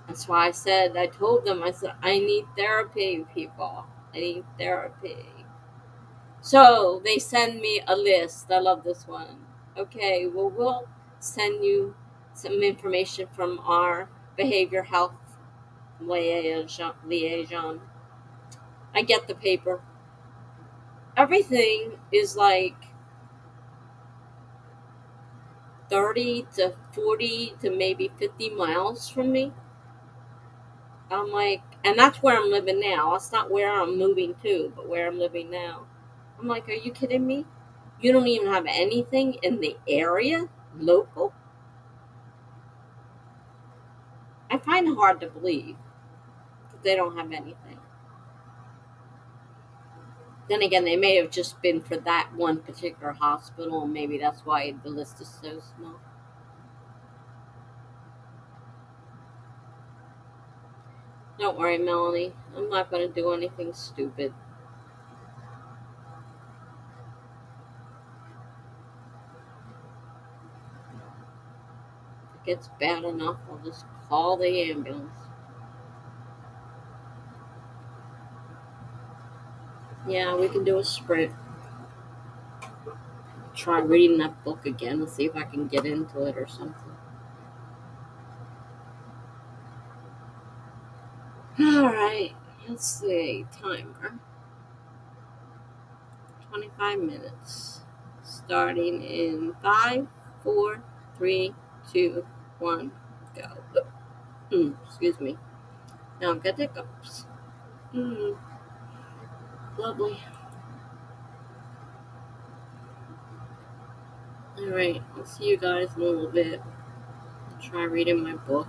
that's why I told them, I said, I need therapy, people. I need therapy. So they send me a list. I love this one. Okay, well, we'll send you some information from our behavior health liaison. I get the paper. Everything is like 30 to 40 to maybe 50 miles from me. I'm like, and that's where I'm living now. That's not where I'm moving to, but where I'm living now. I'm like, are you kidding me? You don't even have anything in the area local? I find it hard to believe that they don't have anything. Then again, they may have just been for that one particular hospital, and maybe that's why the list is so small. Don't worry, Melanie. I'm not going to do anything stupid. If it gets bad enough, I'll just call the ambulance. Yeah, we can do a sprint. Try reading that book again and see if I can get into it or something. Alright, let's see. Timer. 25 minutes. Starting in 5, 4, 3, 2, 1, go. Excuse me. Now I've got hiccups. Mm, lovely. Alright, I'll see you guys in a little bit. I'll try reading my book.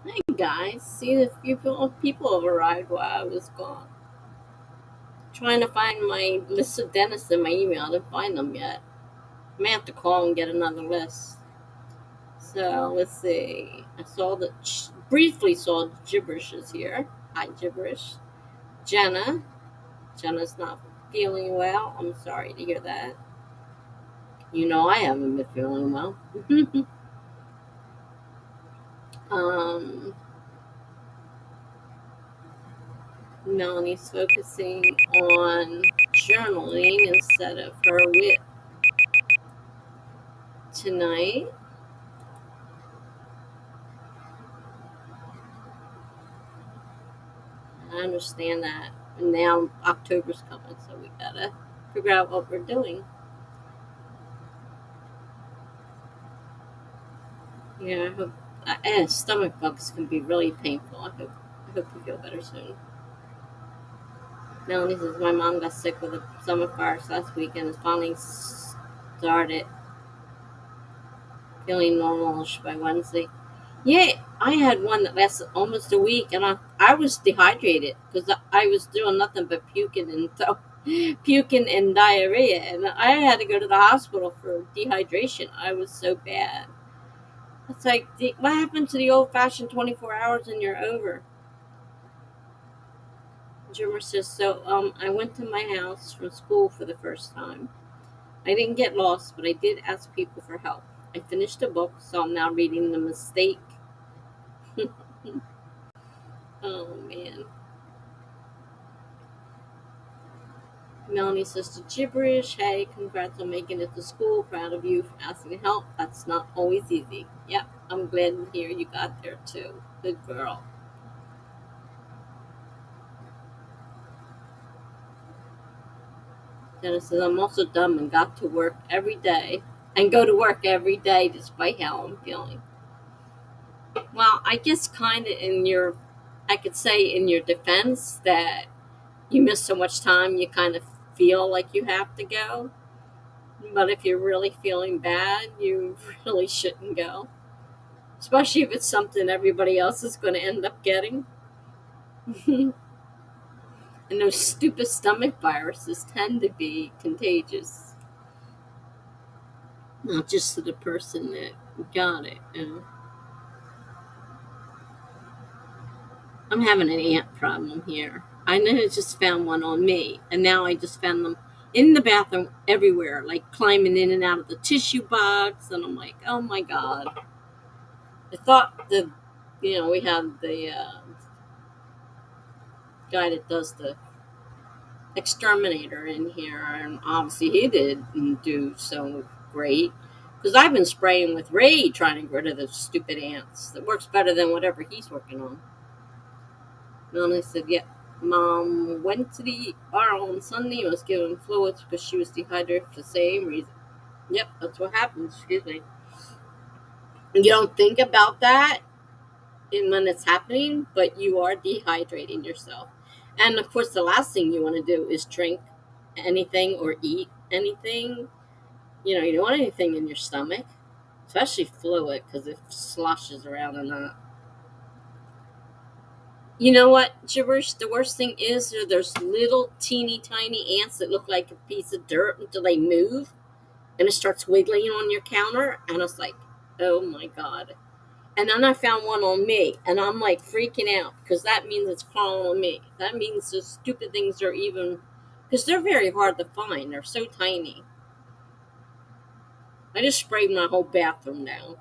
Hey guys, see a few people have arrived while I was gone. Trying to find my list of dentists in my email. I didn't find them yet. I may have to call and get another list. So let's see. I saw briefly saw Gibberishes here. Hi, Gibberish. Jenna. Jenna's not feeling well. I'm sorry to hear that. You know I haven't been feeling well. um, Melanie's focusing on journaling instead of her wit tonight. I understand that. And now October's coming, so we gotta figure out what we're doing. Yeah, I hope. Stomach bugs can be really painful. I hope you feel better soon. Melanie says my mom got sick with a stomach virus last week and is finally started feeling normalish by Wednesday. Yeah, I had one that lasted almost a week, and I was dehydrated because I was doing nothing but puking and puking and diarrhea, and I had to go to the hospital for dehydration. I was so bad. It's like, what happened to the old-fashioned 24 hours and you're over? Jimmer says, so I went to my house from school for the first time. I didn't get lost, but I did ask people for help. I finished a book, so I'm now reading The Mistake. Oh, man. Melanie says to Gibberish, hey, congrats on making it to school. Proud of you for asking help. That's not always easy. Yep, I'm glad to hear you got there too. Good girl. Dennis says, I'm also dumb and got to work every day and go to work every day despite how I'm feeling. Well, I guess kind of I could say in your defense that you miss so much time, you kind of feel like you have to go. But if you're really feeling bad, you really shouldn't go. Especially if it's something everybody else is going to end up getting. And those stupid stomach viruses tend to be contagious, not just to the person that got it. I'm having an ant problem here. I know I just found one on me, and now I just found them in the bathroom everywhere, like climbing in and out of the tissue box, and I'm like, oh my god. I thought we have the guy that does the exterminator in here, and obviously he didn't do so great because I've been spraying with Ray trying to get rid of those stupid ants. That works better than whatever he's working on. Melanie said, "Yep, Mom went to the ER on Sunday and was given fluids because she was dehydrated for the same reason." Yep, that's what happens. Excuse me. You don't think about that when it's happening, but you are dehydrating yourself. And of course, the last thing you want to do is drink anything or eat anything. You don't want anything in your stomach, especially fluid, because it sloshes around in that. You know what, Gibberish? The worst thing is there's little teeny tiny ants that look like a piece of dirt until they move, and it starts wiggling on your counter, and it's like, oh my god. And then I found one on me, and I'm like freaking out because that means it's crawling on me. That means those stupid things are even, because they're very hard to find. They're so tiny. I just sprayed my whole bathroom now.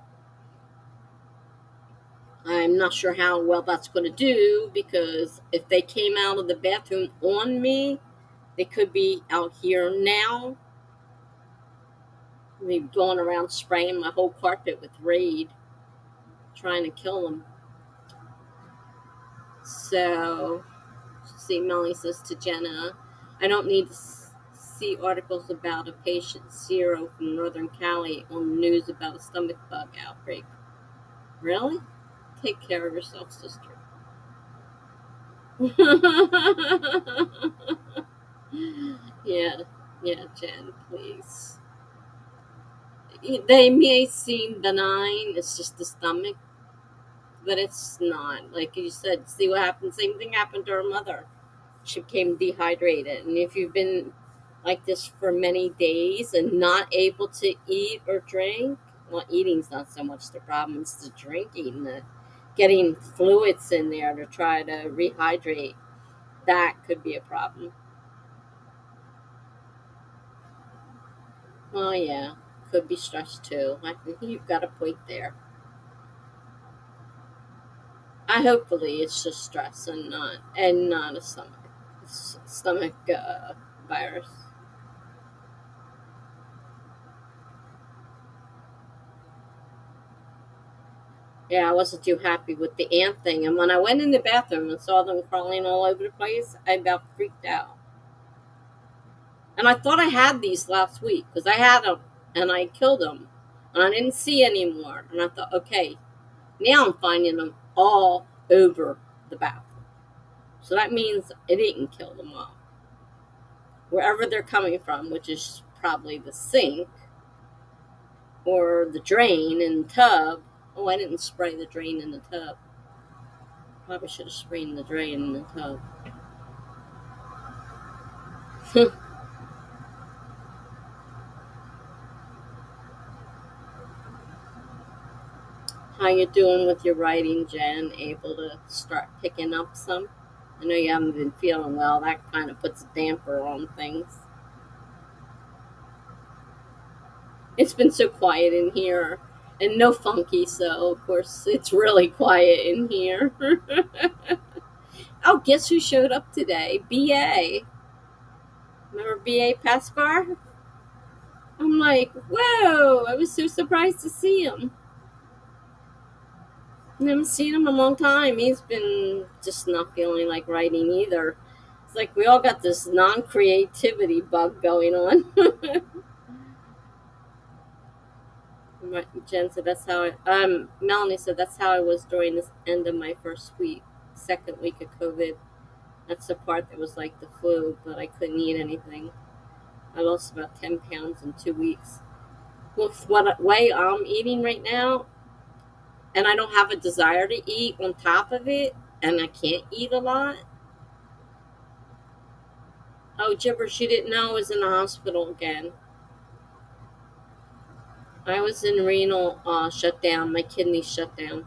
I'm not sure how well that's going to do because if they came out of the bathroom on me, they could be out here now. They've gone around spraying my whole carpet with Raid, trying to kill them. So, see, Melanie says to Jenna, I don't need to see articles about a patient zero from Northern Cali on the news about a stomach bug outbreak. Really? Take care of yourself, sister. Yeah, Jen, please. They may seem benign, it's just the stomach. but it's not. Like you said, see what happened? Same thing happened to her mother. She became dehydrated. And if you've been like this for many days and not able to eat or drink, well, eating's not so much the problem, it's the drinking, the getting fluids in there to try to rehydrate. That could be a problem. Oh, yeah. Could be stress too. I think you've got a point there. I hopefully it's just stress and not a stomach virus. Yeah, I wasn't too happy with the ant thing, and when I went in the bathroom and saw them crawling all over the place, I about freaked out. And I thought I had these last week because I had them and I killed them, and I didn't see any more. And I thought, okay, now I'm finding them all over the bathroom, so that means it didn't kill them all. Wherever they're coming from, which is probably the sink or the drain in the tub. Oh, I didn't spray the drain in the tub. Probably should have sprayed the drain in the tub. How you doing with your writing, Jen? Able to start picking up some? I know you haven't been feeling well. That kind of puts a damper on things. It's been so quiet in here, and no funky, so of course it's really quiet in here. Oh, guess who showed up today? BA. Remember BA Pascar? I'm like, whoa! I was so surprised to see him. I haven't seen him in a long time. He's been just not feeling like writing either. It's like we all got this non-creativity bug going on. Jen said that's how Melanie said that's how I was during this end of my second week of COVID. That's the part that was like the flu, but I couldn't eat anything. I lost about 10 pounds in 2 weeks. With what way I'm eating right now, and I don't have a desire to eat on top of it, and I can't eat a lot. Oh, gibberish, you didn't know I was in the hospital again. I was in renal shutdown, my kidney shut down.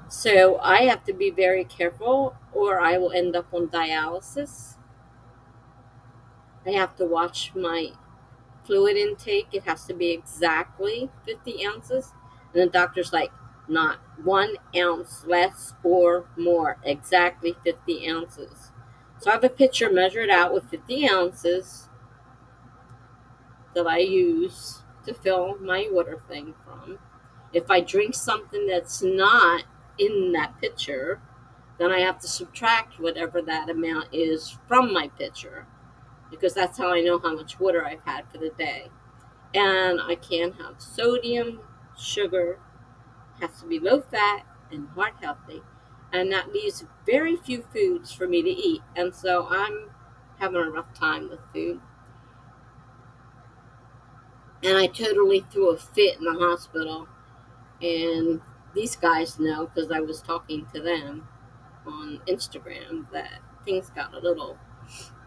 So I have to be very careful, or I will end up on dialysis. I have to watch my fluid intake. It has to be exactly 50 ounces. And the doctor's like, not 1 ounce less or more, exactly 50 ounces. So I have a pitcher measured out with 50 ounces that I use to fill my water thing from. If I drink something that's not in that pitcher, then I have to subtract whatever that amount is from my pitcher, because that's how I know how much water I've had for the day. And I can't have sodium, sugar, has to be low fat and heart healthy. And that leaves very few foods for me to eat. And so I'm having a rough time with food. And I totally threw a fit in the hospital. And these guys know, because I was talking to them on Instagram, that things got a little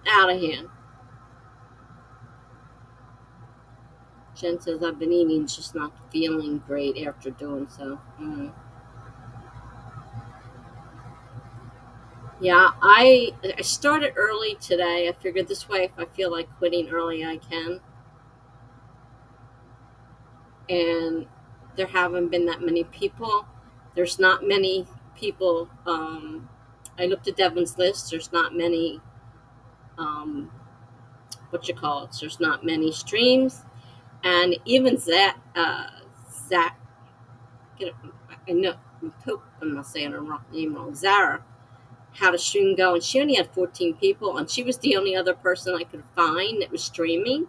out of hand. Jen says I've been eating, just not feeling great after doing so. Yeah, I started early today. I figured this way, if I feel like quitting early, I can. And there haven't been that many people. There's not many people. I looked at Devin's list. There's not many. Um, what you call it? There's not many streams, and even Zach, I know, I hope I'm not saying her name wrong. Zara had a stream going. She only had 14 people, and she was the only other person I could find that was streaming.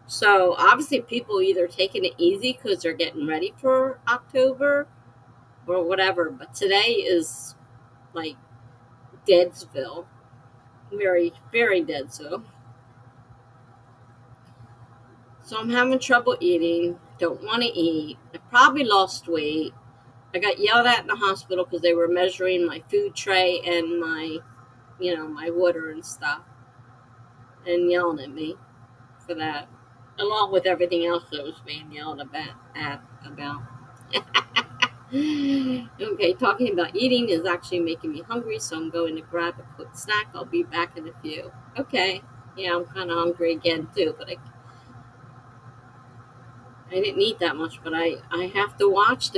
So obviously, people either taking it easy because they're getting ready for October or whatever. But today is like Deadsville, very, very Deadsville. So I'm having trouble eating. Don't want to eat. I probably lost weight. I got yelled at in the hospital because they were measuring my food tray and my, my water and stuff, and yelling at me for that, along with everything else that was being yelled about. Okay, talking about eating is actually making me hungry, so I'm going to grab a quick snack. I'll be back in a few. Okay, yeah, I'm kind of hungry again too, but I didn't eat that much, but I have to watch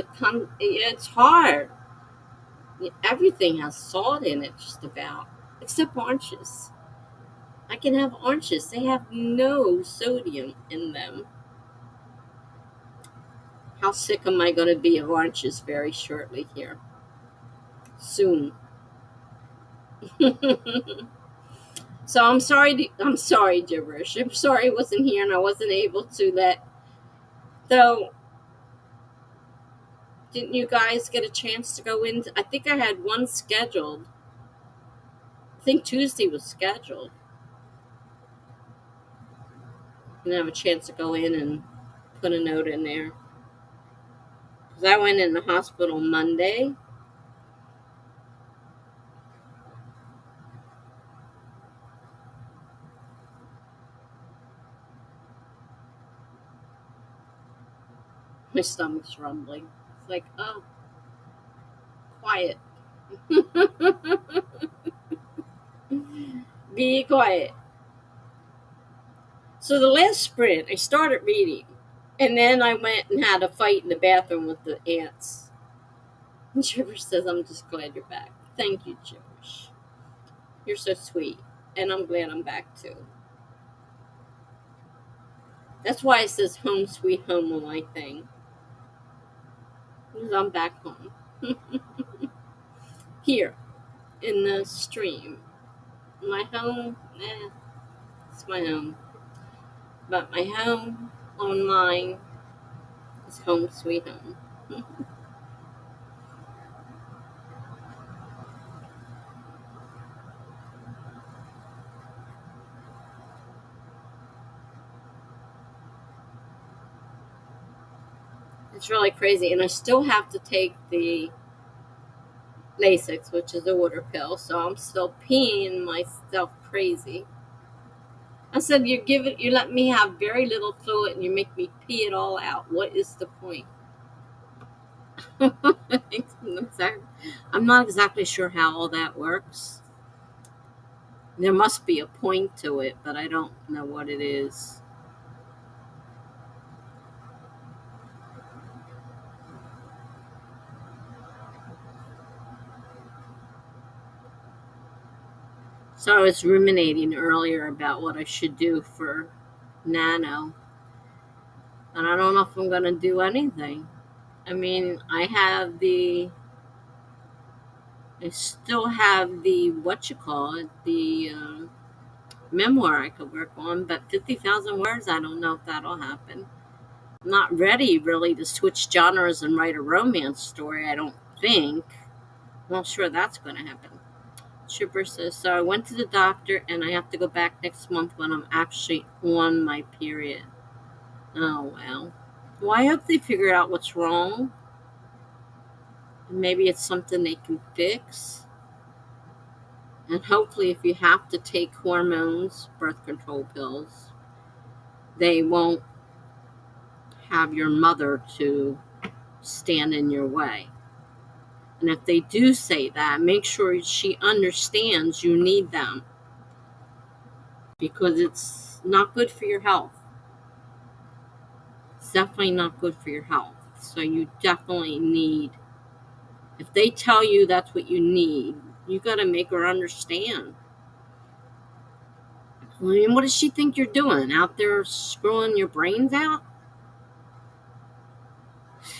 it's hard. Everything has salt in it, just about, except oranges. I can have oranges. They have no sodium in them. How sick am I going to be of oranges very shortly here? Soon. So I'm sorry, gibberish. I'm sorry I wasn't here and I wasn't able to let. Though, didn't you guys get a chance to go in? I think I had one scheduled. I think Tuesday was scheduled. Didn't have a chance to go in and put a note in there. Because I went in the hospital Monday. My stomach's rumbling. It's like, oh, quiet. Be quiet. So the last sprint, I started reading. And then I went and had a fight in the bathroom with the ants. And Gibberish says, I'm just glad you're back. Thank you, Gibberish. You're so sweet. And I'm glad I'm back too. That's why it says home sweet home on my thing. Because I'm back home. Here, in the stream. My home, it's my home. But my home online is home sweet home. It's really crazy. And I still have to take the Lasix, which is a water pill, so I'm still peeing myself crazy. I said, you let me have very little fluid and you make me pee it all out. What is the point? I'm not exactly sure how all that works. There must be a point to it, but I don't know what it is. So I was ruminating earlier about what I should do for Nano. And I don't know if I'm going to do anything. I mean, I still have the, the memoir I could work on, but 50,000 words, I don't know if that'll happen. I'm not ready really to switch genres and write a romance story, I don't think. I'm not sure that's going to happen. Chipper says, so I went to the doctor and I have to go back next month when I'm actually on my period. Oh, well. Well, I hope they figure out what's wrong. Maybe it's something they can fix. And hopefully if you have to take hormones, birth control pills, they won't have your mother to stand in your way. And if they do say that, make sure she understands you need them. Because it's not good for your health. It's definitely not good for your health. So you definitely need, if they tell you that's what you need, you got to make her understand. I mean, what does she think you're doing? Out there screwing your brains out?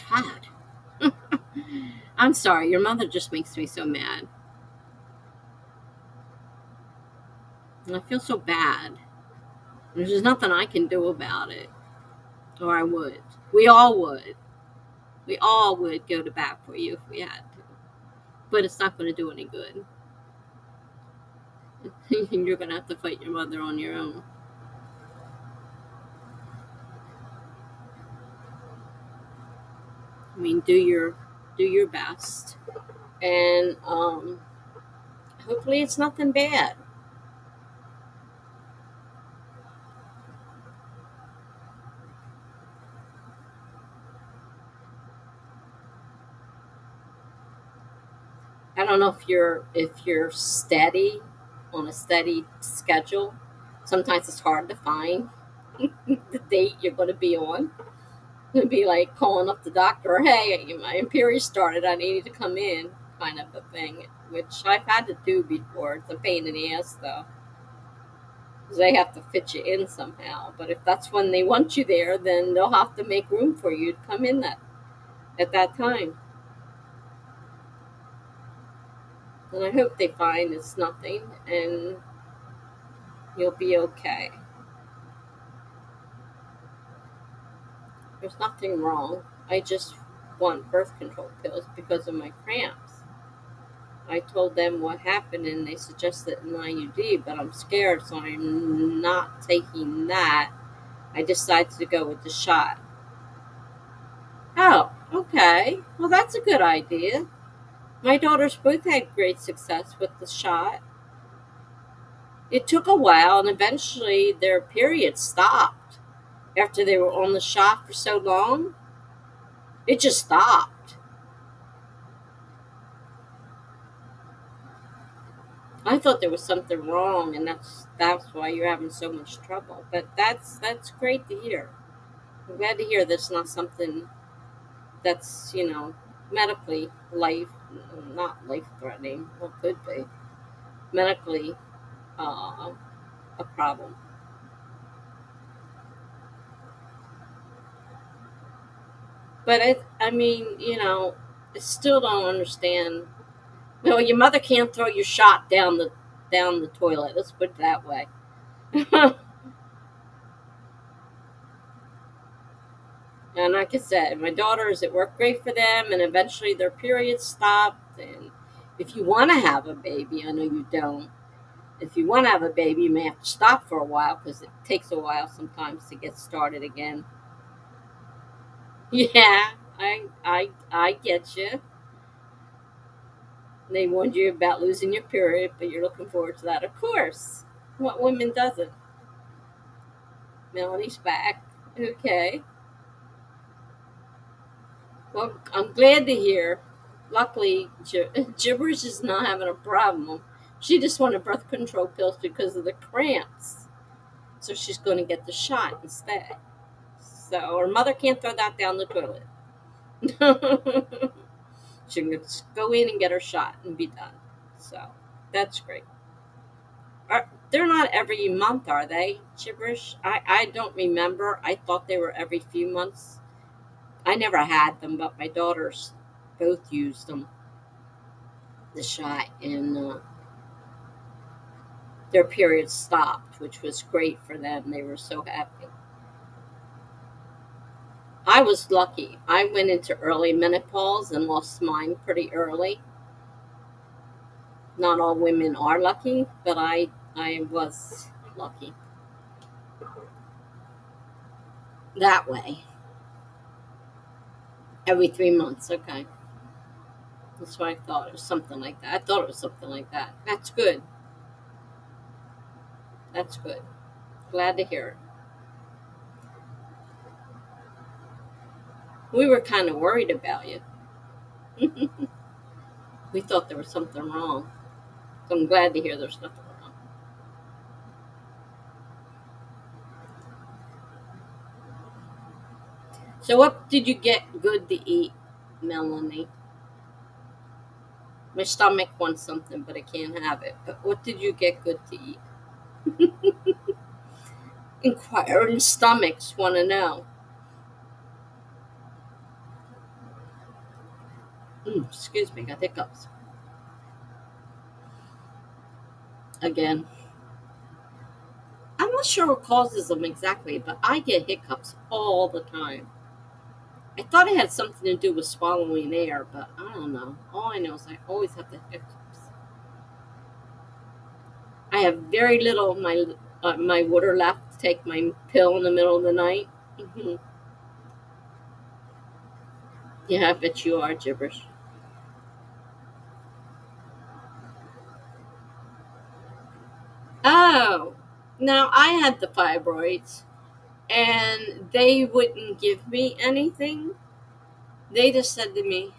God. I'm sorry, your mother just makes me so mad. And I feel so bad. There's nothing I can do about it. Or I would. We all would. We all would go to bat for you if we had to. But it's not going to do any good. You're going to have to fight your mother on your own. I mean, do your do your best, and hopefully it's nothing bad. I don't know if you're steady on a steady schedule. Sometimes it's hard to find the date you're going to be on. It'd be like calling up the doctor, hey, my period started, I need you to come in, kind of a thing, which I've had to do before. It's a pain in the ass, though, because they have to fit you in somehow. But if that's when they want you there, then they'll have to make room for you to come in at that time. And I hope they find it's nothing and you'll be okay. There's nothing wrong. I just want birth control pills because of my cramps. I told them what happened and they suggested an IUD, but I'm scared, so I'm not taking that. I decided to go with the shot. Oh, okay. Well, that's a good idea. My daughters both had great success with the shot. It took a while, and eventually their period stopped. After they were on the shot for so long, it just stopped. I thought there was something wrong, and that's why you're having so much trouble. But that's great to hear. I'm glad to hear that's not something that's medically not life threatening. Well, could be medically a problem. But I mean, I still don't understand. No, your mother can't throw your shot down the toilet. Let's put it that way. And like I said, my daughters, it worked great for them, and eventually their periods stopped. And if you want to have a baby, I know you don't. If you want to have a baby, you may have to stop for a while because it takes a while sometimes to get started again. Yeah, I get you. They warned you about losing your period, but you're looking forward to that, of course. What woman doesn't? Melanie's back. Okay. Well, I'm glad to hear. Luckily, gibberish is not having a problem. She just wanted birth control pills because of the cramps. So she's going to get the shot instead. So her mother can't throw that down the toilet. She can just go in and get her shot and be done. So that's great. They're not every month, are they? Gibberish? I don't remember. I thought they were every few months. I never had them, but my daughters both used them, the shot, and their periods stopped, which was great for them. They were so happy. I was lucky. I went into early menopause and lost mine pretty early. Not all women are lucky, but I was lucky that way. Every 3 months, okay. That's what I thought. It was something like that. I thought it was something like that. That's good. That's good. Glad to hear it. We were kind of worried about you. We thought there was something wrong. So I'm glad to hear there's nothing wrong. So what did you get good to eat, Melanie? My stomach wants something, but I can't have it. But what did you get good to eat? Inquiring stomachs want to know. Excuse me, got hiccups. Again. I'm not sure what causes them exactly, but I get hiccups all the time. I thought it had something to do with swallowing air, but I don't know. All I know is I always have the hiccups. I have very little of my water left to take my pill in the middle of the night. Yeah, I bet you are gibberish. Oh, now I had the fibroids, and they wouldn't give me anything. They just said to me,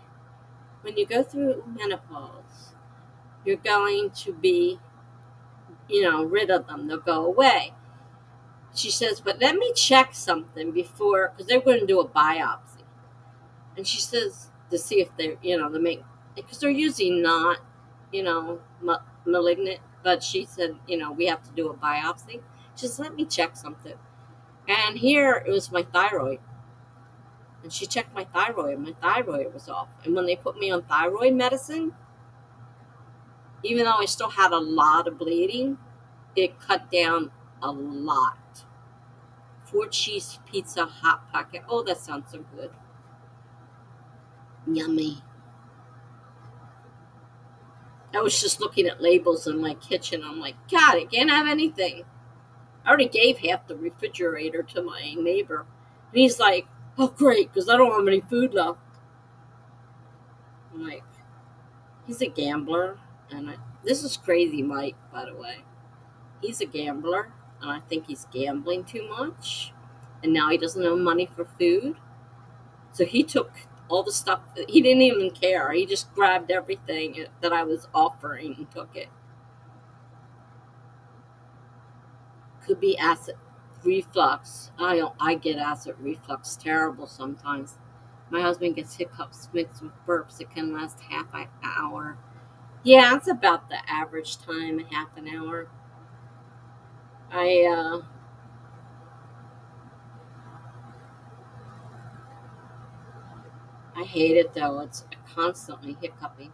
when you go through menopause, you're going to be, rid of them. They'll go away. She says, but let me check something before, because they're going to do a biopsy. And she says, to see if they're, they make, because they're usually not, malignant. But she said, we have to do a biopsy. She says, let me check something. And here it was my thyroid. And she checked my thyroid. My thyroid was off. And when they put me on thyroid medicine, even though I still had a lot of bleeding, it cut down a lot. 4 cheese pizza hot pocket. Oh, that sounds so good. Yummy. I was just looking at labels in my kitchen. I'm like, God, I can't have anything. I already gave half the refrigerator to my neighbor. And he's like, oh, great, because I don't have any food left. I'm like, he's a gambler. And this is crazy, Mike, by the way. He's a gambler, and I think he's gambling too much. And now he doesn't have money for food. So he took all the stuff. He didn't even care. He just grabbed everything that I was offering and took it. Could be acid reflux. I get acid reflux terrible sometimes. My husband gets hiccups mixed with burps. It can last half an hour. Yeah, it's about the average time, half an hour. I I hate it though. It's constantly hiccuping.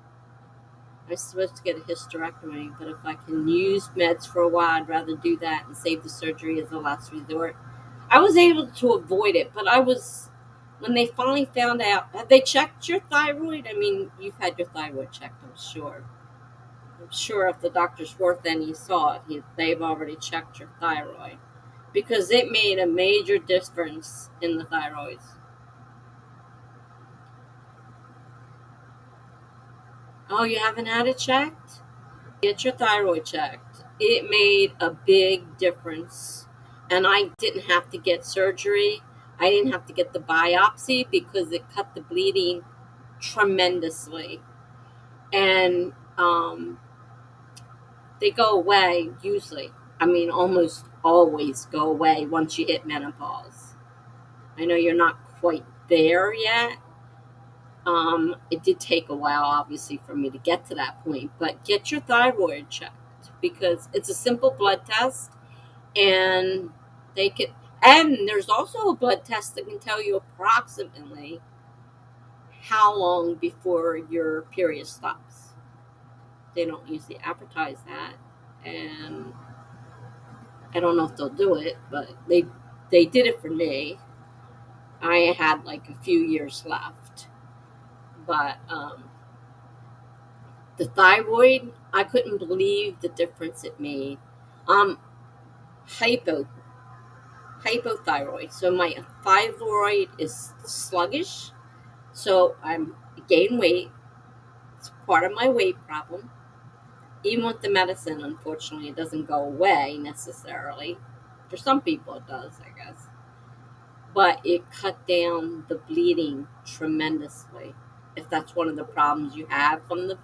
I'm supposed to get a hysterectomy, but if I can use meds for a while, I'd rather do that and save the surgery as a last resort. I was able to avoid it, but when they finally found out, have they checked your thyroid? I mean, you've had your thyroid checked, I'm sure. I'm sure if the doctor's worth any salt, they've already checked your thyroid because it made a major difference in the thyroids. Oh, you haven't had it checked? Get your thyroid checked. It made a big difference. And I didn't have to get surgery. I didn't have to get the biopsy because it cut the bleeding tremendously. And they go away usually. I mean, almost always go away once you hit menopause. I know you're not quite there yet. It did take a while, obviously, for me to get to that point, but get your thyroid checked because it's a simple blood test and they could, and there's also a blood test that can tell you approximately how long before your period stops. They don't usually advertise that, and I don't know if they'll do it, but they did it for me. I had like a few years left, but the thyroid, I couldn't believe the difference it made. Um, hypo hypothyroid. So my thyroid is sluggish. So I'm gain weight. It's part of my weight problem. Even with the medicine, unfortunately, it doesn't go away necessarily. For some people, it does, I guess. But it cut down the bleeding tremendously. If that's one of the problems you have from the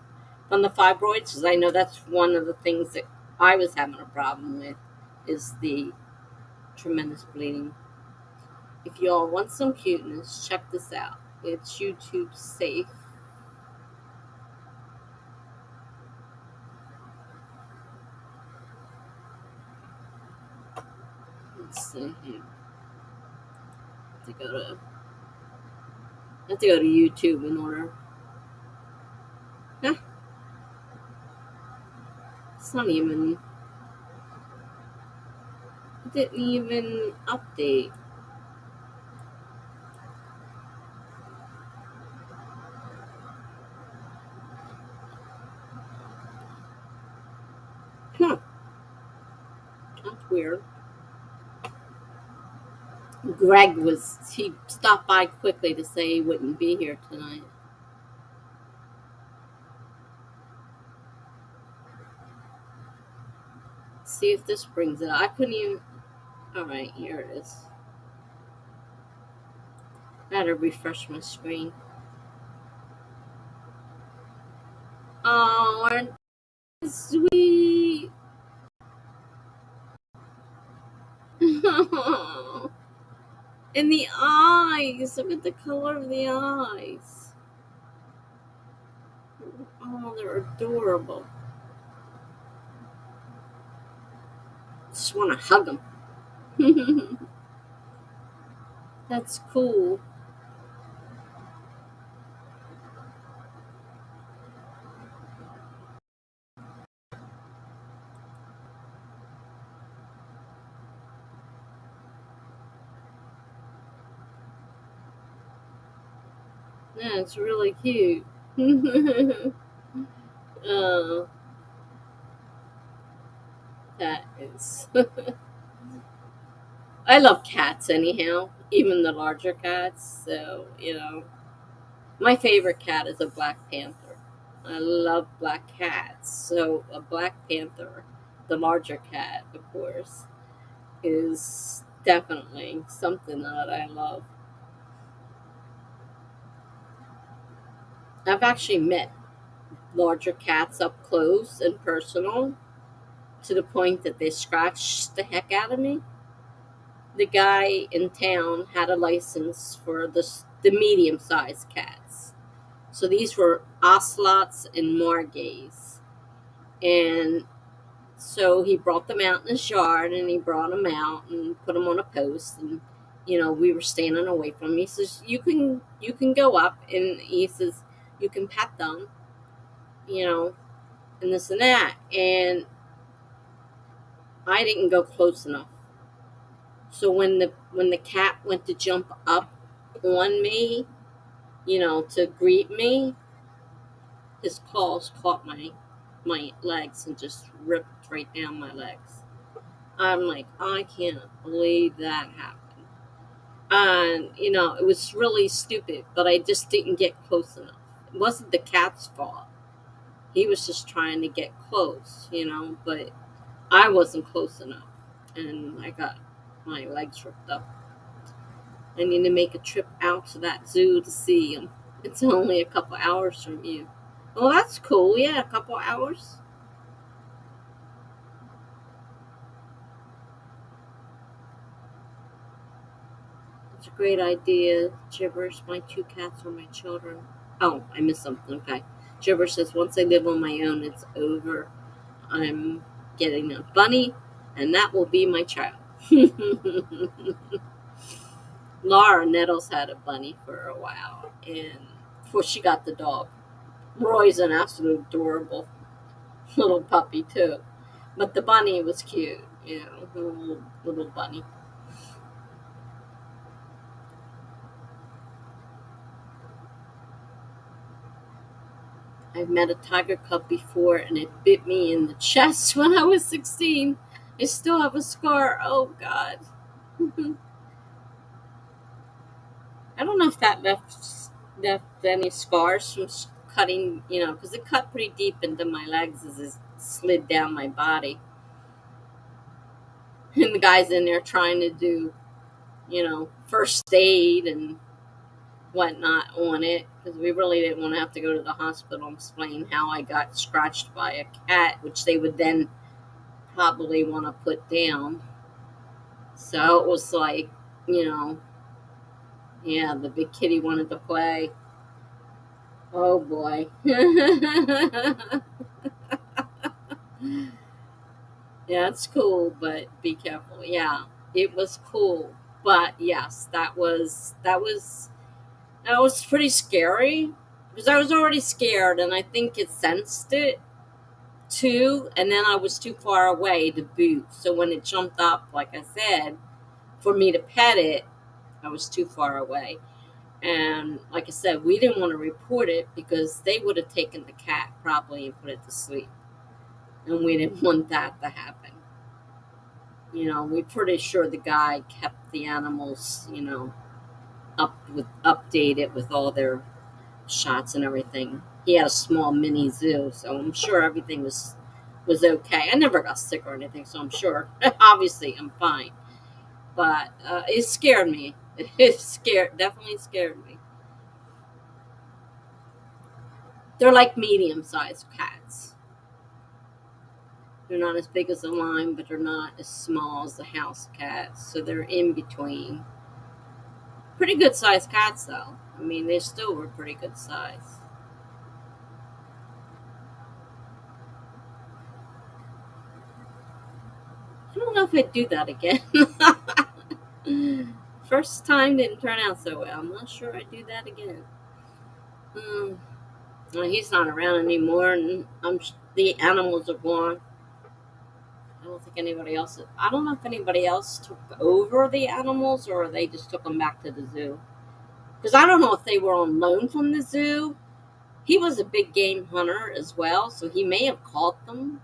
fibroids, because I know that's one of the things that I was having a problem with, is the tremendous bleeding. If y'all want some cuteness, check this out. It's YouTube safe. Let's see here. I have to go to YouTube in order. Huh, it's not even. It didn't even update. Huh, that's weird. He stopped by quickly to say he wouldn't be here tonight. See if this brings it. I couldn't even. All right, here it is. I had to refresh my screen. Oh, aren't they sweet? And the eyes. Look at the color of the eyes. Oh, they're adorable. Just want to hug them. That's cool. Yeah, it's really cute. uh, that is. I love cats anyhow, even the larger cats. So, my favorite cat is a black panther. I love black cats. So, a black panther, the larger cat, of course, is definitely something that I love. I've actually met larger cats up close and personal to the point that they scratched the heck out of me. The guy in town had a license for the medium sized cats. So these were ocelots and margays. And so he brought them out in his yard and he brought them out and put them on a post. And, we were standing away from him. He says, you can go up. And he says, you can pet them, you know, and this and that. And I didn't go close enough. So when the cat went to jump up on me, to greet me, his claws caught my legs and just ripped right down my legs. I'm like, I can't believe that happened. And it was really stupid, but I just didn't get close enough. It wasn't the cat's fault. He was just trying to get close, but I wasn't close enough. And I got my legs ripped up. I need to make a trip out to that zoo to see him. It's only a couple hours from you. Well, that's cool. Yeah, a couple hours. It's a great idea. Gibberish, my two cats are my children. Oh, I missed something. Okay. Gibberish says, once I live on my own, it's over. I'm getting a bunny, and that will be my child. Laura Nettles had a bunny for a while, and before she got the dog. Roy's an absolute adorable little puppy too, but the bunny was cute, the little bunny. I've met a tiger cub before, and it bit me in the chest when I was 16. I still have a scar. Oh God. I don't know if that left any scars from cutting, because it cut pretty deep into my legs as it slid down my body. And the guy's in there trying to do, first aid and whatnot on it, because we really didn't want to have to go to the hospital and explain how I got scratched by a cat, which they would then probably want to put down. So it was like, you know, yeah, the big kitty wanted to play. Oh boy. Yeah, it's cool, but be careful. Yeah, it was cool. But yes, that was pretty scary because I was already scared, and I think it sensed it too. And then I was too far away to boot. So when it jumped up, like I said, for me to pet it, I was too far away. And like I said, we didn't want to report it because they would have taken the cat probably and put it to sleep. And we didn't want that to happen. We're pretty sure the guy kept the animals, updated with all their shots and everything. He had a small mini zoo, so I'm sure everything was okay. I never got sick or anything, so I'm sure. Obviously, I'm fine. But it scared me. Definitely scared me. They're like medium-sized cats. They're not as big as a lion, but they're not as small as the house cats. So they're in between. Pretty good sized cats, though. I mean, they still were pretty good size. I don't know if I'd do that again. First time didn't turn out so well. I'm not sure I'd do that again. Mm. Well, he's not around anymore, and the animals are gone. I don't think anybody else. I don't know if anybody else took over the animals or they just took them back to the zoo. Because I don't know if they were on loan from the zoo. He was a big game hunter as well, so he may have caught them,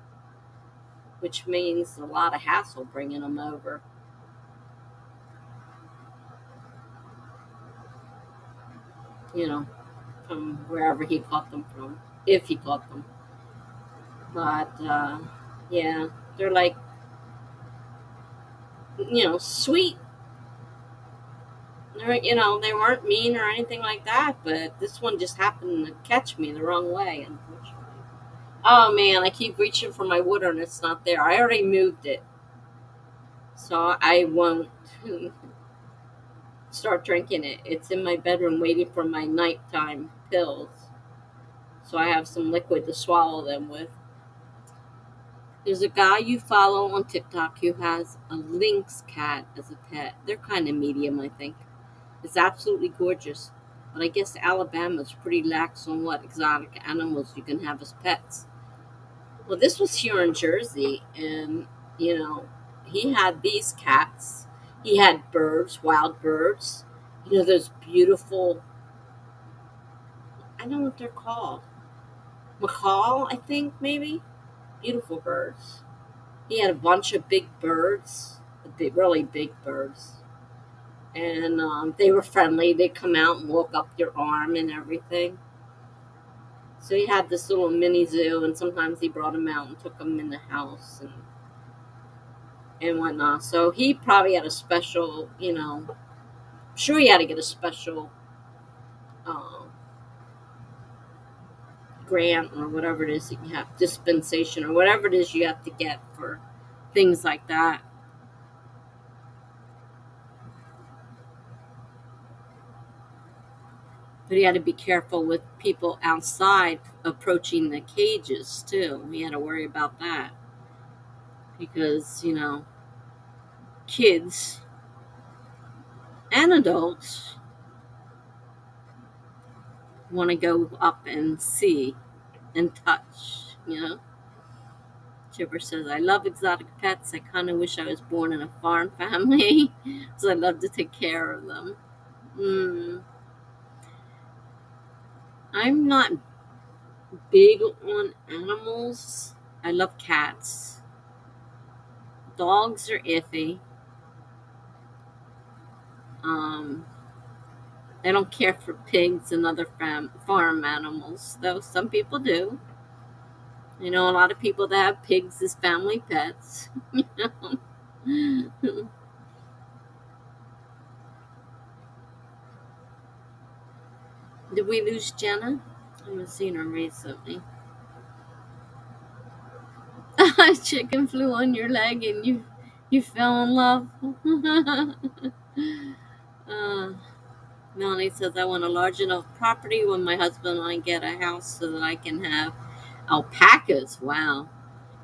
which means a lot of hassle bringing them over. You know, from wherever he caught them from, if he caught them. But yeah, they're like, sweet. They weren't mean or anything like that, but this one just happened to catch me the wrong way, unfortunately. Oh man, I keep reaching for my water and it's not there. I already moved it, so I won't start drinking it. It's in my bedroom waiting for my nighttime pills, so I have some liquid to swallow them with. There's a guy you follow on TikTok who has a lynx cat as a pet. They're kind of medium, I think. It's absolutely gorgeous. But I guess Alabama's pretty lax on what exotic animals you can have as pets. Well, this was here in Jersey, and, you know, he had these cats. He had birds, wild birds. Those beautiful, I don't know what they're called. Macaw, I think, maybe? Beautiful birds. He had a bunch of big birds, really big birds. And they were friendly. They'd come out and walk up your arm and everything. So he had this little mini zoo, and sometimes he brought them out and took them in the house and whatnot. So he probably had a special, I'm sure he had to get a special uh, grant or whatever it is that you have, dispensation or whatever it is you have to get for things like that. But he had to be careful with people outside approaching the cages too. He had to worry about that because, kids and adults want to go up and see and touch. Chipper says, I love exotic pets. I kind of wish I was born in a farm family because I love to take care of them. I'm not big on animals. I love cats. Dogs are iffy. Um, I don't care for pigs and other farm animals, though some people do. A lot of people that have pigs as family pets. Did we lose Jenna? I haven't seen her recently. Chicken flew on your leg and you fell in love. uh, Melanie says, I want a large enough property when my husband and I get a house so that I can have alpacas. Wow.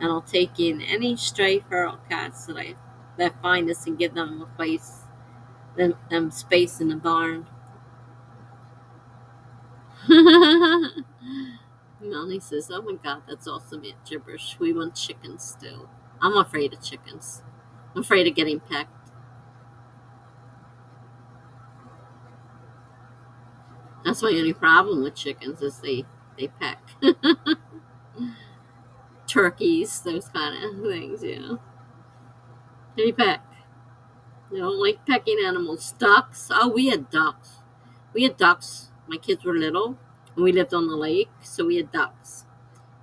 And I'll take in any stray feral cats that find us and give them a place, them space in the barn. Melanie says, oh my God, that's awesome. It's gibberish. We want chickens too. I'm afraid of chickens. I'm afraid of getting pecked. That's my only problem with chickens is they peck. Turkeys, those kind of things. They peck. They don't like pecking animals. Ducks. Oh, we had ducks. We had ducks. My kids were little, and we lived on the lake, so we had ducks.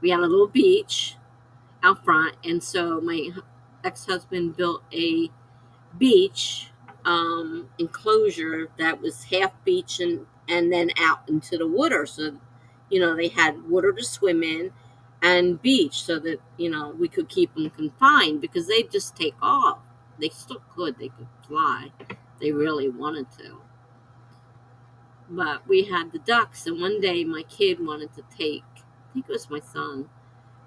We had a little beach out front, and so my ex-husband built a beach enclosure that was half beach and then out into the water. So, they had water to swim in and beach so that, we could keep them confined because they just take off. They still could. They could fly. They really wanted to. But we had the ducks, and one day my kid wanted to I think it was my son,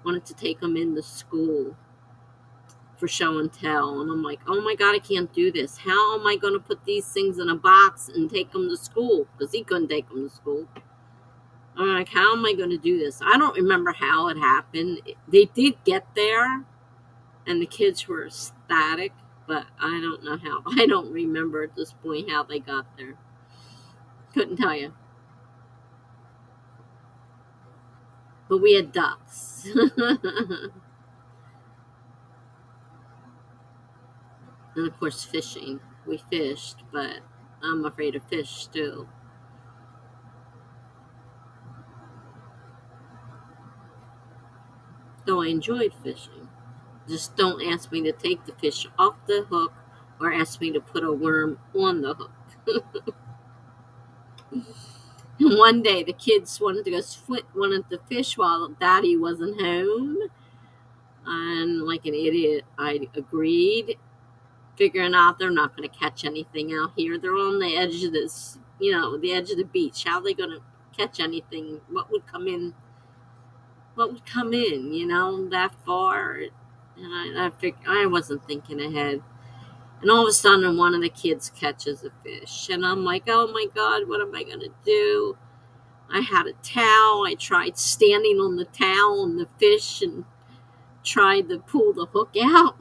wanted to take them into school for show and tell. And I'm like, oh my God, I can't do this. How am I going to put these things in a box and take them to school? Because he couldn't take them to school. I'm like, how am I going to do this? I don't remember how it happened. They did get there, and the kids were ecstatic, but I don't know how. I don't remember at this point how they got there. Couldn't tell you. But we had ducks. And of course, fishing. We fished, but I'm afraid of fish too. Though I enjoyed fishing. Just don't ask me to take the fish off the hook or ask me to put a worm on the hook. And one day the kids wanted to fish while Daddy wasn't home. And like an idiot, I agreed, figuring out they're not going to catch anything out here. They're on the edge of the edge of the beach. How are they going to catch anything? What would come in, that far? And I wasn't thinking ahead. And all of a sudden, one of the kids catches a fish. And I'm like, oh my God, what am I going to do? I had a towel. I tried standing on the towel and the fish and tried to pull the hook out.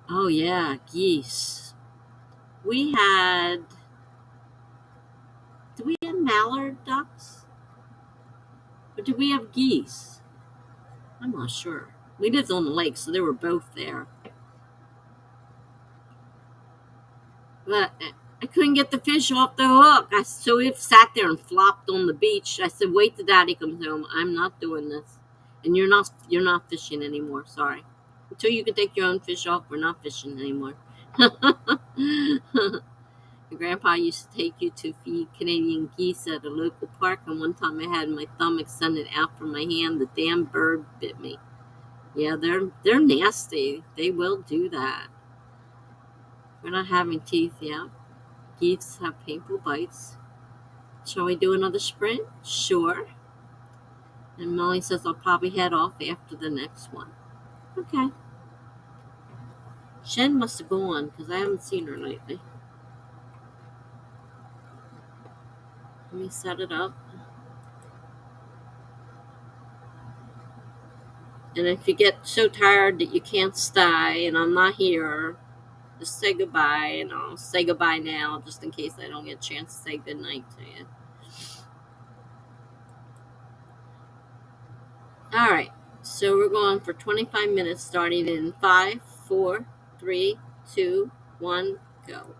Oh, yeah, geese. Did we have mallard ducks? Or did we have geese? I'm not sure. We lived on the lake, so they were both there. But I couldn't get the fish off the hook. So we sat there and flopped on the beach. I said, wait till Daddy comes home. I'm not doing this. And you're not fishing anymore. Sorry. Until you can take your own fish off, we're not fishing anymore. Your grandpa used to take you to feed Canadian geese at a local park, and one time I had my thumb extended out from my hand. The damn bird bit me. Yeah, they're nasty. They will do that. We're not having teeth yet. Geese have painful bites. Shall we do another sprint? Sure. And Molly says I'll probably head off after the next one. Okay. Shen must have gone because I haven't seen her lately. Let me set it up. And if you get so tired that you can't stay and I'm not here, just say goodbye, and I'll say goodbye now just in case I don't get a chance to say goodnight to you. All right, so we're going for 25 minutes starting in 5, 4, 3, 2, 1, go.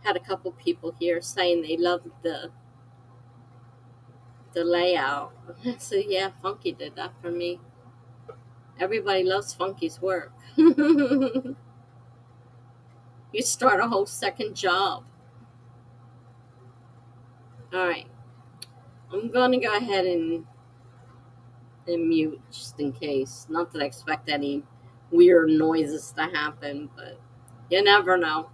Had a couple people here saying they loved the layout. So yeah, Funky did that for me. Everybody loves Funky's work. You start a whole second job. All right, I'm gonna go ahead and mute just in case. Not that I expect any weird noises to happen, but you never know.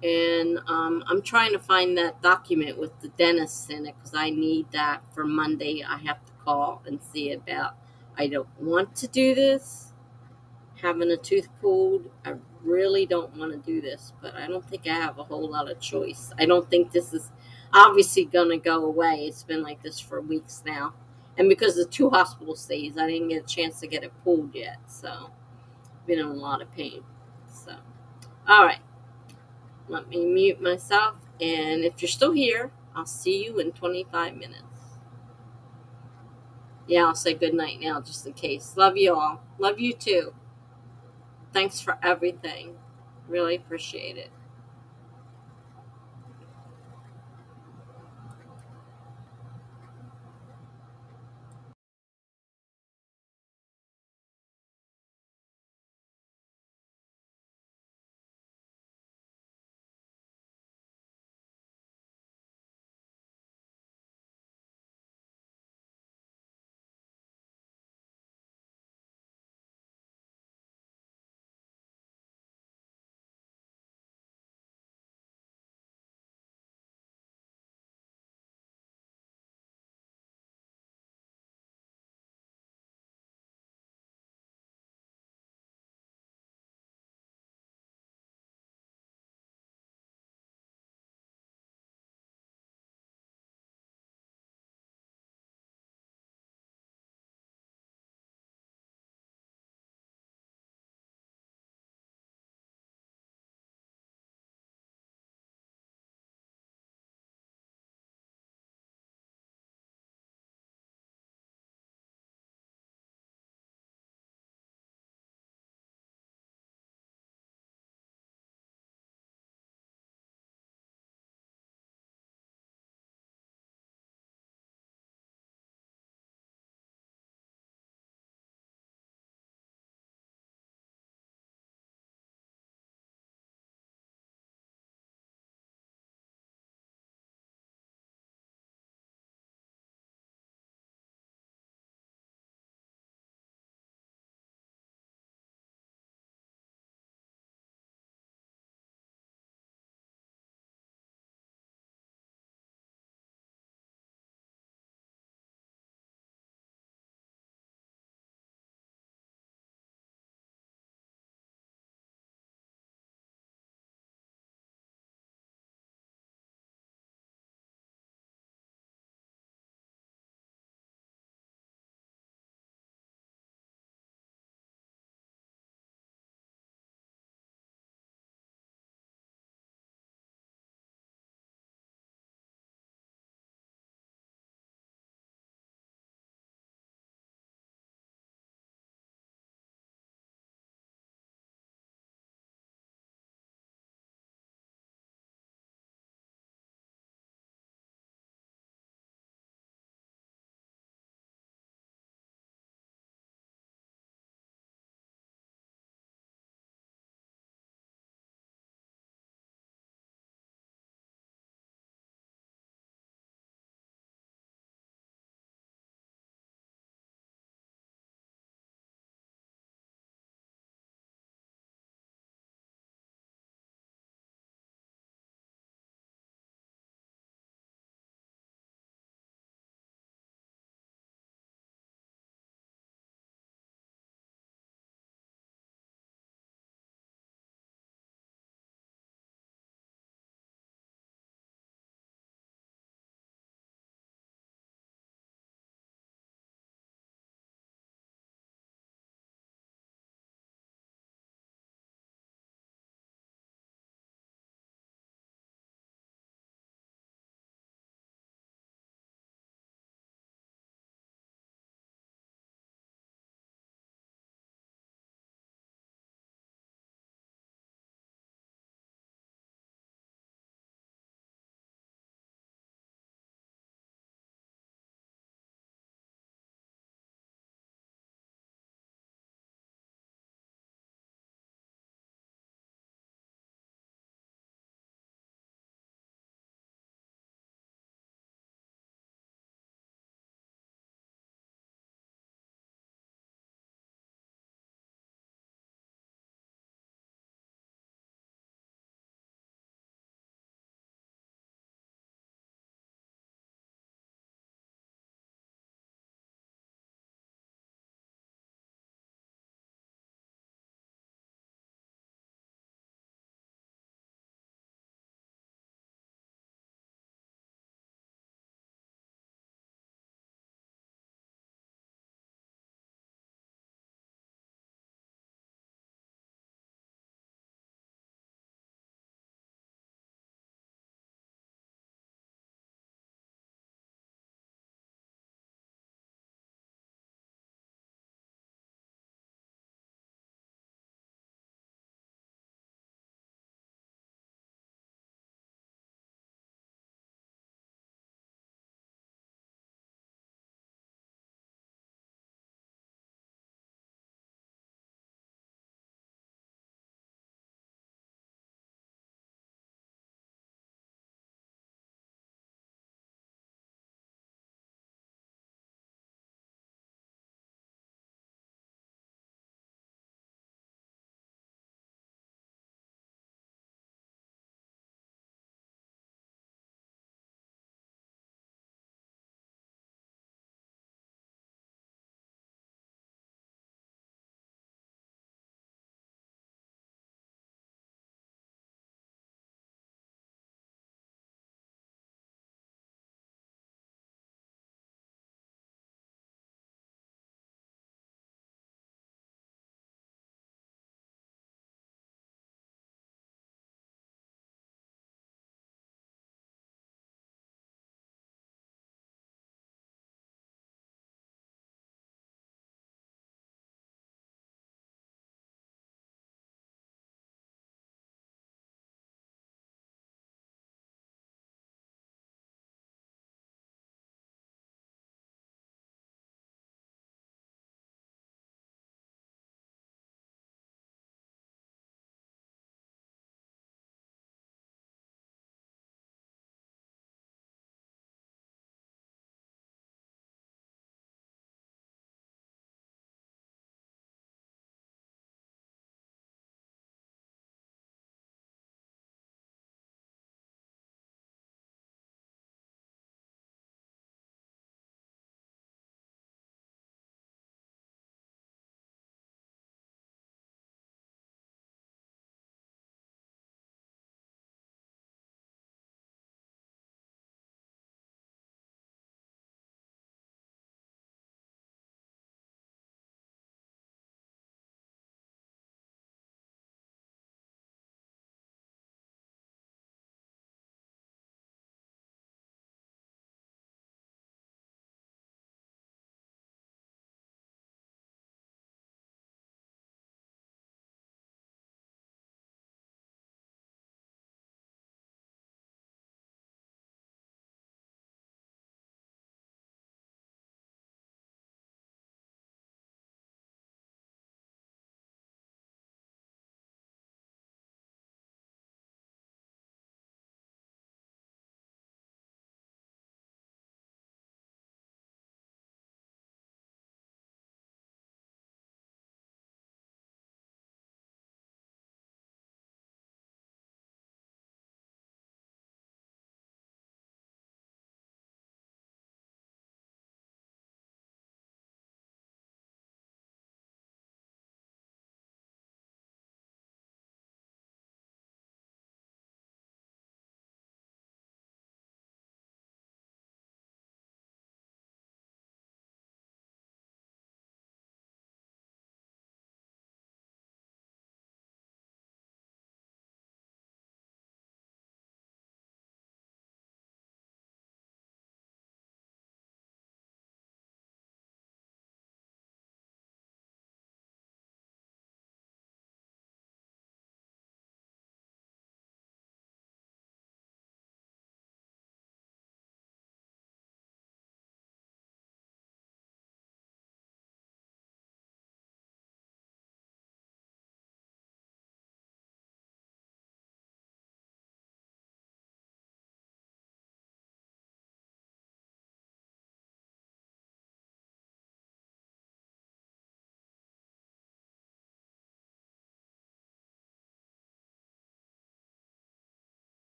And I'm trying to find that document with the dentist in it because I need that for Monday. I have to call and see about. I don't want to do this, having a tooth pulled. I really don't want to do this, but I don't think I have a whole lot of choice. I don't think this is obviously going to go away. It's been like this for weeks now. And because the 2 hospital stays, I didn't get a chance to get it pulled yet. So, been in a lot of pain. So, all right, let me mute myself. And if you're still here, I'll see you in 25 minutes. Yeah, I'll say good night now just in case. Love you all. Love you too. Thanks for everything. Really appreciate it.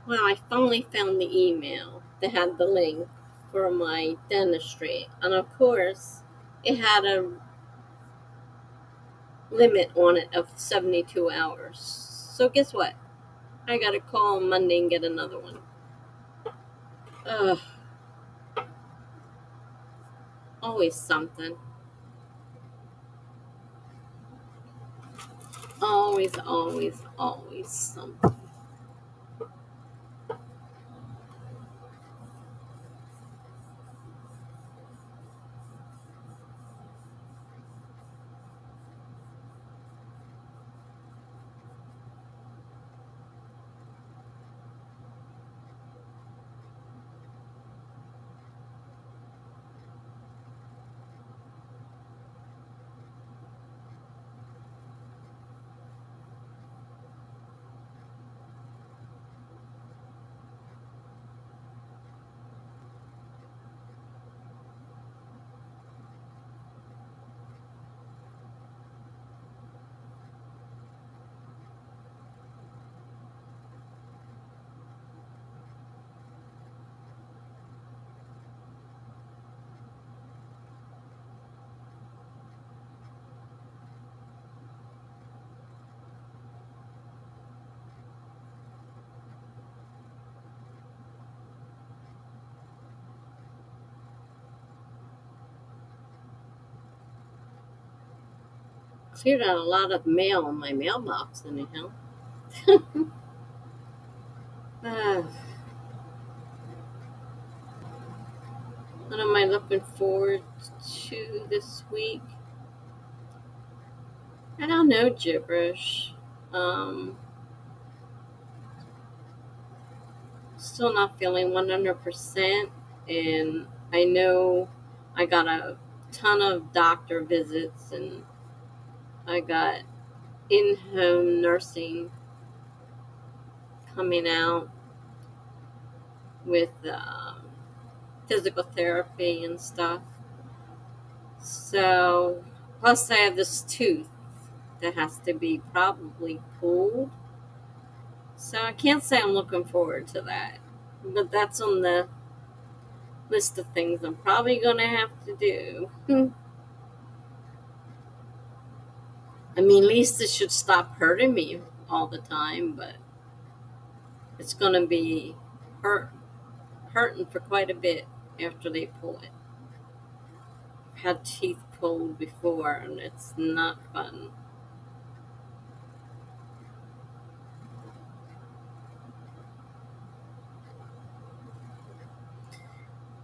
Well, I finally found the email that had the link for my dentistry. And of course, it had a limit on it of 72 hours. So guess what? I got to call on Monday and get another one. Ugh, always something. Always, always, always something. Cleared out a lot of mail in my mailbox, anyhow. Ah, what am I looking forward to this week? I don't know, gibberish. Um, Still not feeling 100%. And I know I got a ton of doctor visits, and I got in home nursing coming out with physical therapy and stuff. So, plus I have this tooth that has to be probably pulled. So I can't say I'm looking forward to that. But that's on the list of things I'm probably going to have to do. I mean, at least it should stop hurting me all the time, but it's going to be hurt, hurting for quite a bit after they pull it. I've had teeth pulled before, and it's not fun.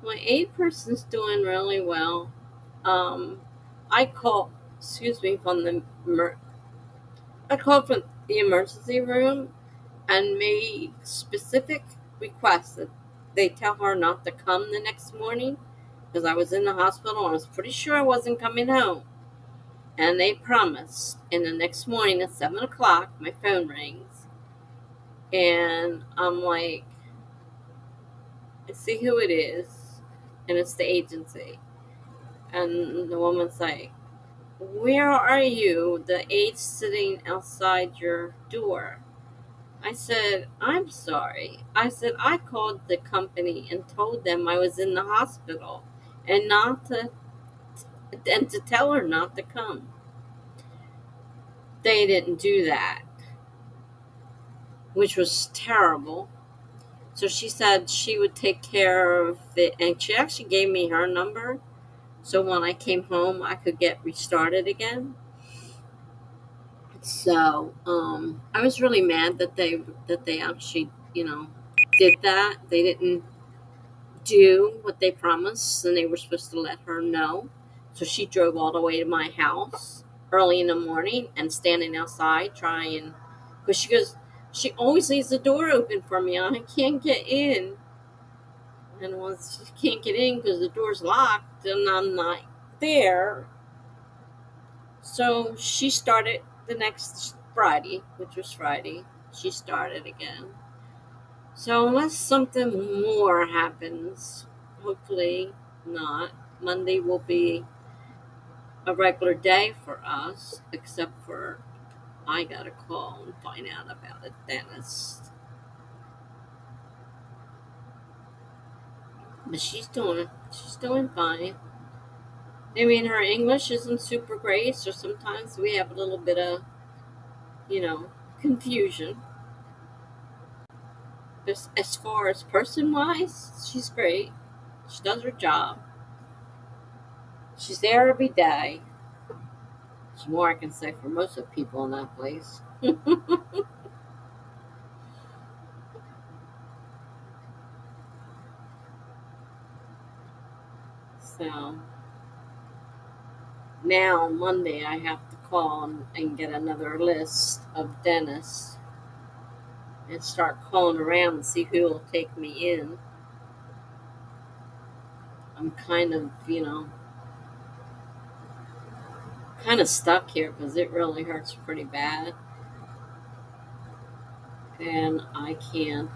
My aid person's doing really well. Um, I called, excuse me, I called from the emergency room and made specific requests that they tell her not to come the next morning because I was in the hospital and I was pretty sure I wasn't coming home. And they promised. And the next morning at 7 o'clock, my phone rings, and I'm like, I see who it is, and it's the agency. And the woman's like, "Where are you? The aide sitting outside your door." I said, "I'm sorry." I said, "I called the company and told them I was in the hospital and not to and to tell her not to come." They didn't do that, which was terrible. So she said she would take care of it, and she actually gave me her number so when I came home I could get restarted again. So I was really mad that they actually did that. They didn't do what they promised, and they were supposed to let her know. So she drove all the way to my house early in the morning and standing outside trying, because she always leaves the door open for me. I can't get in, and once she can't get in because the door's locked and I'm not there. So she started the next Friday, which was Friday. She started again. So unless something more happens, hopefully not, Monday will be a regular day for us, except for I gotta call and find out about a dentist. but she's doing fine. I mean, her English isn't super great, so sometimes we have a little bit of, you know, confusion. But as far as person wise, she's great. She does her job. She's there every day. There's more I can say for most of the people in that place. So now Monday I have to call and get another list of dentists and start calling around and see who will take me in. I'm kind of stuck here because it really hurts pretty bad, and I can't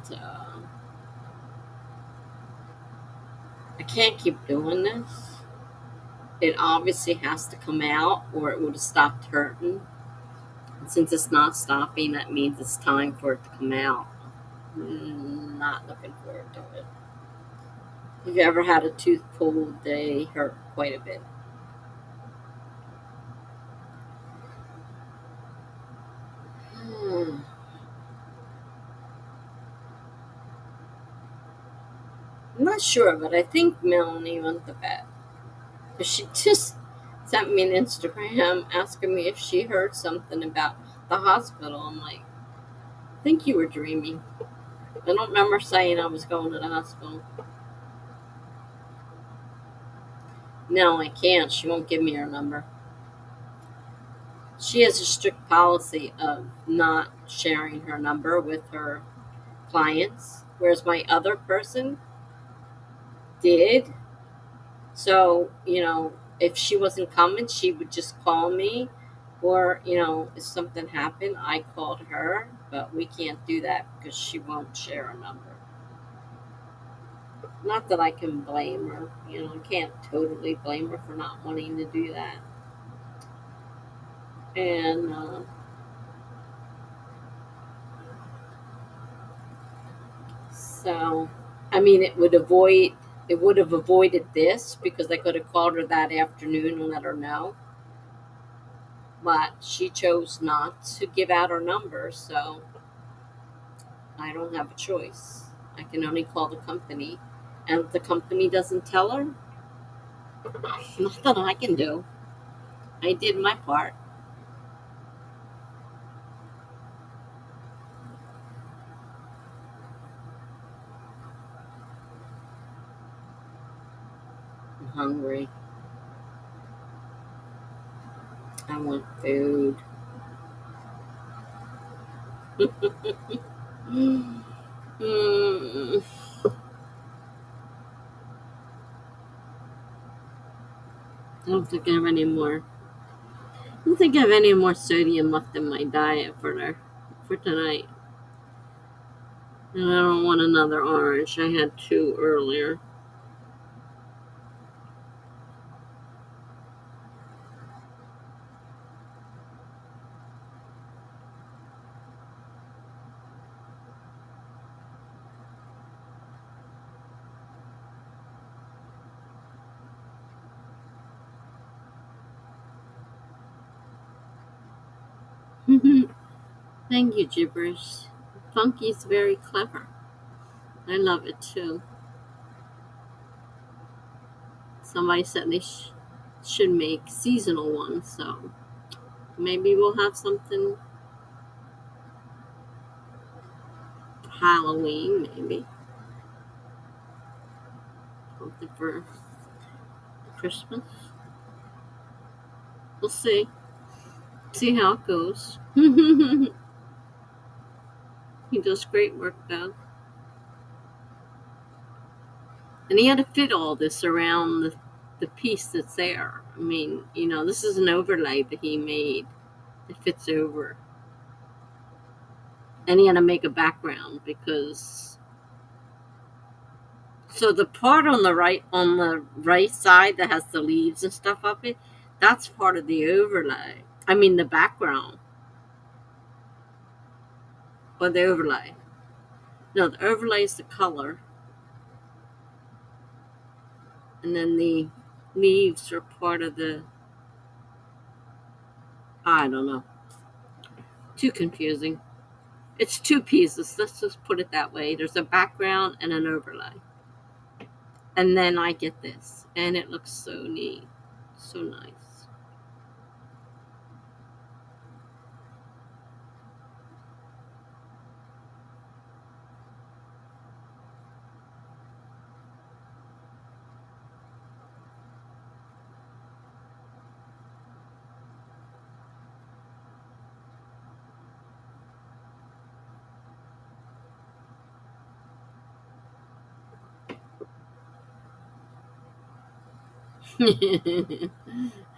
keep doing this. It obviously has to come out, or it would have stopped hurting. And since it's not stopping, that means it's time for it to come out. Not looking forward to it. If you ever had a tooth pulled, they hurt quite a bit. I'm not sure, but I think Melanie went to bed. But she just sent me an Instagram asking me if she heard something about the hospital. I'm like, I think you were dreaming. I don't remember saying I was going to the hospital. No, I can't. She won't give me her number. She has a strict policy of not sharing her number with her clients, whereas my other person did. So, if she wasn't coming, she would just call me. Or, if something happened, I called her. But we can't do that because she won't share a number. Not that I can blame her. I can't totally blame her for not wanting to do that. And so, I mean, it would have avoided this because I could have called her that afternoon and let her know. But she chose not to give out her number, so I don't have a choice. I can only call the company. And if the company doesn't tell her, nothing I can do. I did my part. I'm hungry. I want food. Mm, I don't think I have any more. I don't think I have any more sodium left in my diet for tonight. And I don't want another orange. I had two earlier. Thank you, Gibberish. Funky's very clever. I love it too. Somebody said they should make seasonal ones, so maybe we'll have something for Halloween, maybe. Something for Christmas. We'll see. See how it goes. He does great work, though. And he had to fit all this around the piece that's there. I mean, this is an overlay that he made that fits over. And he had to make a background because so the part on the right side that has the leaves and stuff up it, that's part of the overlay. I mean the background or the overlay. No, the overlay is the color. and then the leaves are part of the. I don't know. Too confusing. It's two pieces. Let's just put it that way. There's a background and an overlay. And then I get this. And it looks so neat. So nice.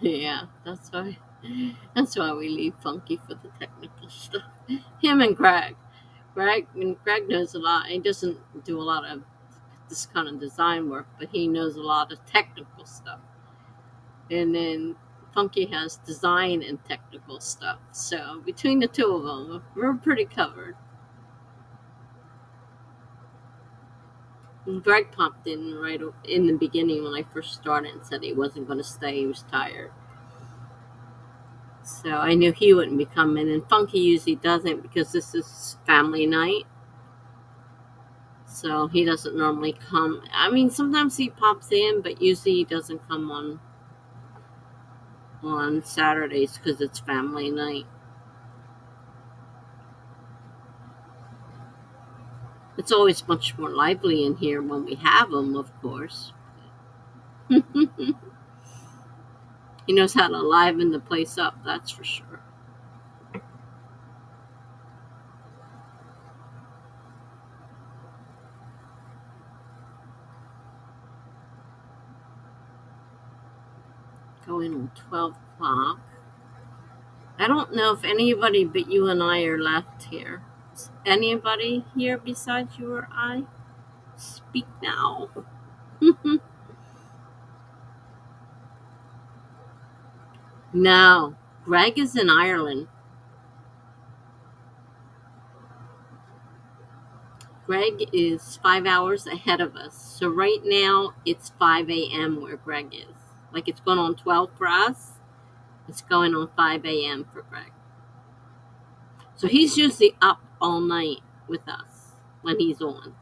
Yeah, that's why. That's why we leave Funky for the technical stuff. Him and Greg. Greg knows a lot. He doesn't do a lot of this kind of design work, but he knows a lot of technical stuff. And then Funky has design and technical stuff. So between the two of them, we're pretty covered. And Greg popped in right in the beginning when I first started and said he wasn't going to stay. He was tired. So I knew he wouldn't be coming. And Funky usually doesn't because this is family night. So he doesn't normally come. I mean, sometimes he pops in, but usually he doesn't come on Saturdays because it's family night. It's always much more lively in here when we have him, of course. He knows how to liven the place up, that's for sure. Going on 12 o'clock. I don't know if anybody but you and I are left here. Is anybody here besides you or I? Speak now. No, Greg is in Ireland. Greg is 5 hours ahead of us. So right now it's 5 a.m. where Greg is. Like it's going on 12 for us. It's going on 5 a.m. for Greg. So he's usually up all night with us when he's on.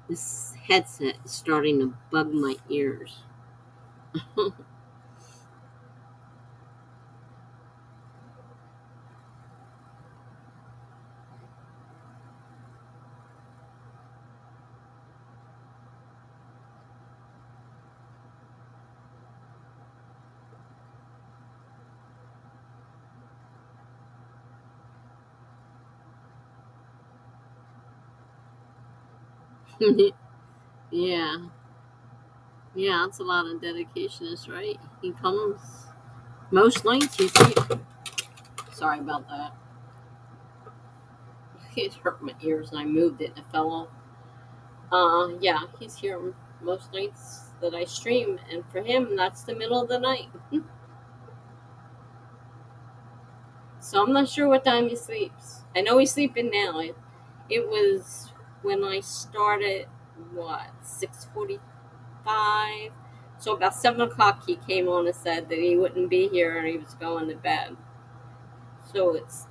This headset is starting to bug my ears. Yeah. Yeah, it's a lot of dedication, is right. He comes most nights he's here. Sorry about that. It hurt my ears and I moved it and it fell off. Yeah, he's here most nights that I stream, and for him, that's the middle of the night. So I'm not sure what time he sleeps. I know he's sleeping now. It was when I started, what, 6:45? So about 7 o'clock he came on and said that he wouldn't be here and he was going to bed. So it's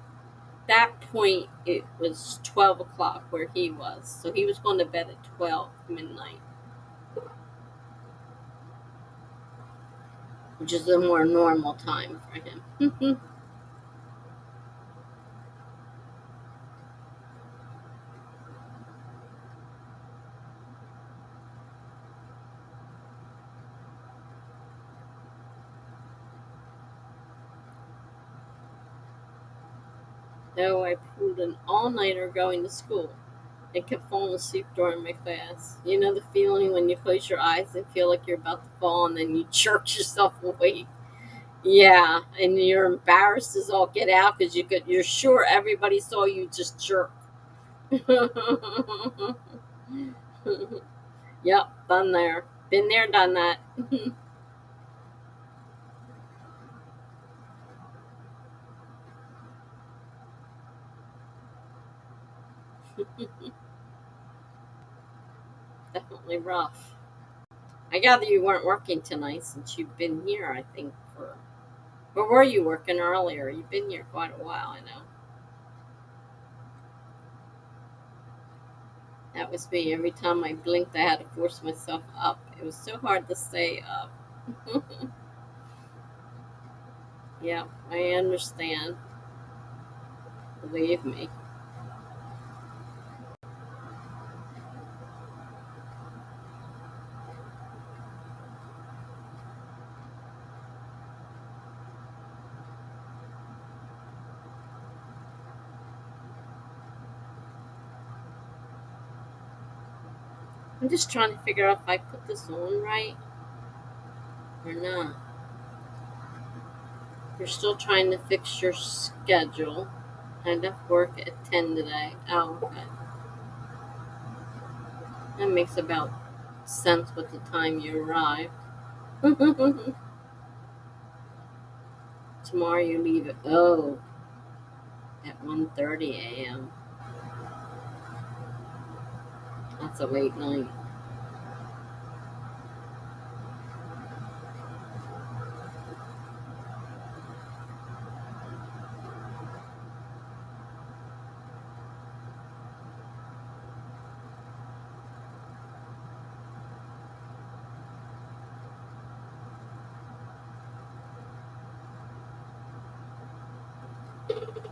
that point, it was 12 o'clock where he was. So he was going to bed at 12 midnight, which is a more normal time for him. No, I pulled an all-nighter going to school and kept falling asleep during my class. You know the feeling when you close your eyes and feel like you're about to fall and then you jerk yourself awake? Yeah, and you're embarrassed as all get out because you're sure everybody saw you just jerk. Yep, done there. Been there, done that. Definitely rough. I gather you weren't working tonight since you've been here, I think, for. Where were you working earlier? You've been here quite a while, I know. That was me. Every time I blinked, I had to force myself up. It was so hard to stay up. Yeah, I understand. Believe me. I'm just trying to figure out if I put this on right or not. You're still trying to fix your schedule. I left work at 10 today. Oh, okay. That makes about sense with the time you arrived. Tomorrow you leave at 1:30 a.m. That's a late night.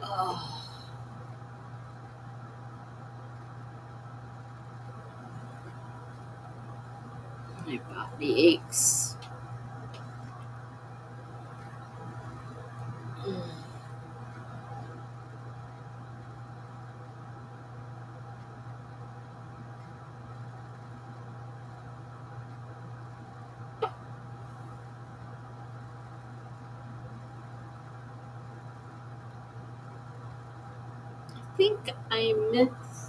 Oh, my body aches. I think I missed.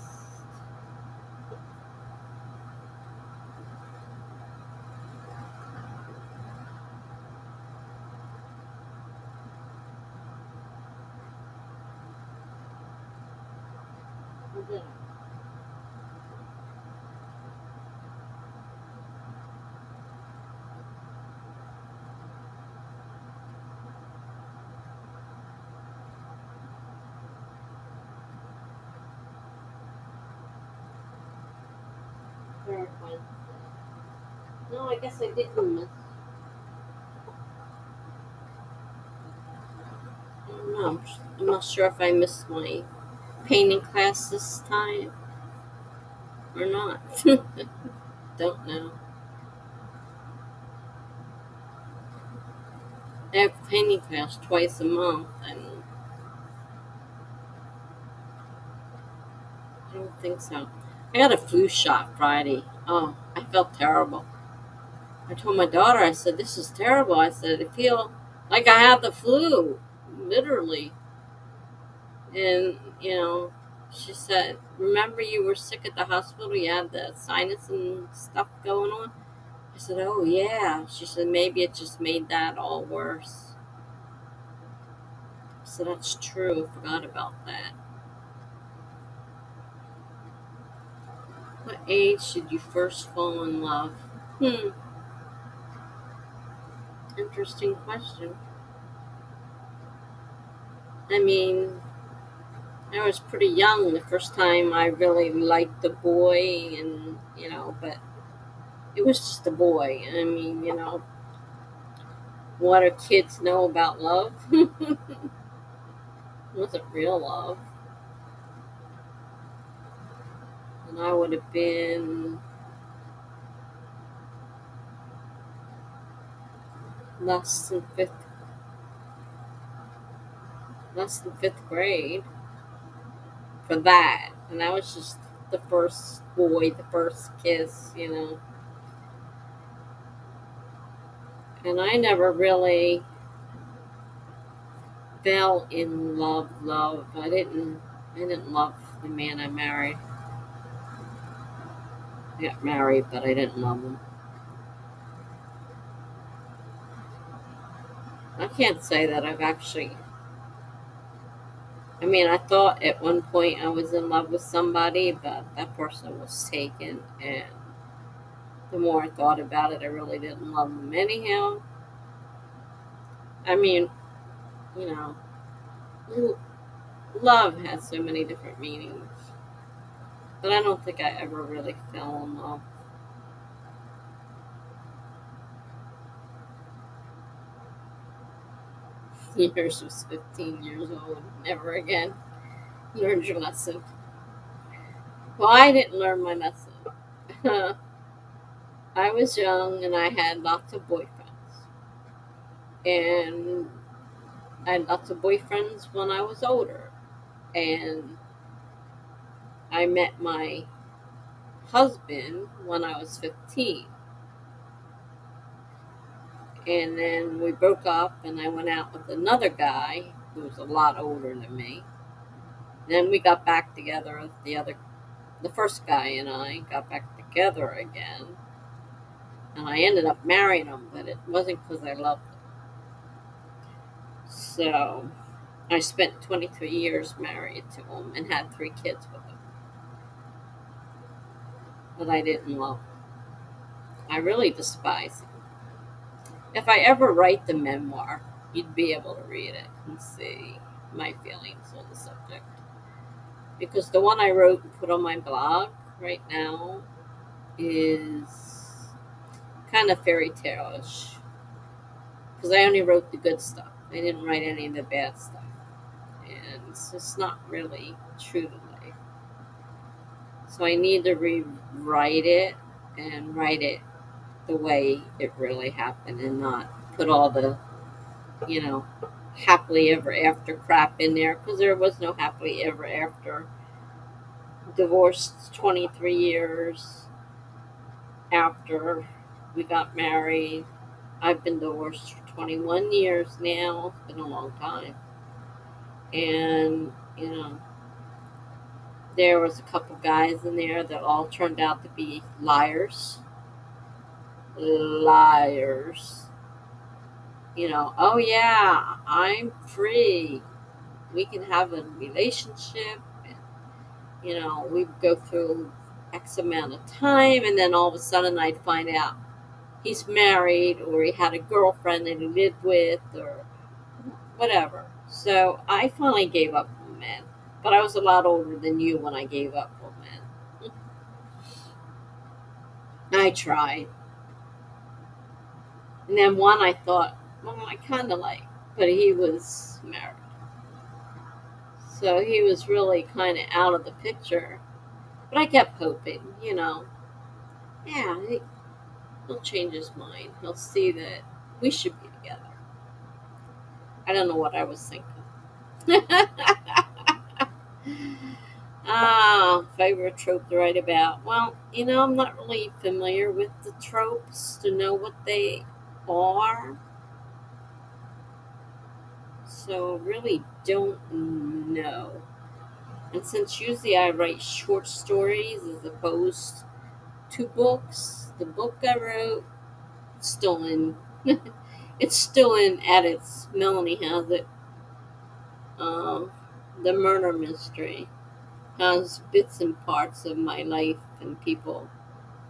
The third one. No, I guess I didn't miss. I don't know. I'm not sure if I missed my painting class this time or not. Don't know. I have painting class twice a month, and I don't think so. I got a flu shot Friday. Oh, I felt terrible. I told my daughter, I said, "This is terrible." I said, "I feel like I have the flu, literally." And, she said, "Remember you were sick at the hospital? You had the sinus and stuff going on?" I said, "Oh, yeah." She said, "Maybe it just made that all worse." So that's true. I forgot about that. What age did you first fall in love? Hmm, interesting question. I mean, I was pretty young the first time I really liked the boy, and, but it was just a boy. I mean, what do kids know about love? It wasn't real love. And I would have been less than fifth, less than fifth grade for that. And that was just the first boy, the first kiss. And I never really fell in love. I didn't love the man I married. I got married, but I didn't love him. I can't say that I've actually I mean, I thought at one point I was in love with somebody, but that person was taken, and the more I thought about it, I really didn't love them anyhow. I mean, you know, love has so many different meanings, but I don't think I ever really fell in love. Yours was 15 years old. Never again. You learned your lesson. Well, I didn't learn my lesson. I was young and I had lots of boyfriends. And I had lots of boyfriends when I was older. And I met my husband when I was 15. And then we broke up and I went out with another guy who was a lot older than me. Then we got back together with the first guy and I got back together again. And I ended up marrying him, but it wasn't because I loved him. So I spent 23 years married to him and had 3 kids with him. But I didn't love him. I really despise him. If I ever write the memoir, you'd be able to read it and see my feelings on the subject. Because the one I wrote and put on my blog right now is kind of fairy tale-ish. Because I only wrote the good stuff. I didn't write any of the bad stuff. And it's just not really true to life. So I need to rewrite it and write it the way it really happened and not put all the, you know, happily ever after crap in there because there was no happily ever after. Divorced 23 years after we got married. I've been divorced for 21 years now. It's been a long time. And, there was a couple guys in there that all turned out to be liars. Liars. Oh yeah, I'm free. We can have a relationship. And, we'd go through X amount of time, and then all of a sudden I'd find out he's married or he had a girlfriend that he lived with or whatever. So I finally gave up on men. But I was a lot older than you when I gave up on men. I tried. And then one I thought, well, I kind of like, but he was married. So he was really kind of out of the picture. But I kept hoping. Yeah, he'll change his mind. He'll see that we should be together. I don't know what I was thinking. Favorite trope to write about. Well, I'm not really familiar with the tropes to know what they are. So really don't know. And since usually I write short stories as opposed to books, the book I wrote still in it's still in edits. Melanie has it. Um, the murder mystery has bits and parts of my life and people.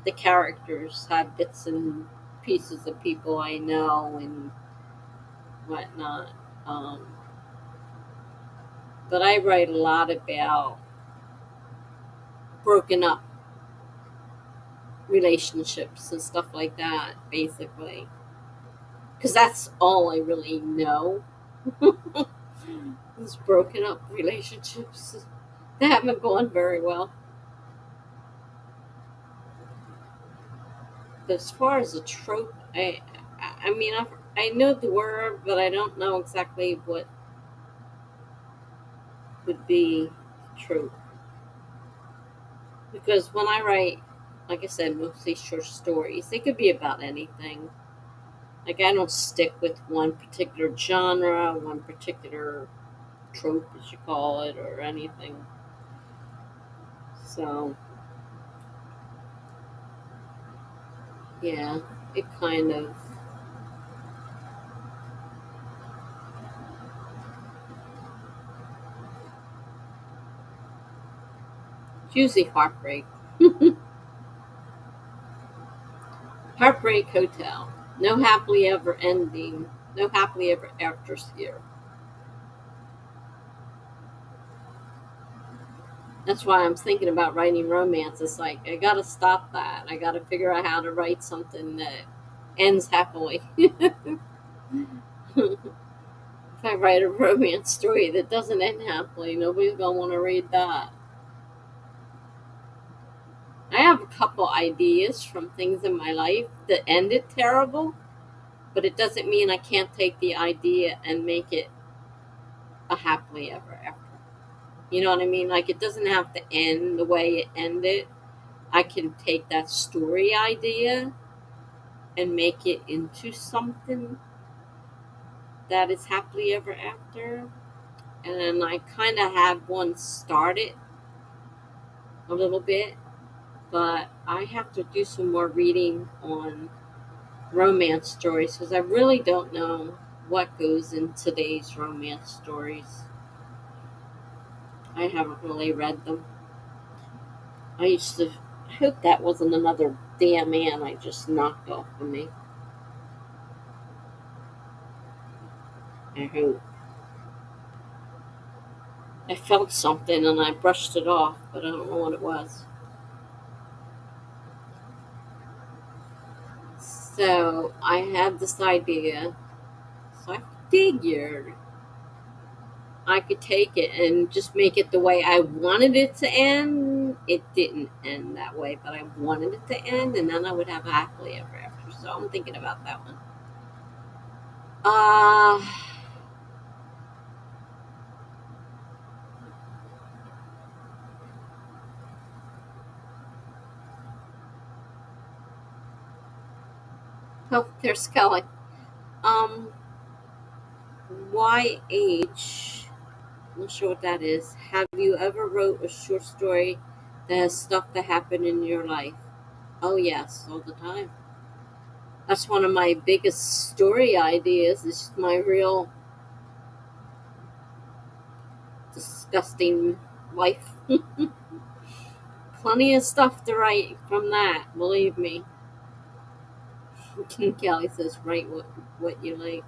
The characters have bits and pieces of people I know and whatnot. Um, but I write a lot about broken up relationships and stuff like that, basically. Because that's all I really know. Is broken up relationships that haven't gone very well. But as far as a trope, I mean, I know the word, but I don't know exactly what would be trope. Because when I write, like I said, mostly short stories, they could be about anything. Like, I don't stick with one particular genre, one particular trope, as you call it, or anything. So, yeah, it kind of. It's usually heartbreak. Heartbreak Hotel. No happily ever ending. No happily ever afters here. That's why I'm thinking about writing romance. It's like I gotta stop that. I gotta figure out how to write something that ends happily. If I write a romance story that doesn't end happily, nobody's gonna want to read that. I have a couple ideas from things in my life that ended terrible, but it doesn't mean I can't take the idea and make it a happily ever after. You know what I mean? Like it doesn't have to end the way it ended. I can take that story idea and make it into something that is happily ever after. And I kind of have one started a little bit, but I have to do some more reading on romance stories because I really don't know what goes in today's romance stories. I haven't really read them. I used to hope that wasn't another damn man I just knocked off of me. I hope. I felt something and I brushed it off, but I don't know what it was. So I had this idea. So I figured I could take it and just make it the way I wanted it to end. It didn't end that way, but I wanted it to end, and then I would have a happily ever after. So I'm thinking about that one. Uh, oh, there's Kelly. Um, YH. I'm not sure what that is. Have you ever wrote a short story that has stuff that happened in your life? Oh yes, all the time. That's one of my biggest story ideas. Is my real disgusting life. Plenty of stuff to write from that, believe me. Kelly says, write what you like.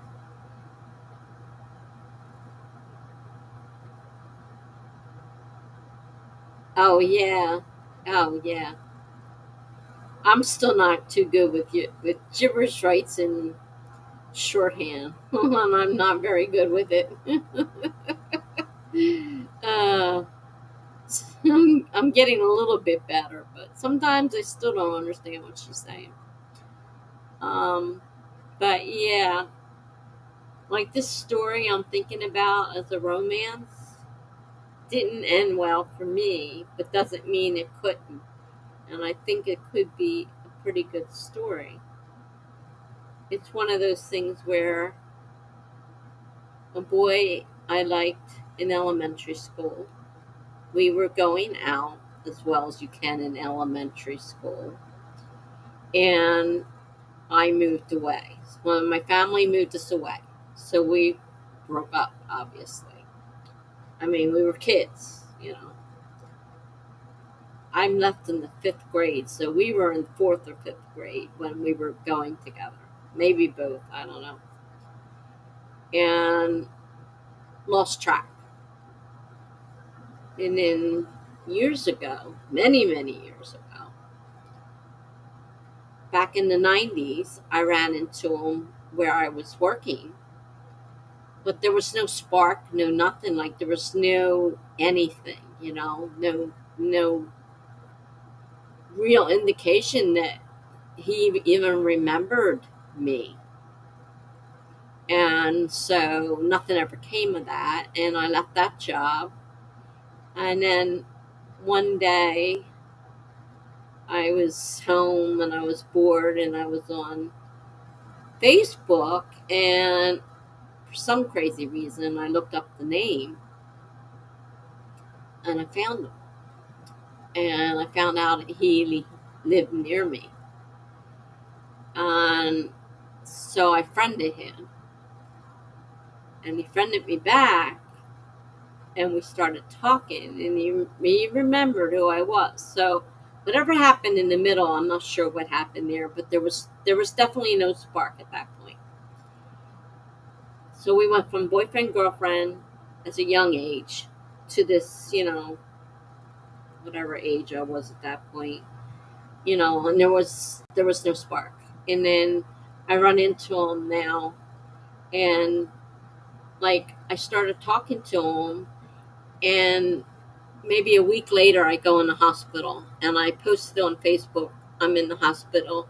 Oh yeah, oh yeah. I'm still not too good with gibberish rights and shorthand. I'm not very good with it. uh, I'm getting a little bit better, but sometimes I still don't understand what she's saying. Um, but yeah, like this story I'm thinking about as a romance didn't end well for me, but doesn't mean it couldn't. And I think it could be a pretty good story. It's one of those things where a boy I liked in elementary school, we were going out as well as you can in elementary school, and I moved away. Well, my family moved us away, so we broke up, obviously. I mean, we were kids, you know. I'm left in the fifth grade, so we were in fourth or fifth grade when we were going together. Maybe both, I don't know. And lost track. And then years ago, many, many years ago, back in the 90s, I ran into him where I was working, but there was no spark, no nothing. Like there was no anything, you know, no real indication that he even remembered me. And so nothing ever came of that. And I left that job. And then one day I was home and I was bored and I was on Facebook. And for some crazy reason, I looked up the name and I found him. And I found out he lived near me. And so I friended him. And he friended me back. and we started talking, and he remembered who I was. So whatever happened in the middle, I'm not sure what happened there, but there was definitely no spark at that point. So we went from boyfriend girlfriend as a young age to this, whatever age I was at that point, and there was no spark. And then I run into him now, and like I started talking to him, and maybe a week later I go in the hospital, and I posted on Facebook I'm in the hospital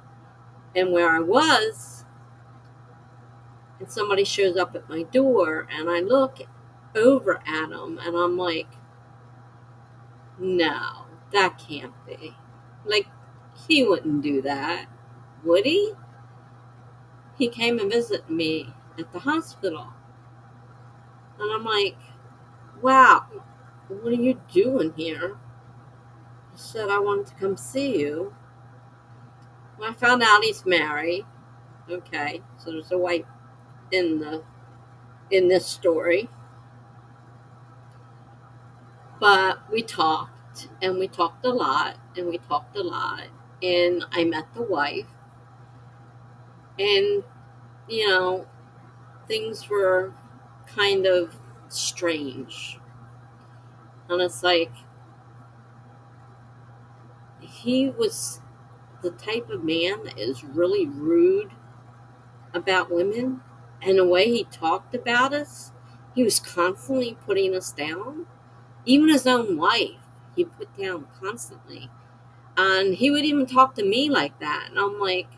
and where I was, and somebody shows up at my door, and I look over at him, and I'm like, no, that can't be. Like, he wouldn't do that, would he? He came and visited me at the hospital. And I'm like, wow, what are you doing here? He said, I wanted to come see you. Well, I found out he's married. Okay, so there's a wife in this story. But we talked, and we talked a lot, and we talked a lot. And I met the wife, and, you know, things were kind of strange. And it's like, he was the type of man that is really rude about women. And the way he talked about us, he was constantly putting us down. Even his own wife, he put down constantly. And he would even talk to me like that. And I'm like,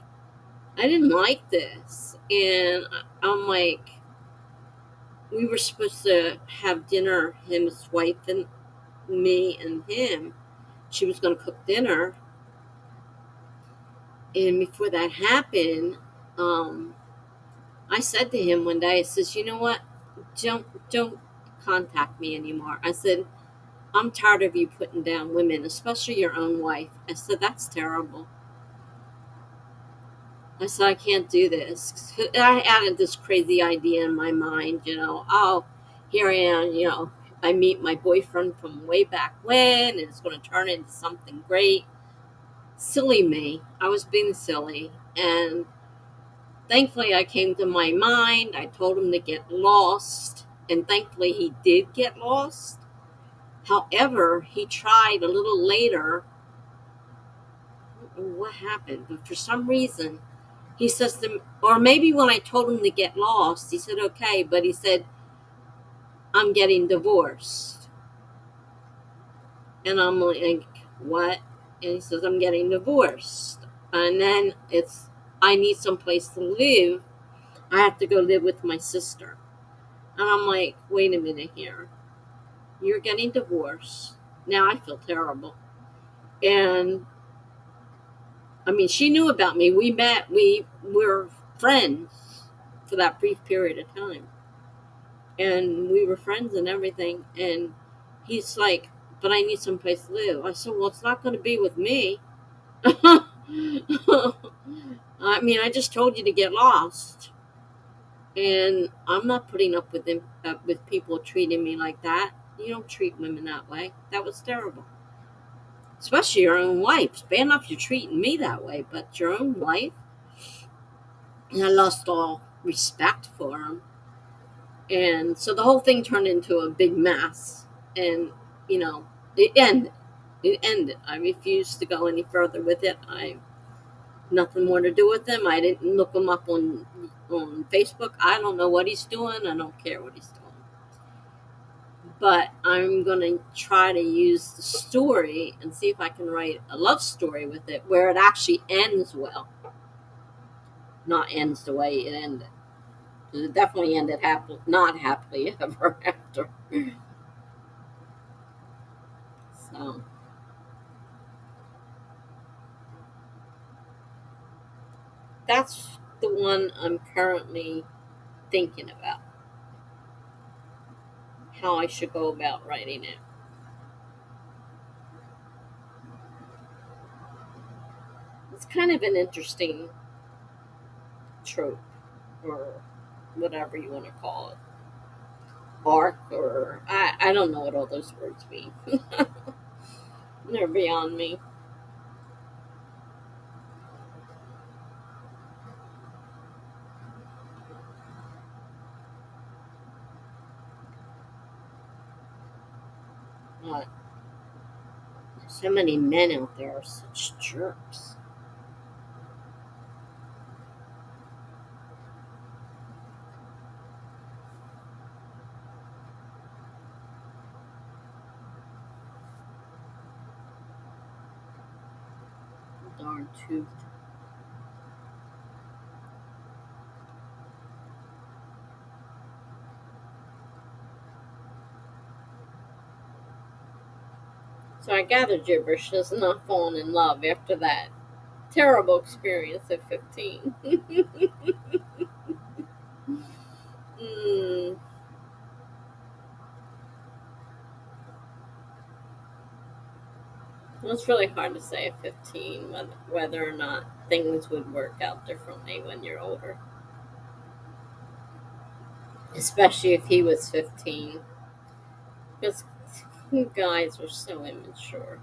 I didn't like this. And I'm like, we were supposed to have dinner, him, his wife, and me and him. She was going to cook dinner. And before that happened, I said to him one day, I says, you know what? Don't contact me anymore. I said, I'm tired of you putting down women, especially your own wife. I said, that's terrible. I said, I can't do this. I added this crazy idea in my mind, oh, here I am, I meet my boyfriend from way back when, and it's going to turn into something great. Silly me. I was being silly. And thankfully, I came to my mind. I told him to get lost. And thankfully, he did get lost. However, he tried a little later. I don't know what happened, but for some reason, he says to me, or maybe when I told him to get lost, he said, okay, but he said, I'm getting divorced. And I'm like, what? And he says, I'm getting divorced. And then I need some place to live. I have to go live with my sister. And I'm like, wait a minute here. You're getting divorced. Now I feel terrible. And I mean, she knew about me. We met, we were friends for that brief period of time. And we were friends and everything. And he's like, but I need some place to live. I said, well, it's not going to be with me. I mean, I just told you to get lost. And I'm not putting up with with people treating me like that. You don't treat women that way. That was terrible. Especially your own wife. It's bad enough you're treating me that way, but your own wife. And I lost all respect for him. And so the whole thing turned into a big mess. And, it ended. It ended. I refused to go any further with it. I nothing more to do with him. I didn't look him up on Facebook. I don't know what he's doing. I don't care what he's doing. But I'm going to try to use the story and see if I can write a love story with it where it actually ends well. Not ends the way it ended. It definitely ended not happily ever after. So that's the one I'm currently thinking about. How I should go about writing it. It's kind of an interesting trope, or whatever you want to call it. arc, or I don't know what all those words mean. They're beyond me. But so many men out there are such jerks. Darn tooth. So I gather gibberish has not fallen in love after that terrible experience at 15. mm, well, it's really hard to say at 15 whether or not things would work out differently when you're older. Especially if he was 15. Because guys were so immature.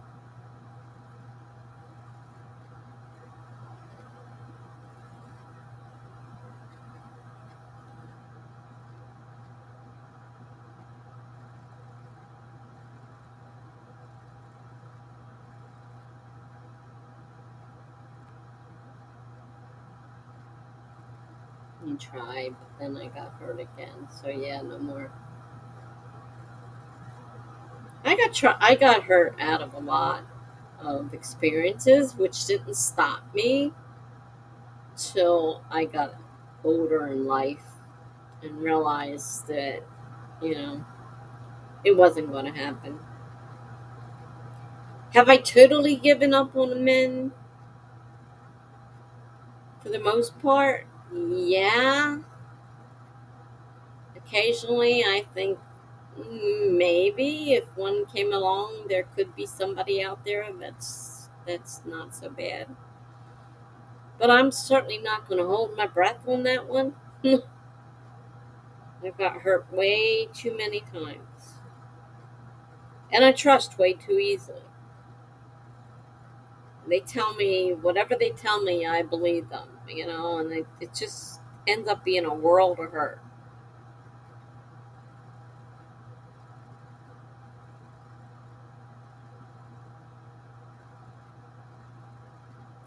I tried, but then I got hurt again. So yeah, no more. I got hurt out of a lot of experiences, which didn't stop me till I got older in life and realized that, you know, it wasn't going to happen. Have I totally given up on men for the most part? Yeah. Occasionally, I think maybe if one came along, there could be somebody out there that's not so bad. But I'm certainly not going to hold my breath on that one. I've got hurt way too many times. And I trust way too easily. They tell me whatever they tell me, I believe them, and it just ends up being a world of hurt.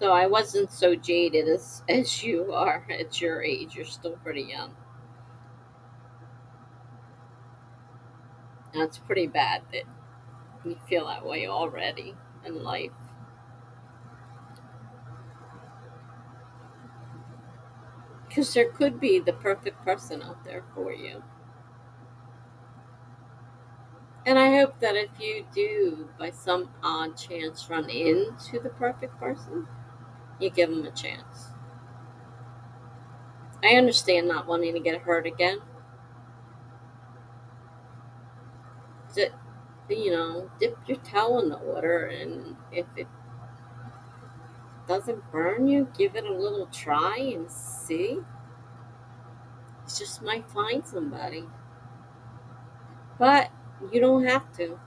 So I wasn't so jaded as you are at your age. You're still pretty young. That's pretty bad that you feel that way already in life. Because there could be the perfect person out there for you. And I hope that if you do, by some odd chance, run into the perfect person, you give them a chance. I understand not wanting to get hurt again. That, dip your toe in the water, and if it doesn't burn you, give it a little try and see. You just might find somebody. But you don't have to.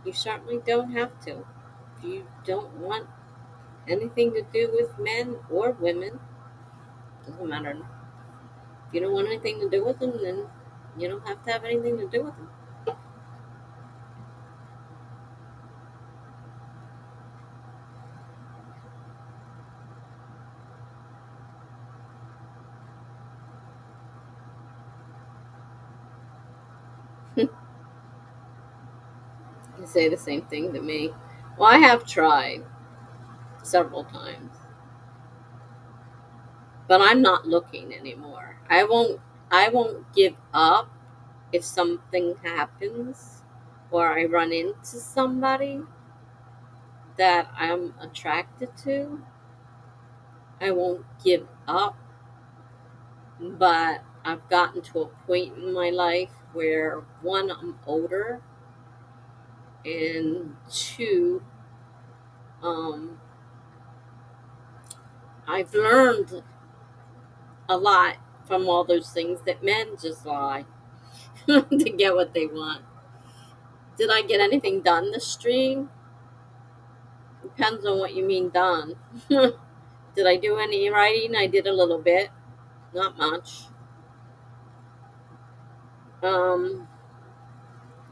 You certainly don't have to. If you don't want anything to do with men or women, doesn't matter. If you don't want anything to do with them, then you don't have to have anything to do with them. You say the same thing to me. Well, I have tried several times, but I'm not looking anymore. I won't give up if something happens or I run into somebody that I'm attracted to. I won't give up, but I've gotten to a point in my life where one, I'm older, and two, um, I've learned a lot from all those things that men just lie. to get what they want. Did I get anything done this stream? Depends on what you mean done. Did I do any writing? I did a little bit, not much. Um,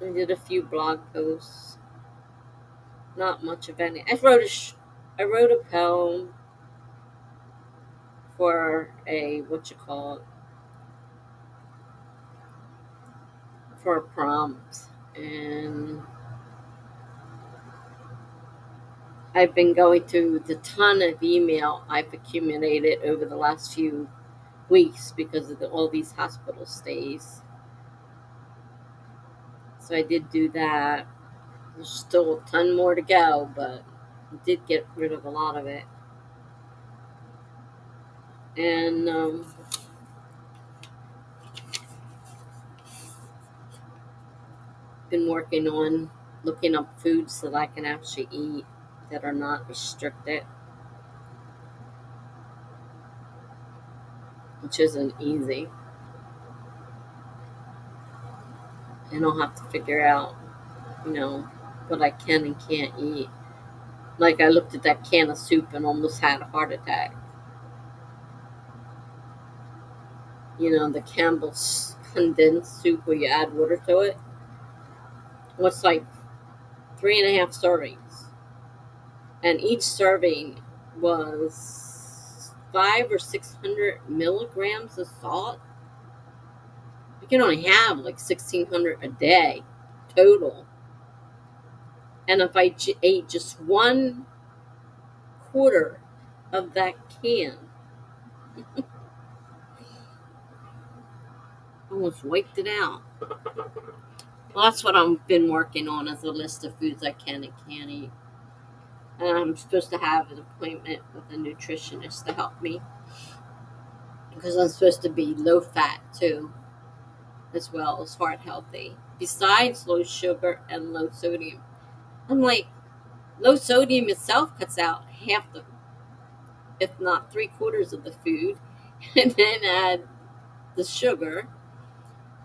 I did a few blog posts, not much of any. I wrote a poem for a what you call it, for a prompt, and I've been going through the ton of email I've accumulated over the last few weeks because of all these hospital stays. So I did do that. There's still a ton more to go, but I did get rid of a lot of it. And been working on looking up foods that I can actually eat that are not restricted, which isn't easy. And I'll have to figure out, what I can and can't eat. Like I looked at that can of soup and almost had a heart attack. The Campbell's condensed soup where you add water to it. What's like 3.5 servings. And each serving was 500 or 600 milligrams of salt. You can only have like 1,600 a day total. And if I ate just 1/4 of that can, almost wiped it out. Well, that's what I've been working on, is a list of foods I can and can't eat. And I'm supposed to have an appointment with a nutritionist to help me, because I'm supposed to be low fat too, as well as heart healthy, besides low sugar and low sodium. I'm like, low sodium itself cuts out half if not 3/4 of the food, and then add the sugar,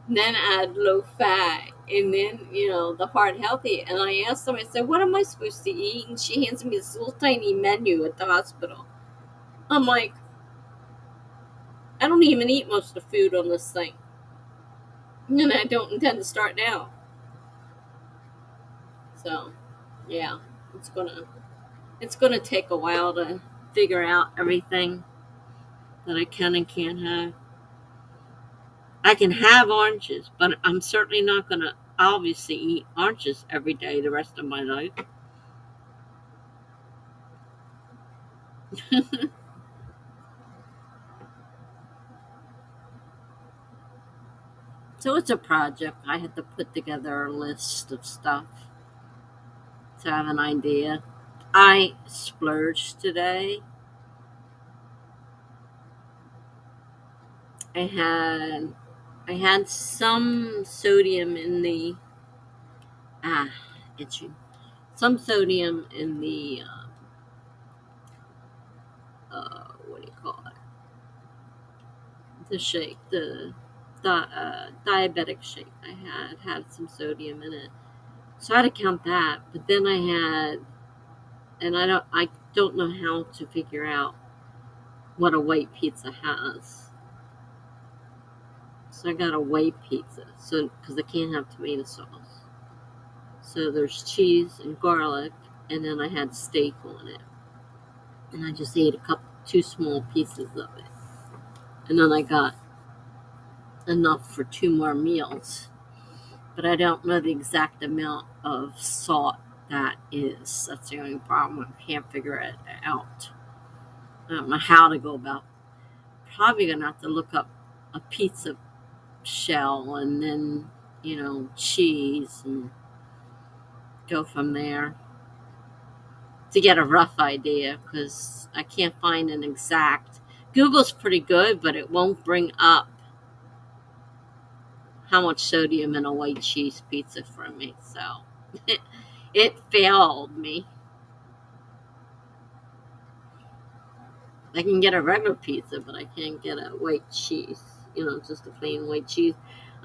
then add low fat, and then the heart healthy. And I asked them, I said, what am I supposed to eat? And she hands me this little tiny menu at the hospital. I'm like, I don't even eat most of the food on this thing, and I don't intend to start now. So yeah, it's gonna take a while to figure out everything that I can and can't have. I can have oranges, but I'm certainly not gonna obviously eat oranges every day the rest of my life. So it's a project. I had to put together a list of stuff to have an idea. I splurged today. I had I had some sodium in the itching. Some sodium in the what do you call it? The shake, the diabetic shake. I had some sodium in it, so I had to count that. But then I had, and I don't know how to figure out what a white pizza has. So I got a white pizza, so because I can't have tomato sauce. So there's cheese and garlic, and then I had steak on it, and I just ate 2 small pieces of it, and then I got enough for 2 more meals. But I don't know the exact amount of salt that is. That's the only problem. I can't figure it out. I don't know how to go about. Probably gonna have to look up a pizza shell and then cheese and go from there to get a rough idea, because I can't find an exact. Google's pretty good, but it won't bring up how much sodium in a white cheese pizza for me. So it failed me. I can get a regular pizza, but I can't get a white cheese. Just a plain white cheese.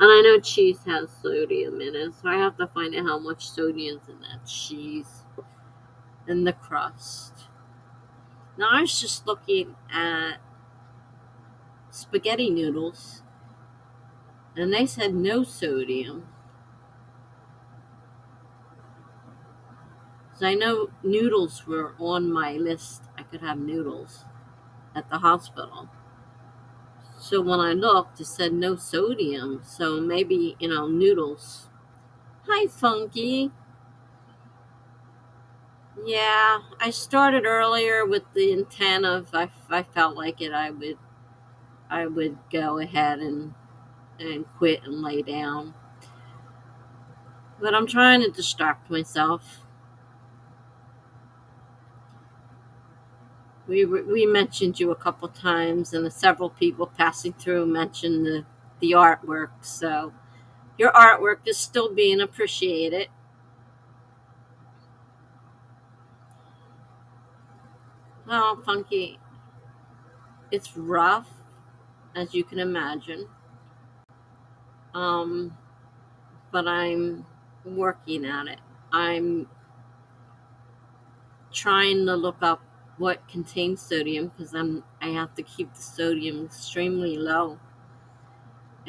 And I know cheese has sodium in it, so I have to find out how much sodium's in that cheese and the crust. Now I was just looking at spaghetti noodles, and they said no sodium. So I know noodles were on my list. I could have noodles at the hospital. So when I looked, it said no sodium. So maybe, noodles. Hi, Funky. Yeah, I started earlier with the intent of if I felt like it, I would go ahead and quit and lay down. But I'm trying to distract myself. We mentioned you a couple times, and several people passing through mentioned the artwork. So your artwork is still being appreciated. Well, Funky, it's rough, as you can imagine. Um, but I'm working at it. I'm trying to look up what contains sodium because I have to keep the sodium extremely low,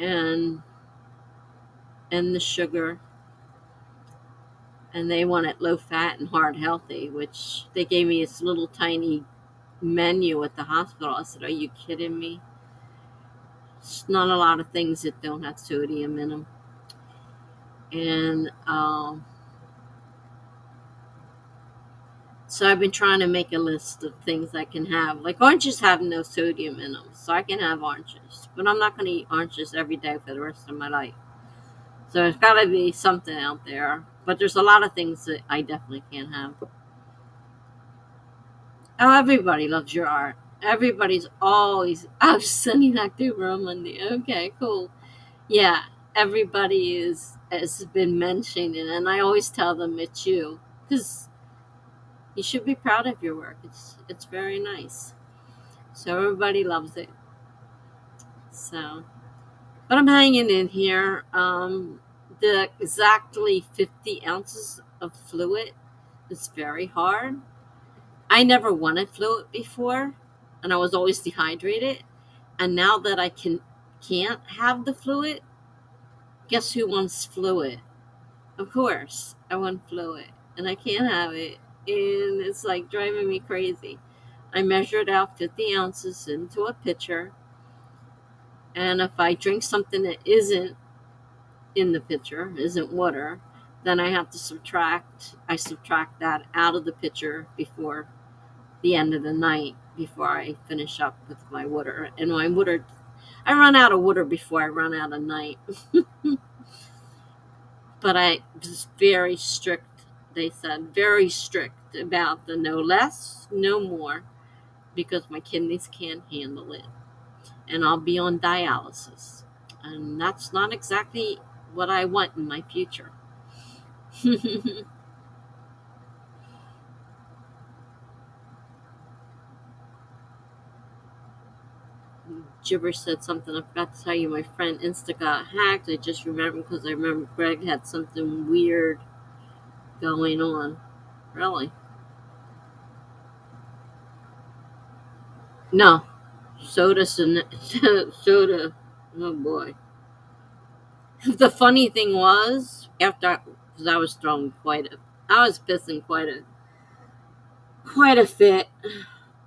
and the sugar, and they want it low fat and heart healthy, which they gave me this little tiny menu at the hospital. I said, "Are you kidding me?" It's not a lot of things that don't have sodium in them, and so I've been trying to make a list of things I can have. Like oranges have no sodium in them, so I can have oranges. But I'm not going to eat oranges every day for the rest of my life. So there's got to be something out there. But there's a lot of things that I definitely can't have. Oh, everybody loves your art. Everybody's always, I was sending October on Monday. Okay, cool. Yeah, everybody has been mentioning it, and I always tell them it's you. Because you should be proud of your work. It's very nice. So everybody loves it. So, but I'm hanging in here. The exactly 50 ounces of fluid is very hard. I never wanted fluid before, and I was always dehydrated. And now that I can't have the fluid, guess who wants fluid? Of course, I want fluid, and I can't have it, and it's like driving me crazy. I measured out 50 ounces into a pitcher, and if I drink something that isn't in the pitcher, isn't water, then I have to subtract that out of the pitcher before the end of the night, before I finish up with my water. And my water, I run out of water before I run out of night. But I was very strict, they said, very strict about the no less, no more, because my kidneys can't handle it. And I'll be on dialysis. And that's not exactly what I want in my future. Gibber said something. I forgot to tell you, my friend Insta got hacked. I just remember because I remember Greg had something weird going on. Really? No. Soda. Soda. Oh boy. The funny thing was, because I was throwing I was pissing quite a fit,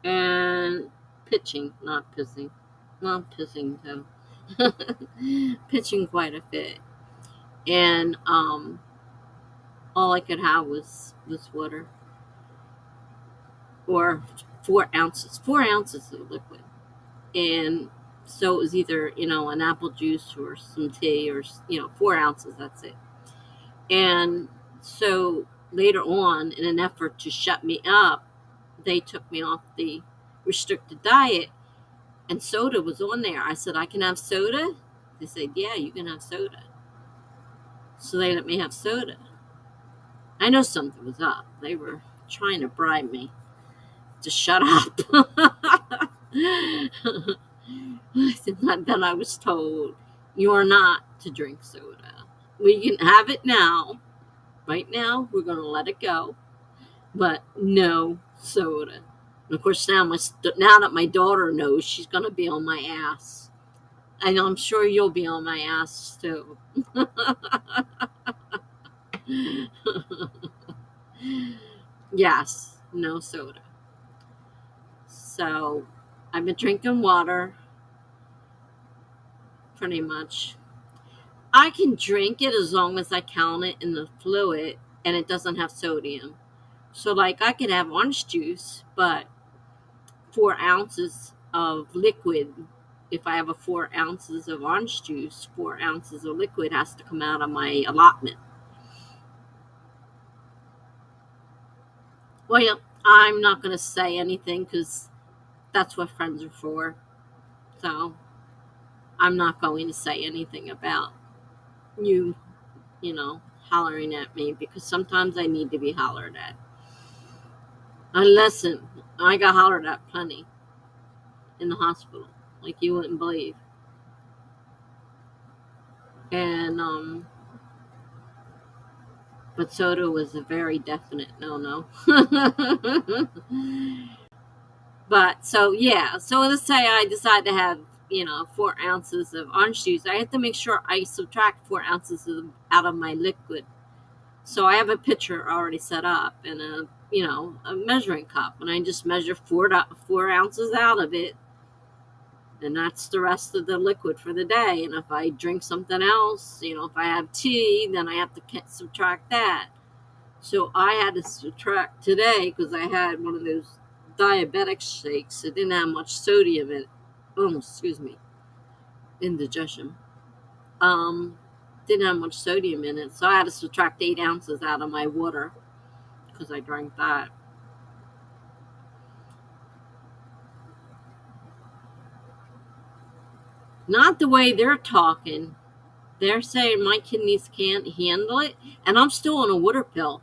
and pitching, not pissing. Well, pissing too. Pitching quite a fit. And all I could have was water, or 4 ounces of liquid. And so it was either, an apple juice or some tea, or 4 ounces, that's it. And so later on, in an effort to shut me up, they took me off the restricted diet, and soda was on there. I said, I can have soda? They said, yeah, you can have soda. So they let me have soda. I know something was up. They were trying to bribe me to shut up. Then I was told, you're not to drink soda. We can have it now. Right now, we're going to let it go, but no soda. And of course, now that my daughter knows, she's going to be on my ass. And I'm sure you'll be on my ass too. Yes, no soda. So I've been drinking water pretty much. I can drink it as long as I count it in the fluid and it doesn't have sodium. So, like, I could have orange juice, but 4 ounces of liquid. If I have a 4 ounces of orange juice, 4 ounces of liquid has to come out of my allotment. Well, I'm not going to say anything because that's what friends are for. So I'm not going to say anything about you, hollering at me because sometimes I need to be hollered at. And listen, I got hollered at plenty in the hospital, like you wouldn't believe. And but soda was a very definite no. But so yeah, so let's say I decide to have 4 ounces of orange juice. I have to make sure I subtract 4 ounces out of my liquid. So I have a pitcher already set up and a measuring cup, and I just measure 4 ounces out of it, and that's the rest of the liquid for the day. And if I drink something else, if I have tea, then I have to subtract that. So I had to subtract today because I had one of those diabetic shakes. It didn't have much sodium in it. Oh, excuse me. Indigestion. Didn't have much sodium in it, so I had to subtract 8 ounces out of my water because I drank that. Not the way they're talking. They're saying my kidneys can't handle it, and I'm still on a water pill.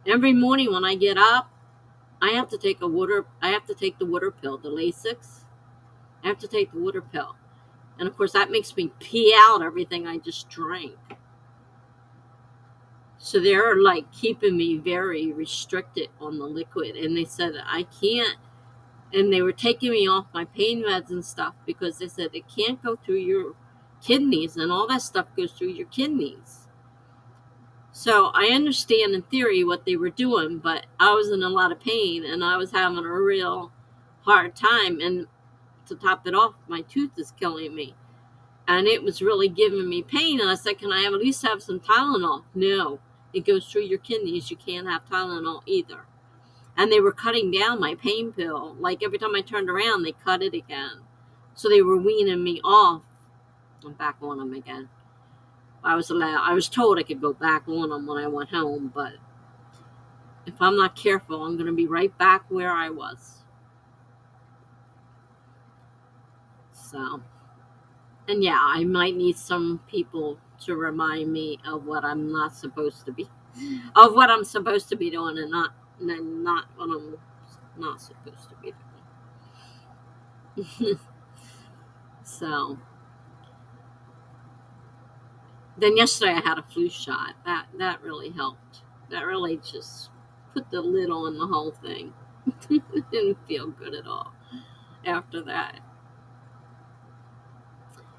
Every morning when I get up, I have to take the water pill, the Lasix. I have to take the water pill. And of course that makes me pee out everything I just drank. So they're like keeping me very restricted on the liquid, and they said I can't, and they were taking me off my pain meds and stuff because they said it can't go through your kidneys, and all that stuff goes through your kidneys. So I understand in theory what they were doing, but I was in a lot of pain and I was having a real hard time, and to top it off, my tooth is killing me. And it was really giving me pain. And I said, can I at least have some Tylenol? No, it goes through your kidneys. You can't have Tylenol either. And they were cutting down my pain pill. Like every time I turned around, they cut it again. So they were weaning me off. I'm back on them again. I was told I could go back on them when I went home. But if I'm not careful, I'm going to be right back where I was. So... And yeah, I might need some people to remind me of what I'm not supposed to be, of what I'm supposed to be doing, and not what I'm not supposed to be doing. So then yesterday I had a flu shot. That really helped. That really just put the lid on the whole thing. Didn't feel good at all after that.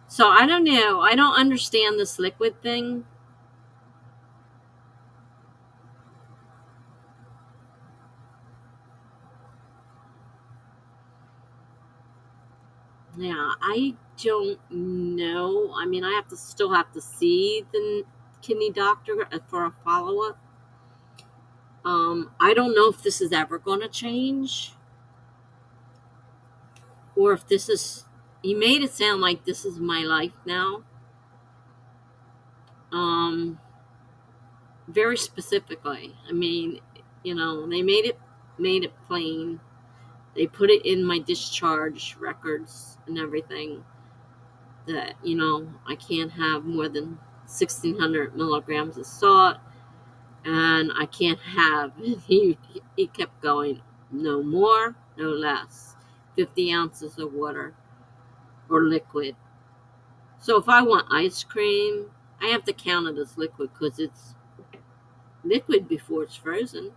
So I don't know. I don't understand this liquid thing. Yeah, I don't know. I mean, I still have to see the kidney doctor for a follow-up. I don't know if this is ever going to change, or if this is. He made it sound like this is my life now. Very specifically. I mean, they made it plain. They put it in my discharge records and everything that I can't have more than 1,600 milligrams of salt, and I can't have. He kept going, no more, no less, 50 ounces of water or liquid. So if I want ice cream, I have to count it as liquid because it's liquid before it's frozen.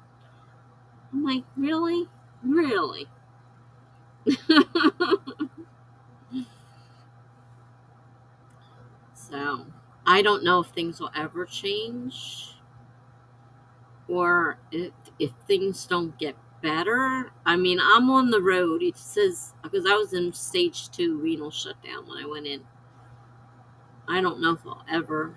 I'm like, really? Really? So I don't know if things will ever change or if things don't get better. I mean, I'm on the road. It says, because I was in stage 2 renal shutdown when I went in. I don't know if I'll ever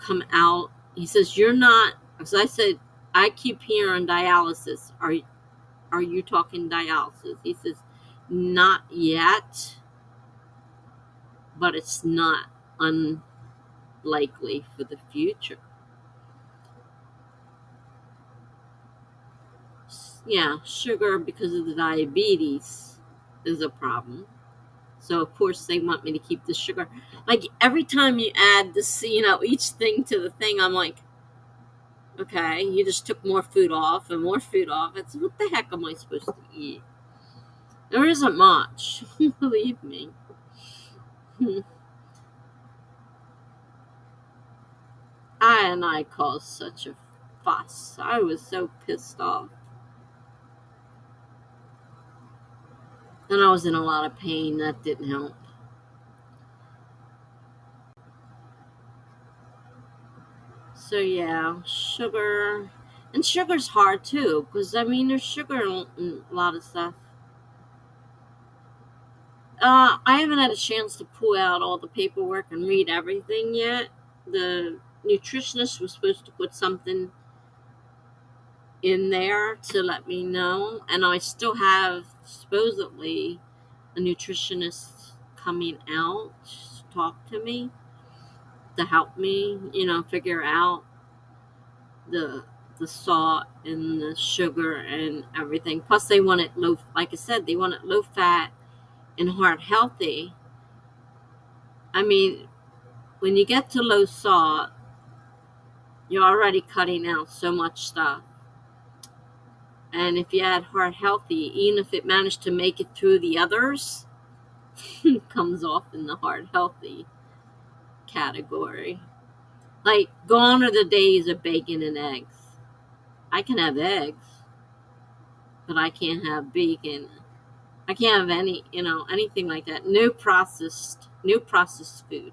come out. He says, you're not, because I said, I keep hearing dialysis. Are you talking dialysis? He says, not yet, but it's not unlikely for the future. Yeah, sugar because of the diabetes is a problem. So of course they want me to keep the sugar. Like every time you add this, each thing to the thing, I'm like, okay, you just took more food off and more food off. It's what the heck am I supposed to eat? There isn't much, believe me. I caused such a fuss. I was so pissed off. And I was in a lot of pain. That didn't help. So yeah, sugar. And sugar's hard too, because I mean, there's sugar in a lot of stuff. I haven't had a chance to pull out all the paperwork and read everything yet. The nutritionist was supposed to put something in there to let me know, and I still have supposedly a nutritionist coming out to talk to me to help me, figure out the the salt and the sugar and everything. Plus, they want it low. Like I said, they want it low fat and heart healthy. I mean, when you get to low salt, you're already cutting out so much stuff. And if you add heart healthy, even if it managed to make it through the others, it comes off in the heart healthy category. Like, gone are the days of bacon and eggs. I can have eggs, but I can't have bacon. I can't have anything like that. No processed food.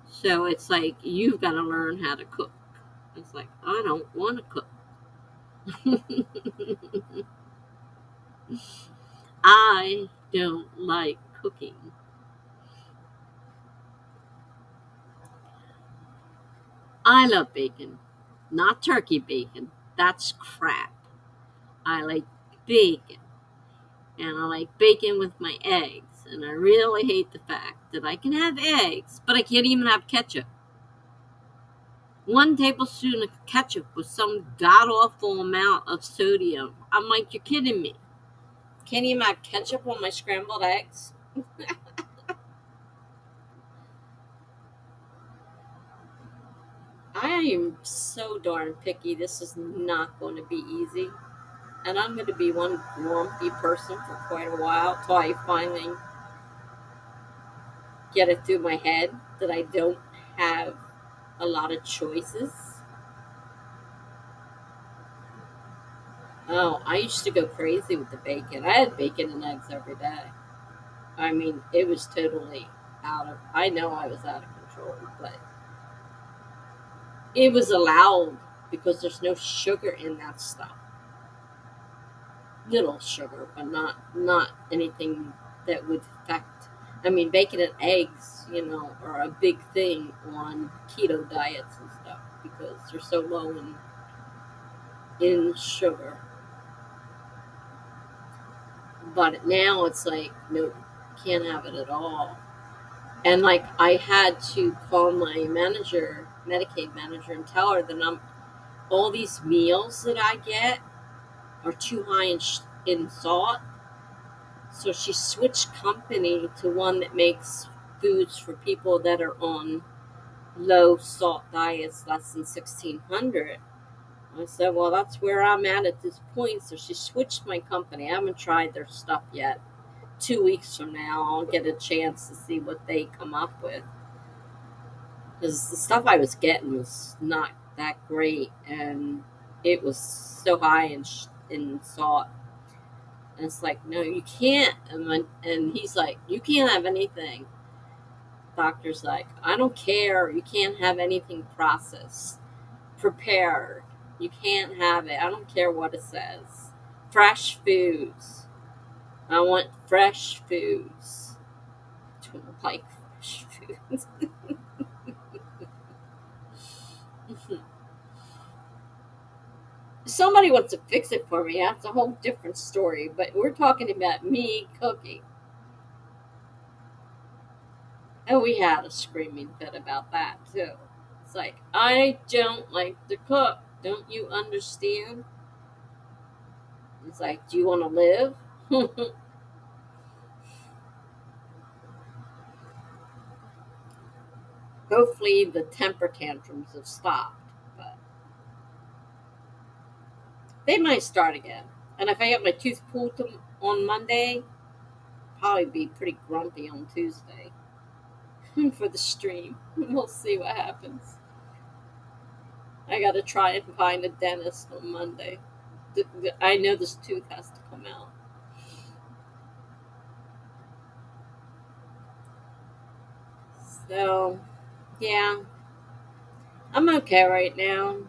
So it's like, you've got to learn how to cook. It's like, I don't want to cook. I don't like cooking. I love bacon, not turkey bacon. That's crap. I like bacon, and I like bacon with my eggs. And I really hate the fact that I can have eggs, but I can't even have ketchup. 1 tablespoon of ketchup with some god awful amount of sodium. I'm like, you're kidding me. Can't even have ketchup on my scrambled eggs? I am so darn picky. This is not going to be easy. And I'm going to be one grumpy person for quite a while till I finally get it through my head that I don't have a lot of choices. Oh, I used to go crazy with the bacon. I had bacon and eggs every day. I mean, it was totally I know I was out of control, but it was allowed because there's no sugar in that stuff. Little sugar, but not anything that would affect. I mean, bacon and eggs, are a big thing on keto diets and stuff because they're so low in sugar. But now it's like, no, can't have it at all. And like, I had to call my manager, Medicaid manager, and tell her that all these meals that I get are too high in salt. So she switched company to one that makes foods for people that are on low salt diets, less than 1600. I said, well, that's where I'm at this point. So she switched my company. I haven't tried their stuff yet. 2 weeks from now, I'll get a chance to see what they come up with. Because the stuff I was getting was not that great, and it was so high in salt. And it's like, no, you can't. And he's like, you can't have anything. Doctor's like, I don't care. You can't have anything processed, prepared. You can't have it. I don't care what it says. Fresh foods. I want fresh foods. I don't like fresh foods. Somebody wants to fix it for me. That's a whole different story. But we're talking about me cooking. And we had a screaming fit about that too. It's like, I don't like to cook. Don't you understand? It's like, do you want to live? Hopefully the temper tantrums have stopped. But they might start again. And if I get my tooth pulled on Monday, probably be pretty grumpy on Tuesday for the stream. We'll see what happens. I gotta try and find a dentist on Monday. I know this tooth has to come out. So, yeah, I'm okay right now.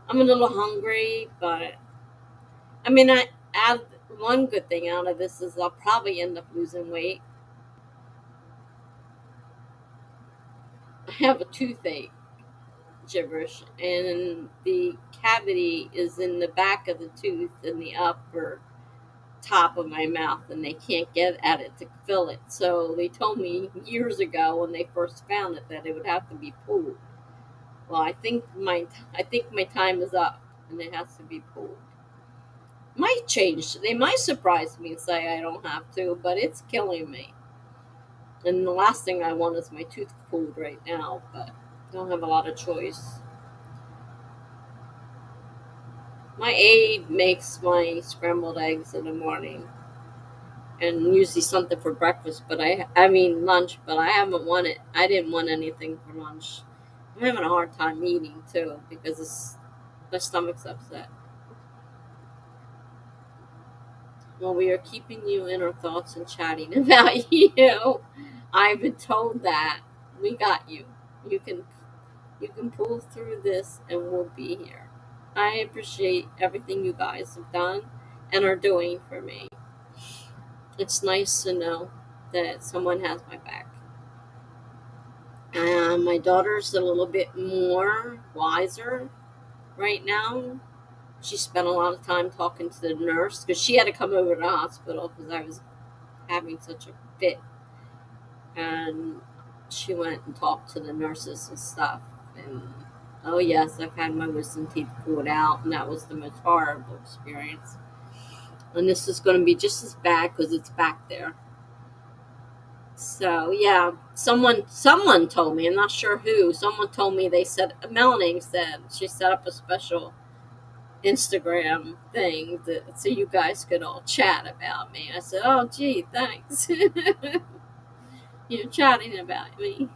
I'm a little hungry, but I mean, I add one good thing out of this is I'll probably end up losing weight. I have a toothache, gibberish, and the cavity is in the back of the tooth in the upper top of my mouth, and they can't get at it to fill it. So they told me years ago when they first found it that it would have to be pulled. Well, I think my time is up, and it has to be pulled. Might change. They might surprise me and say I don't have to, but it's killing me. And the last thing I want is my tooth pulled right now, but I don't have a lot of choice. My aide makes my scrambled eggs in the morning, and usually something for breakfast. But I mean lunch. But I haven't want it. I didn't want anything for lunch. I'm having a hard time eating too because my stomach's upset. Well, we are keeping you in our thoughts and chatting about you. I've been told that we got you. You can you can pull through this, and we'll be here. I appreciate everything you guys have done and are doing for me. It's nice to know that someone has my back. My daughter's a little bit more wiser right now. She spent a lot of time talking to the nurse because she had to come over to the hospital because I was having such a fit. And she went and talked to the nurses and stuff. And oh, yes, I've had my wisdom teeth pulled out, and that was the most horrible experience. And this is going to be just as bad because it's back there. So yeah, someone told me, I'm not sure who. Someone told me they said Melanie said she set up a special Instagram thing so you guys could all chat about me. I said, oh gee, thanks. You're chatting about me.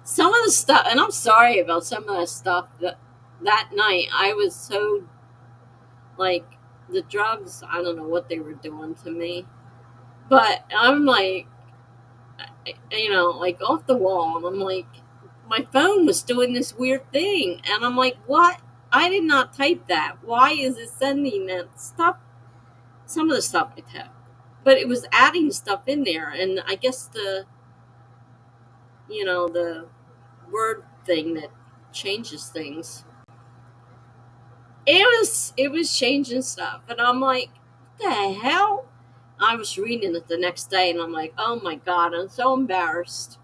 Some of the stuff, and I'm sorry about some of the stuff that night. I was so like the drugs. I don't know what they were doing to me, but I'm like, like off the wall. And I'm like, my phone was doing this weird thing, and I'm like, what? I did not type that. Why is it sending that stuff? Some of the stuff I typed, but it was adding stuff in there, and I guess the word thing that changes things. It was changing stuff, and I'm like, what the hell? I was reading it the next day, and I'm like, oh my god, I'm so embarrassed.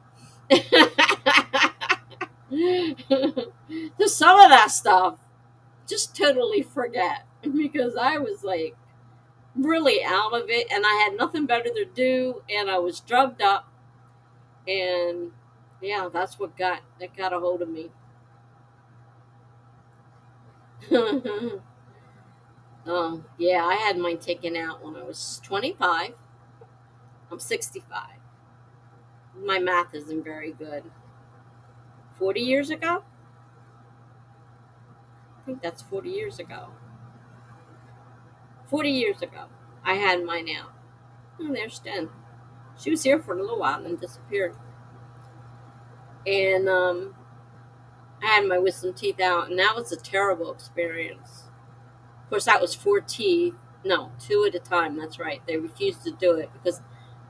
Just some of that stuff, just totally forget because I was like really out of it, and I had nothing better to do, and I was drugged up, And yeah, that's what got a hold of me. Yeah, I had mine taken out when I was 25. I'm 65. My math isn't very good. 40 years ago? I think that's 40 years ago. 40 years ago, I had mine out. And there's 10. She was here for a little while and then disappeared. And I had my wisdom teeth out, and that was a terrible experience. Of course, that was four teeth. No, two at a time. That's right. They refused to do it because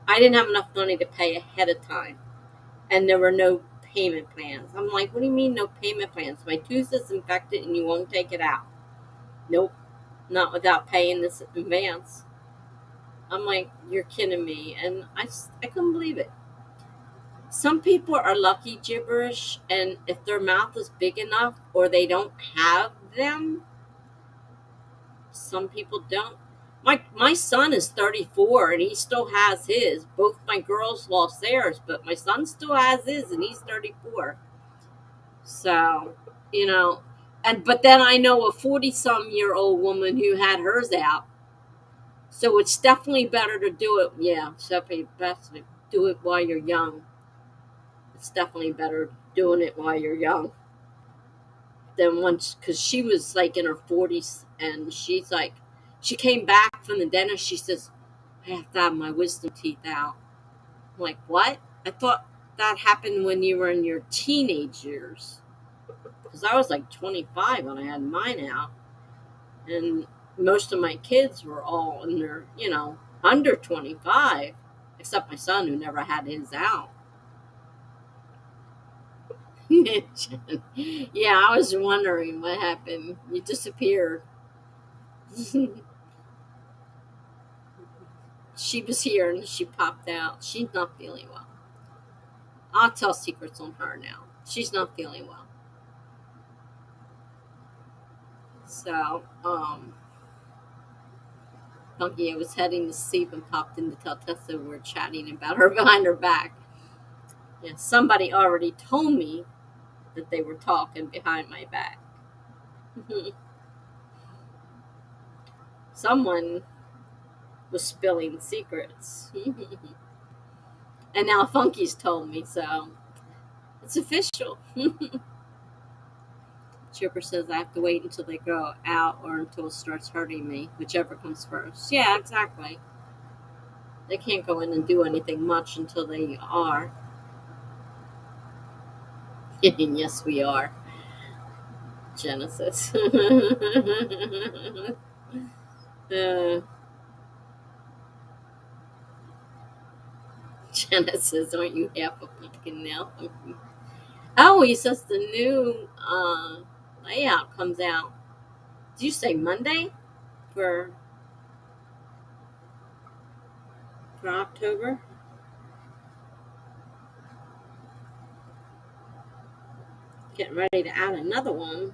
I didn't have enough money to pay ahead of time, and there were no payment plans. I'm like, what do you mean no payment plans? My tooth is infected and you won't take it out. Nope, not without paying this in advance. I'm like, you're kidding me. And I couldn't believe it. Some people are lucky gibberish, and if their mouth is big enough or they don't have them, some people don't. My son is 34 and he still has his. Both my girls lost theirs, but my son still has his and he's 34. So, you know, and but then I know a 40-some-year-old woman who had hers out. So it's definitely better to do it. Yeah, it's definitely best to do it while you're young. It's definitely better doing it while you're young than once, because she was like in her 40s and she's like, she came back from the dentist. She says, I have to have my wisdom teeth out. I'm like, what? I thought that happened when you were in your teenage years. Because I was like 25 when I had mine out. And most of my kids were all in their, under 25, except my son who never had his out. Yeah, I was wondering what happened. You disappeared. She was here and she popped out. She's not feeling well. I'll tell secrets on her now. She's not feeling well. So, Funky, I was heading to sleep and popped in to tell Tessa we were chatting about her behind her back. Yeah, somebody already told me that they were talking behind my back. Someone was spilling secrets. And now Funky's told me, so it's official. Chipper says I have to wait until they grow out or until it starts hurting me, whichever comes first. Yeah, exactly. They can't go in and do anything much until they are. Yes, we are. Genesis. uh, Genesis, aren't you half a pumpkin now? Oh, he says the new layout comes out. Did you say Monday for October? Getting ready to add another one.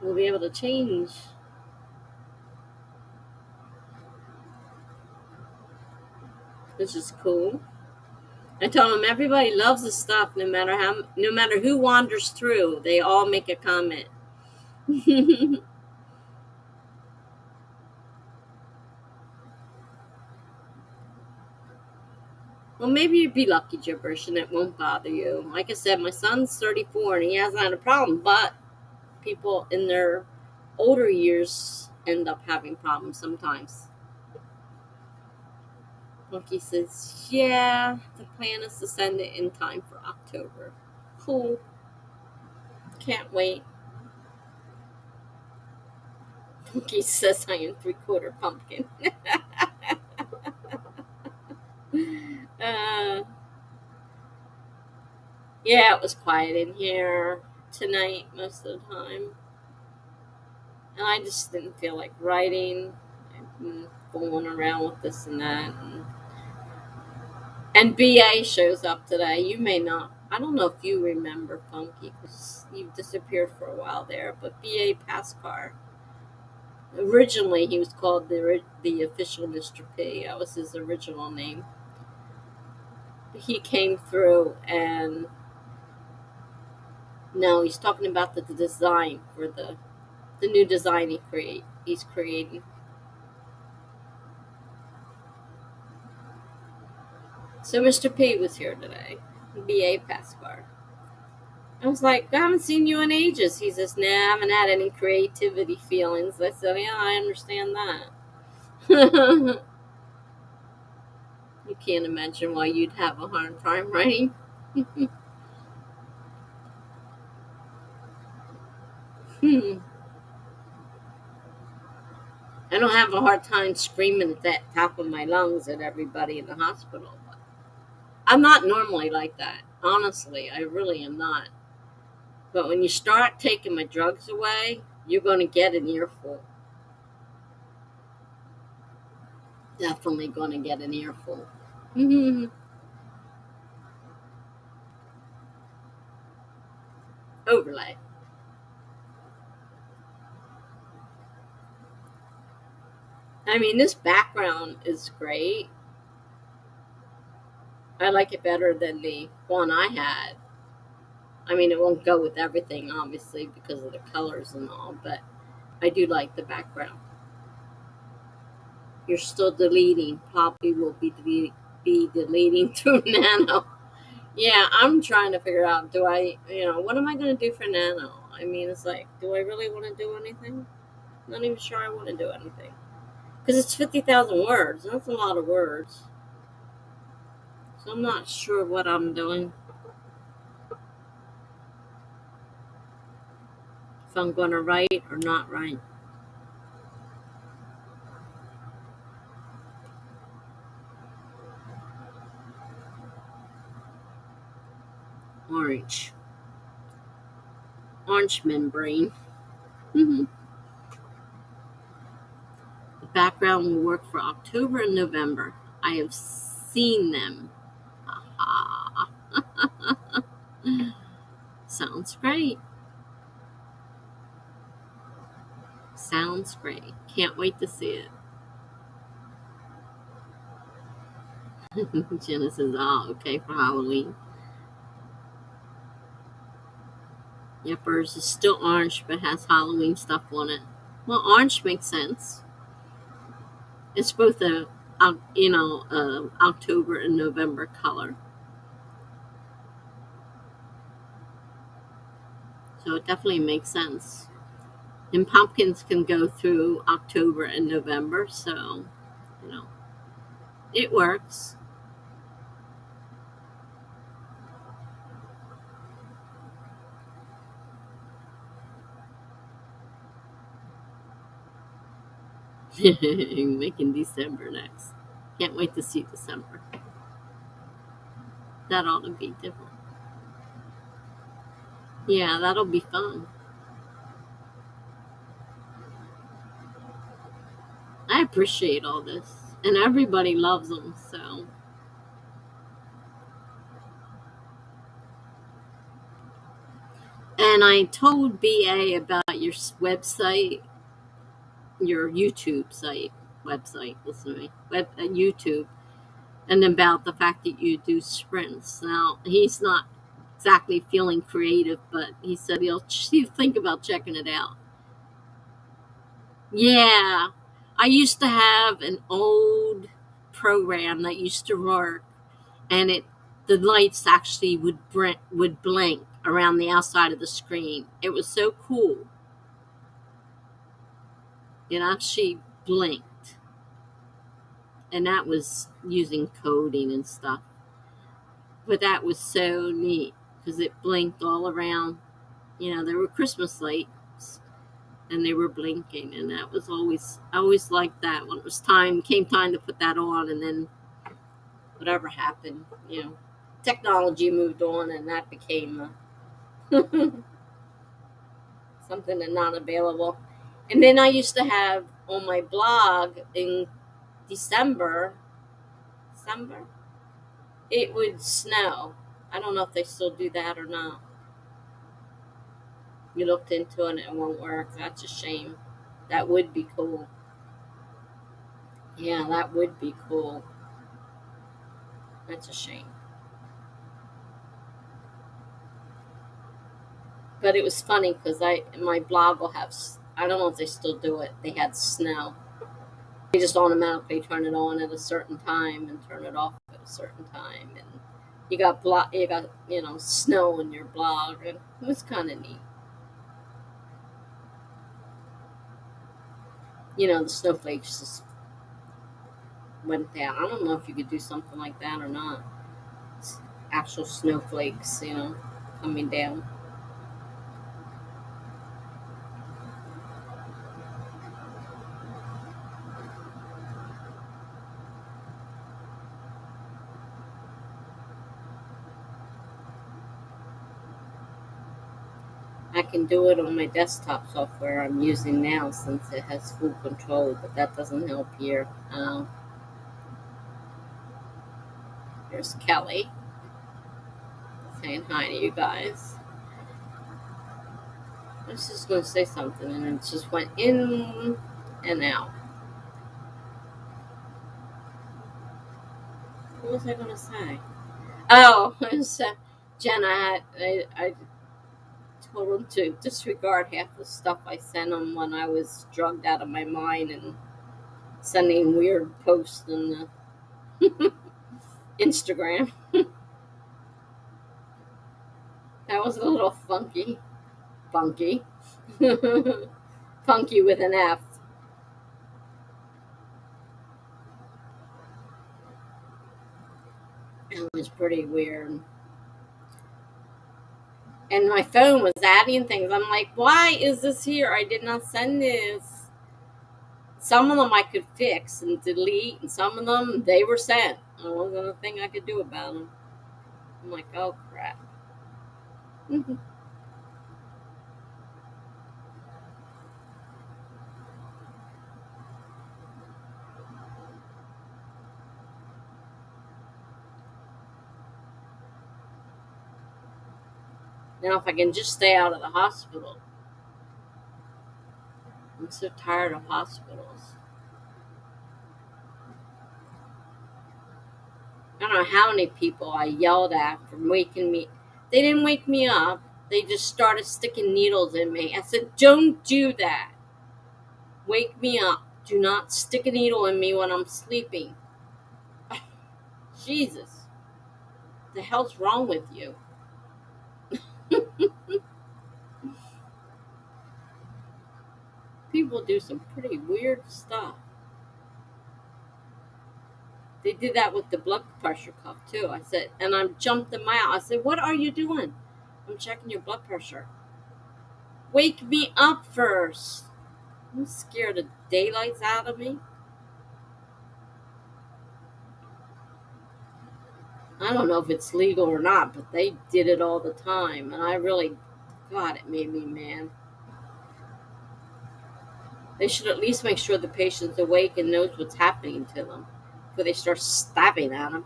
We'll be able to change, which is cool. I told him everybody loves the stuff, no matter who wanders through, they all make a comment. Well, maybe you'd be lucky, gibberish, and it won't bother you. Like I said, my son's 34 and he hasn't had a problem, but people in their older years end up having problems sometimes. Monkey says, yeah, the plan is to send it in time for October. Cool. Can't wait. Monkey says I am 3/4 pumpkin. uh, yeah, it was quiet in here tonight most of the time. And I just didn't feel like writing. I've been fooling around with this and that. And BA shows up today. You may not. I don't know if you remember Funky because you've disappeared for a while there. But BA Pascar. Originally, he was called the official Mr. P. That was his original name. he came through, and now he's talking about the design for the new design he's creating. So Mr. P was here today, BA Passport. I was like, I haven't seen you in ages. He says, nah, I haven't had any creativity feelings. I said, yeah, I understand that. You can't imagine why you'd have a hard time writing. I don't have a hard time screaming at that top of my lungs at everybody in the hospital. I'm not normally like that. Honestly, I really am not. But when you start taking my drugs away, you're going to get an earful. Definitely going to get an earful. Overlay. I mean, this background is great. I like it better than the one I had. I mean, it won't go with everything, obviously, because of the colors and all, but I do like the background. You're still deleting. Probably will be deleting through Nano. Yeah, I'm trying to figure out, what am I going to do for Nano? I mean, it's like, do I really want to do anything? Not even sure I want to do anything. Because it's 50,000 words. That's a lot of words. So I'm not sure what I'm doing. If I'm going to write or not write. Orange. Orange membrane. The background will work for October and November. I have seen them. Ah. Sounds great. Sounds great. Can't wait to see it. Jenna says, okay for Halloween. Yep, ours is still orange but has Halloween stuff on it. Well, orange makes sense. It's both a October and November color. So it definitely makes sense. And pumpkins can go through October and November, so, it works. Making December next. Can't wait to see December. That ought to be different. Yeah, that'll be fun. I appreciate all this. And everybody loves them, so. And I told BA about your website, your YouTube website, listen to me, YouTube, and about the fact that you do sprints. Now, he's not exactly feeling creative, but he said he'll think about checking it out. Yeah, I used to have an old program that used to work, and the lights actually would blink around the outside of the screen. It was so cool. It actually blinked, and that was using coding and stuff. But that was so neat because it blinked all around. There were Christmas lights, and they were blinking, and that was I always liked that when it was came time to put that on, and then whatever happened, technology moved on, and that became something that's not available. And then I used to have on my blog in December, it would snow. I don't know if they still do that or not. You looked into it and it won't work. That's a shame. That would be cool. Yeah, that would be cool. That's a shame. But it was funny because my blog will have, I don't know if they still do it. They had snow. They just automatically turn it on at a certain time and turn it off at a certain time, and you got snow in your blog, and it was kind of neat. The snowflakes just went down. I don't know if you could do something like that or not. Actual snowflakes, coming down. I can do it on my desktop software I'm using now since it has full control, but that doesn't help here. There's Kelly saying hi to you guys. I was just going to say something, and it just went in and out. What was I going to say? Oh, it was, Jenna, I told him to disregard half the stuff I sent him when I was drugged out of my mind and sending weird posts on the Instagram. That was a little funky. Funky. Funky with an F. It was pretty weird. And my phone was adding things. I'm like, why is this here? I did not send this. Some of them I could fix and delete, and some of them, they were sent. There wasn't a thing I could do about them. I'm like, oh, crap. Now, if I can just stay out of the hospital. I'm so tired of hospitals. I don't know how many people I yelled at for waking me. They didn't wake me up. They just started sticking needles in me. I said, don't do that. Wake me up. Do not stick a needle in me when I'm sleeping. Jesus. What the hell's wrong with you? People do some pretty weird stuff. They did that with the blood pressure cuff too. I said, and I jumped them out. I said, what are you doing? I'm checking your blood pressure. Wake me up first. I'm scared the daylights out of me. I don't know if it's legal or not, but they did it all the time. And I really, God, it made me mad. They should at least make sure the patient's awake and knows what's happening to them before they start stabbing at them.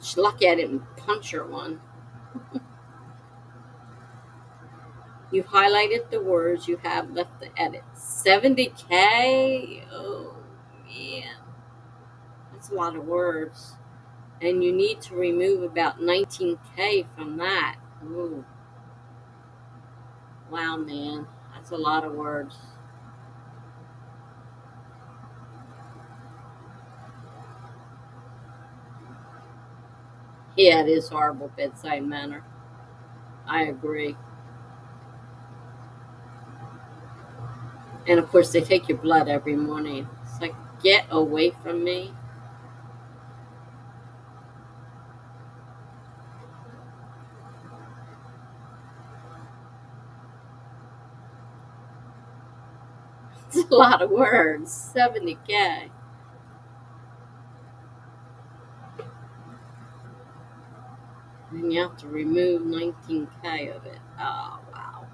She's lucky I didn't punch her one. You highlighted the words you have left to edit. 70K? Oh, man. That's a lot of words. And you need to remove about 19K from that. Ooh. Wow, man. That's a lot of words. Yeah, it is horrible bedside manner. I agree. And of course, they take your blood every morning. It's like, get away from me. It's a lot of words. 70K. And you have to remove 19K of it. Oh, wow.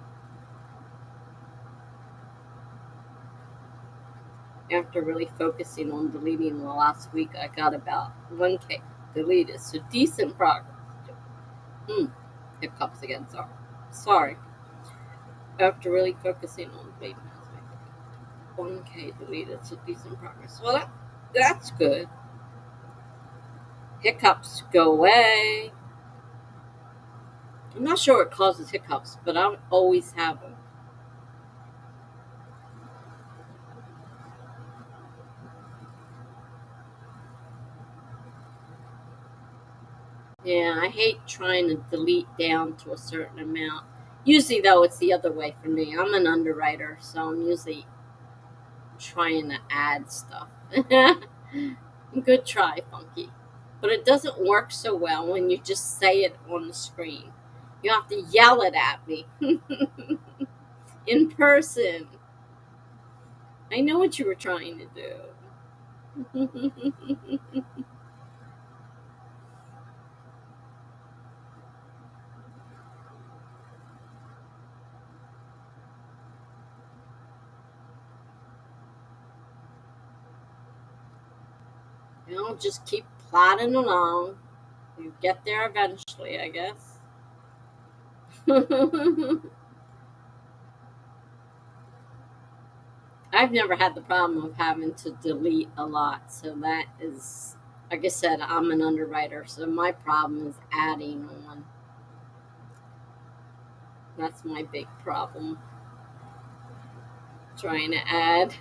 After really focusing on deleting the last week, I got about 1K deleted. So decent progress. Hiccups again. Sorry. After really focusing on deleting last week, 1K deleted. So decent progress. Well, that's good. Hiccups go away. I'm not sure what causes hiccups, but I always have them. Yeah, I hate trying to delete down to a certain amount. Usually, though, it's the other way for me. I'm an underwriter, so I'm usually trying to add stuff. Good try, Funky. But it doesn't work so well when you just say it on the screen. You have to yell it at me in person. I know what you were trying to do. Just keep plodding along. You get there eventually, I guess. I've never had the problem of having to delete a lot, so that is, like I said, I'm an underwriter, so my problem is adding on. That's my big problem, trying to add.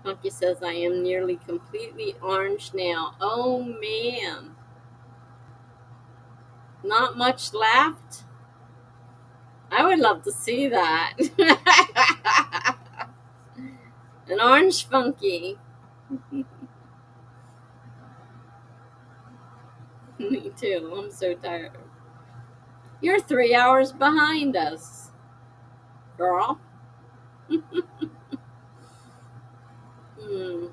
Funky says I am nearly completely orange now. Oh man, not much left. I would love to see that. An orange Funky. Me too. I'm so tired. You're 3 hours behind us, girl. Hmm.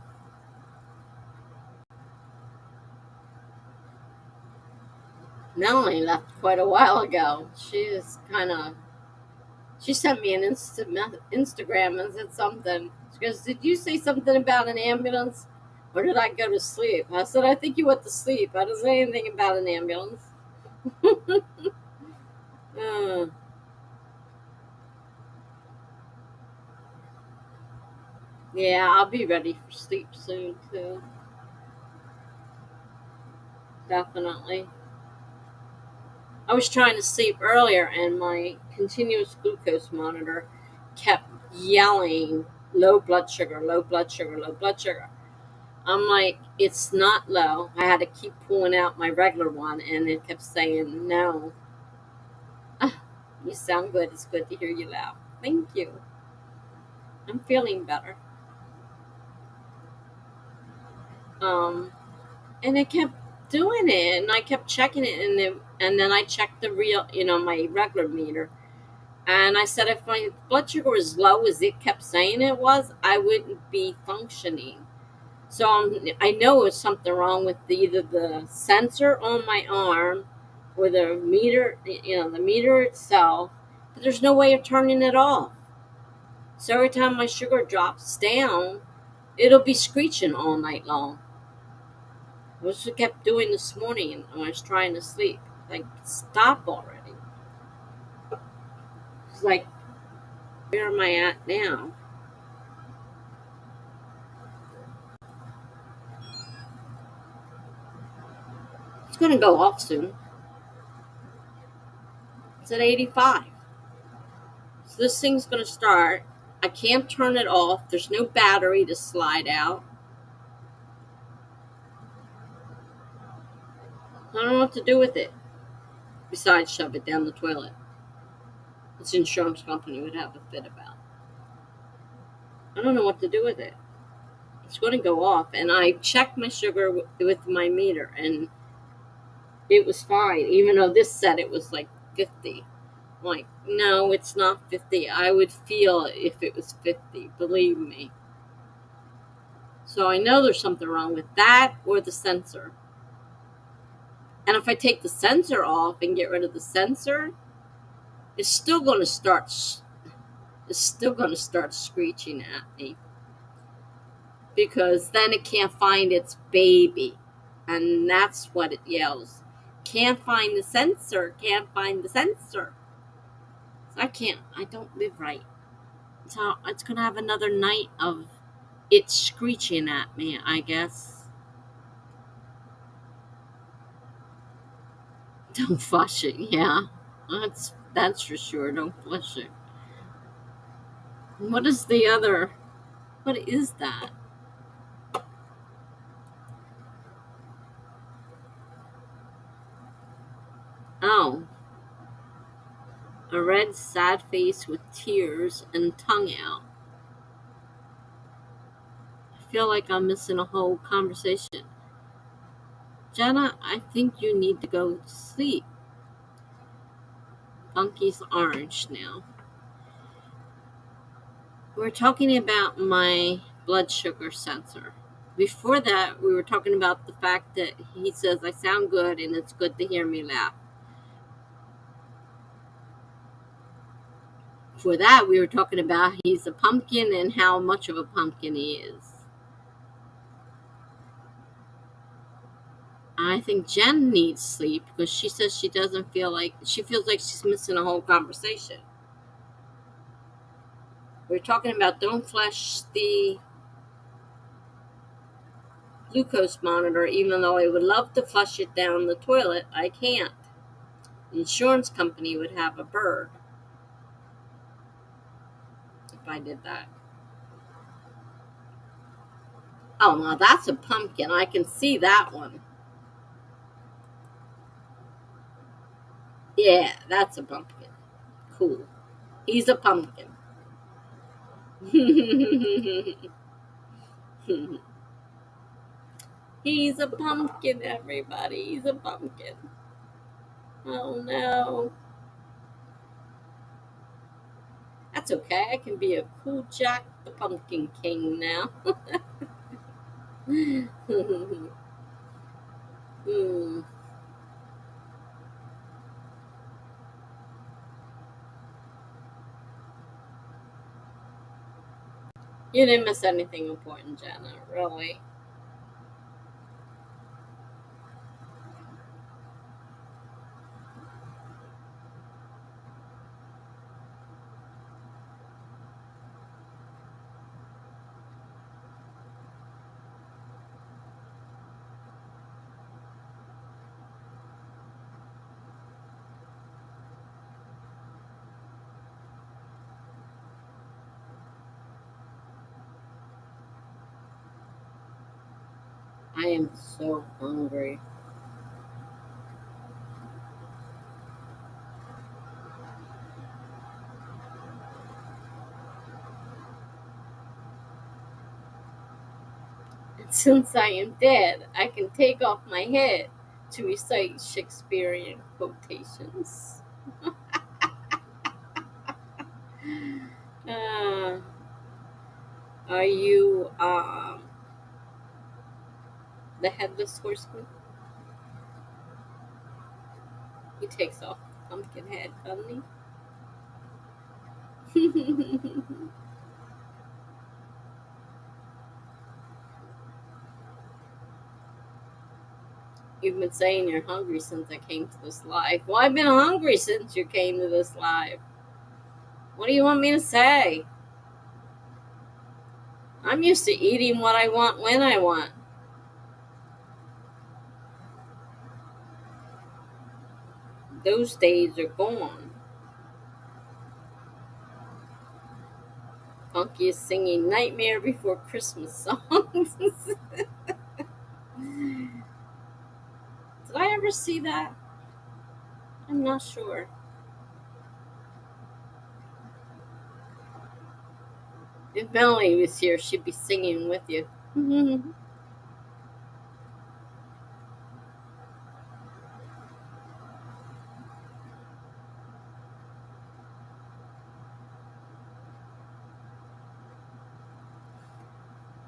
Melanie left quite a while ago. She is kind of. She sent me an Instagram and said something. She goes, "Did you say something about an ambulance, or did I go to sleep?" I said, "I think you went to sleep. I didn't say anything about an ambulance." uh, yeah, I'll be ready for sleep soon too. Definitely. I was trying to sleep earlier, and my continuous glucose monitor kept yelling, "Low blood sugar, low blood sugar, low blood sugar." I'm like, "It's not low." I had to keep pulling out my regular one, and it kept saying, "No." Ah, you sound good. It's good to hear you laugh. Thank you. I'm feeling better. Um, and it kept doing it, and I kept checking it, and then I checked the real, my regular meter. And I said, if my blood sugar was as low as it kept saying it was, I wouldn't be functioning. So I know there's something wrong with either the sensor on my arm or the meter, the meter itself. But there's no way of turning it off. So every time my sugar drops down, it'll be screeching all night long. Which it kept doing this morning when I was trying to sleep. Like, stop already. It's like, where am I at now? It's going to go off soon. It's at 85. So this thing's going to start. I can't turn it off. There's no battery to slide out. I don't know what to do with it besides shove it down the toilet. This insurance company would have a fit about. I don't know what to do with it. It's going to go off. And I checked my sugar with my meter, and it was fine, even though this said it was like 50. I'm like, no, it's not 50. I would feel if it was 50, believe me. So I know there's something wrong with that or the sensor. And if I take the sensor off and get rid of the sensor, it's still going to start. It's still going to start screeching at me, because then it can't find its baby, and that's what it yells. Can't find the sensor. Can't find the sensor. So I can't. I don't live right. So it's going to have another night of it screeching at me, I guess. Don't flush it, yeah. That's for sure. Don't flush it. What is the other? What is that? Oh, a red sad face with tears and tongue out. I feel like I'm missing a whole conversation. Jenna, I think you need to go to sleep. Funky's orange now. We're talking about my blood sugar sensor. Before that, we were talking about the fact that he says I sound good and it's good to hear me laugh. For that, we were talking about he's a pumpkin and how much of a pumpkin he is. I think Jen needs sleep because she says she doesn't feel like she feels like she's missing a whole conversation. We're talking about don't flush the glucose monitor, even though I would love to flush it down the toilet. I can't. The insurance company would have a bird if I did that. Oh, now that's a pumpkin. I can see that one. Yeah, that's a pumpkin. Cool. He's a pumpkin. He's a pumpkin, everybody. He's a pumpkin. Oh no. That's okay. I can be a cool Jack the Pumpkin King now. Hmm. You didn't miss anything important, Jenna, really. I am so hungry. And since I am dead, I can take off my head to recite Shakespearean quotations. Uh, are you the headless horseman? He takes off the pumpkin head, doesn't he? You've been saying you're hungry since I came to this live. Well, I've been hungry since you came to this live. What do you want me to say? I'm used to eating what I want when I want. Those days are gone. Funky is singing Nightmare Before Christmas songs. Did I ever see that? I'm not sure. If Melanie was here, she'd be singing with you.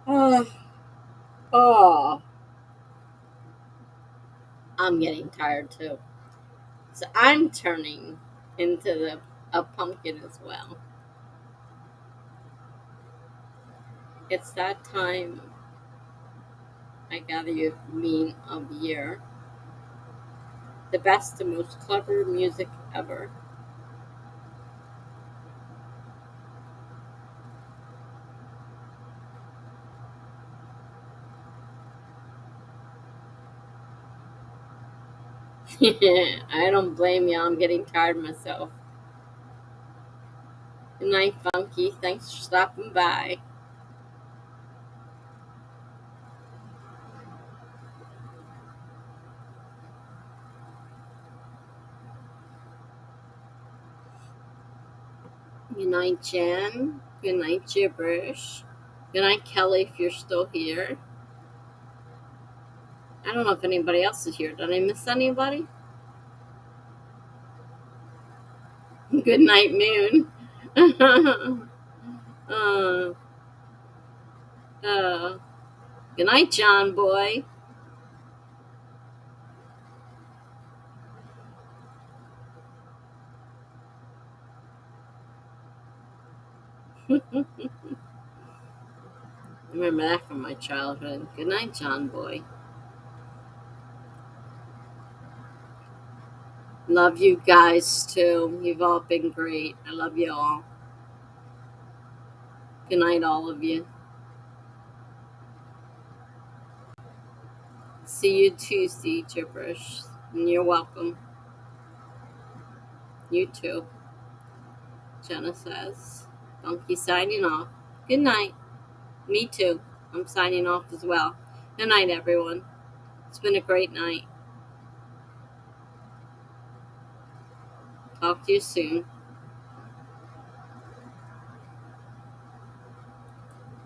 Oh, oh, I'm getting tired too. So I'm turning into a pumpkin as well. It's that time, I gather you mean, of year. The best and most clever music ever. I don't blame you. I'm getting tired myself. Good night, Funky. Thanks for stopping by. Good night, Jen. Good night, Gibberish. Good night, Kelly, if you're still here. I don't know if anybody else is here. Did I miss anybody? Good night, Moon. uh, uh, good night, John Boy. Remember that from my childhood. Good night, John Boy. Love you guys too. You've all been great. I love you all. Good night, all of you. See you Tuesday, Gibberish. And you're welcome. You too. Jenna says. Donkey signing off. Good night. Me too. I'm signing off as well. Good night, everyone. It's been a great night. Talk to you soon.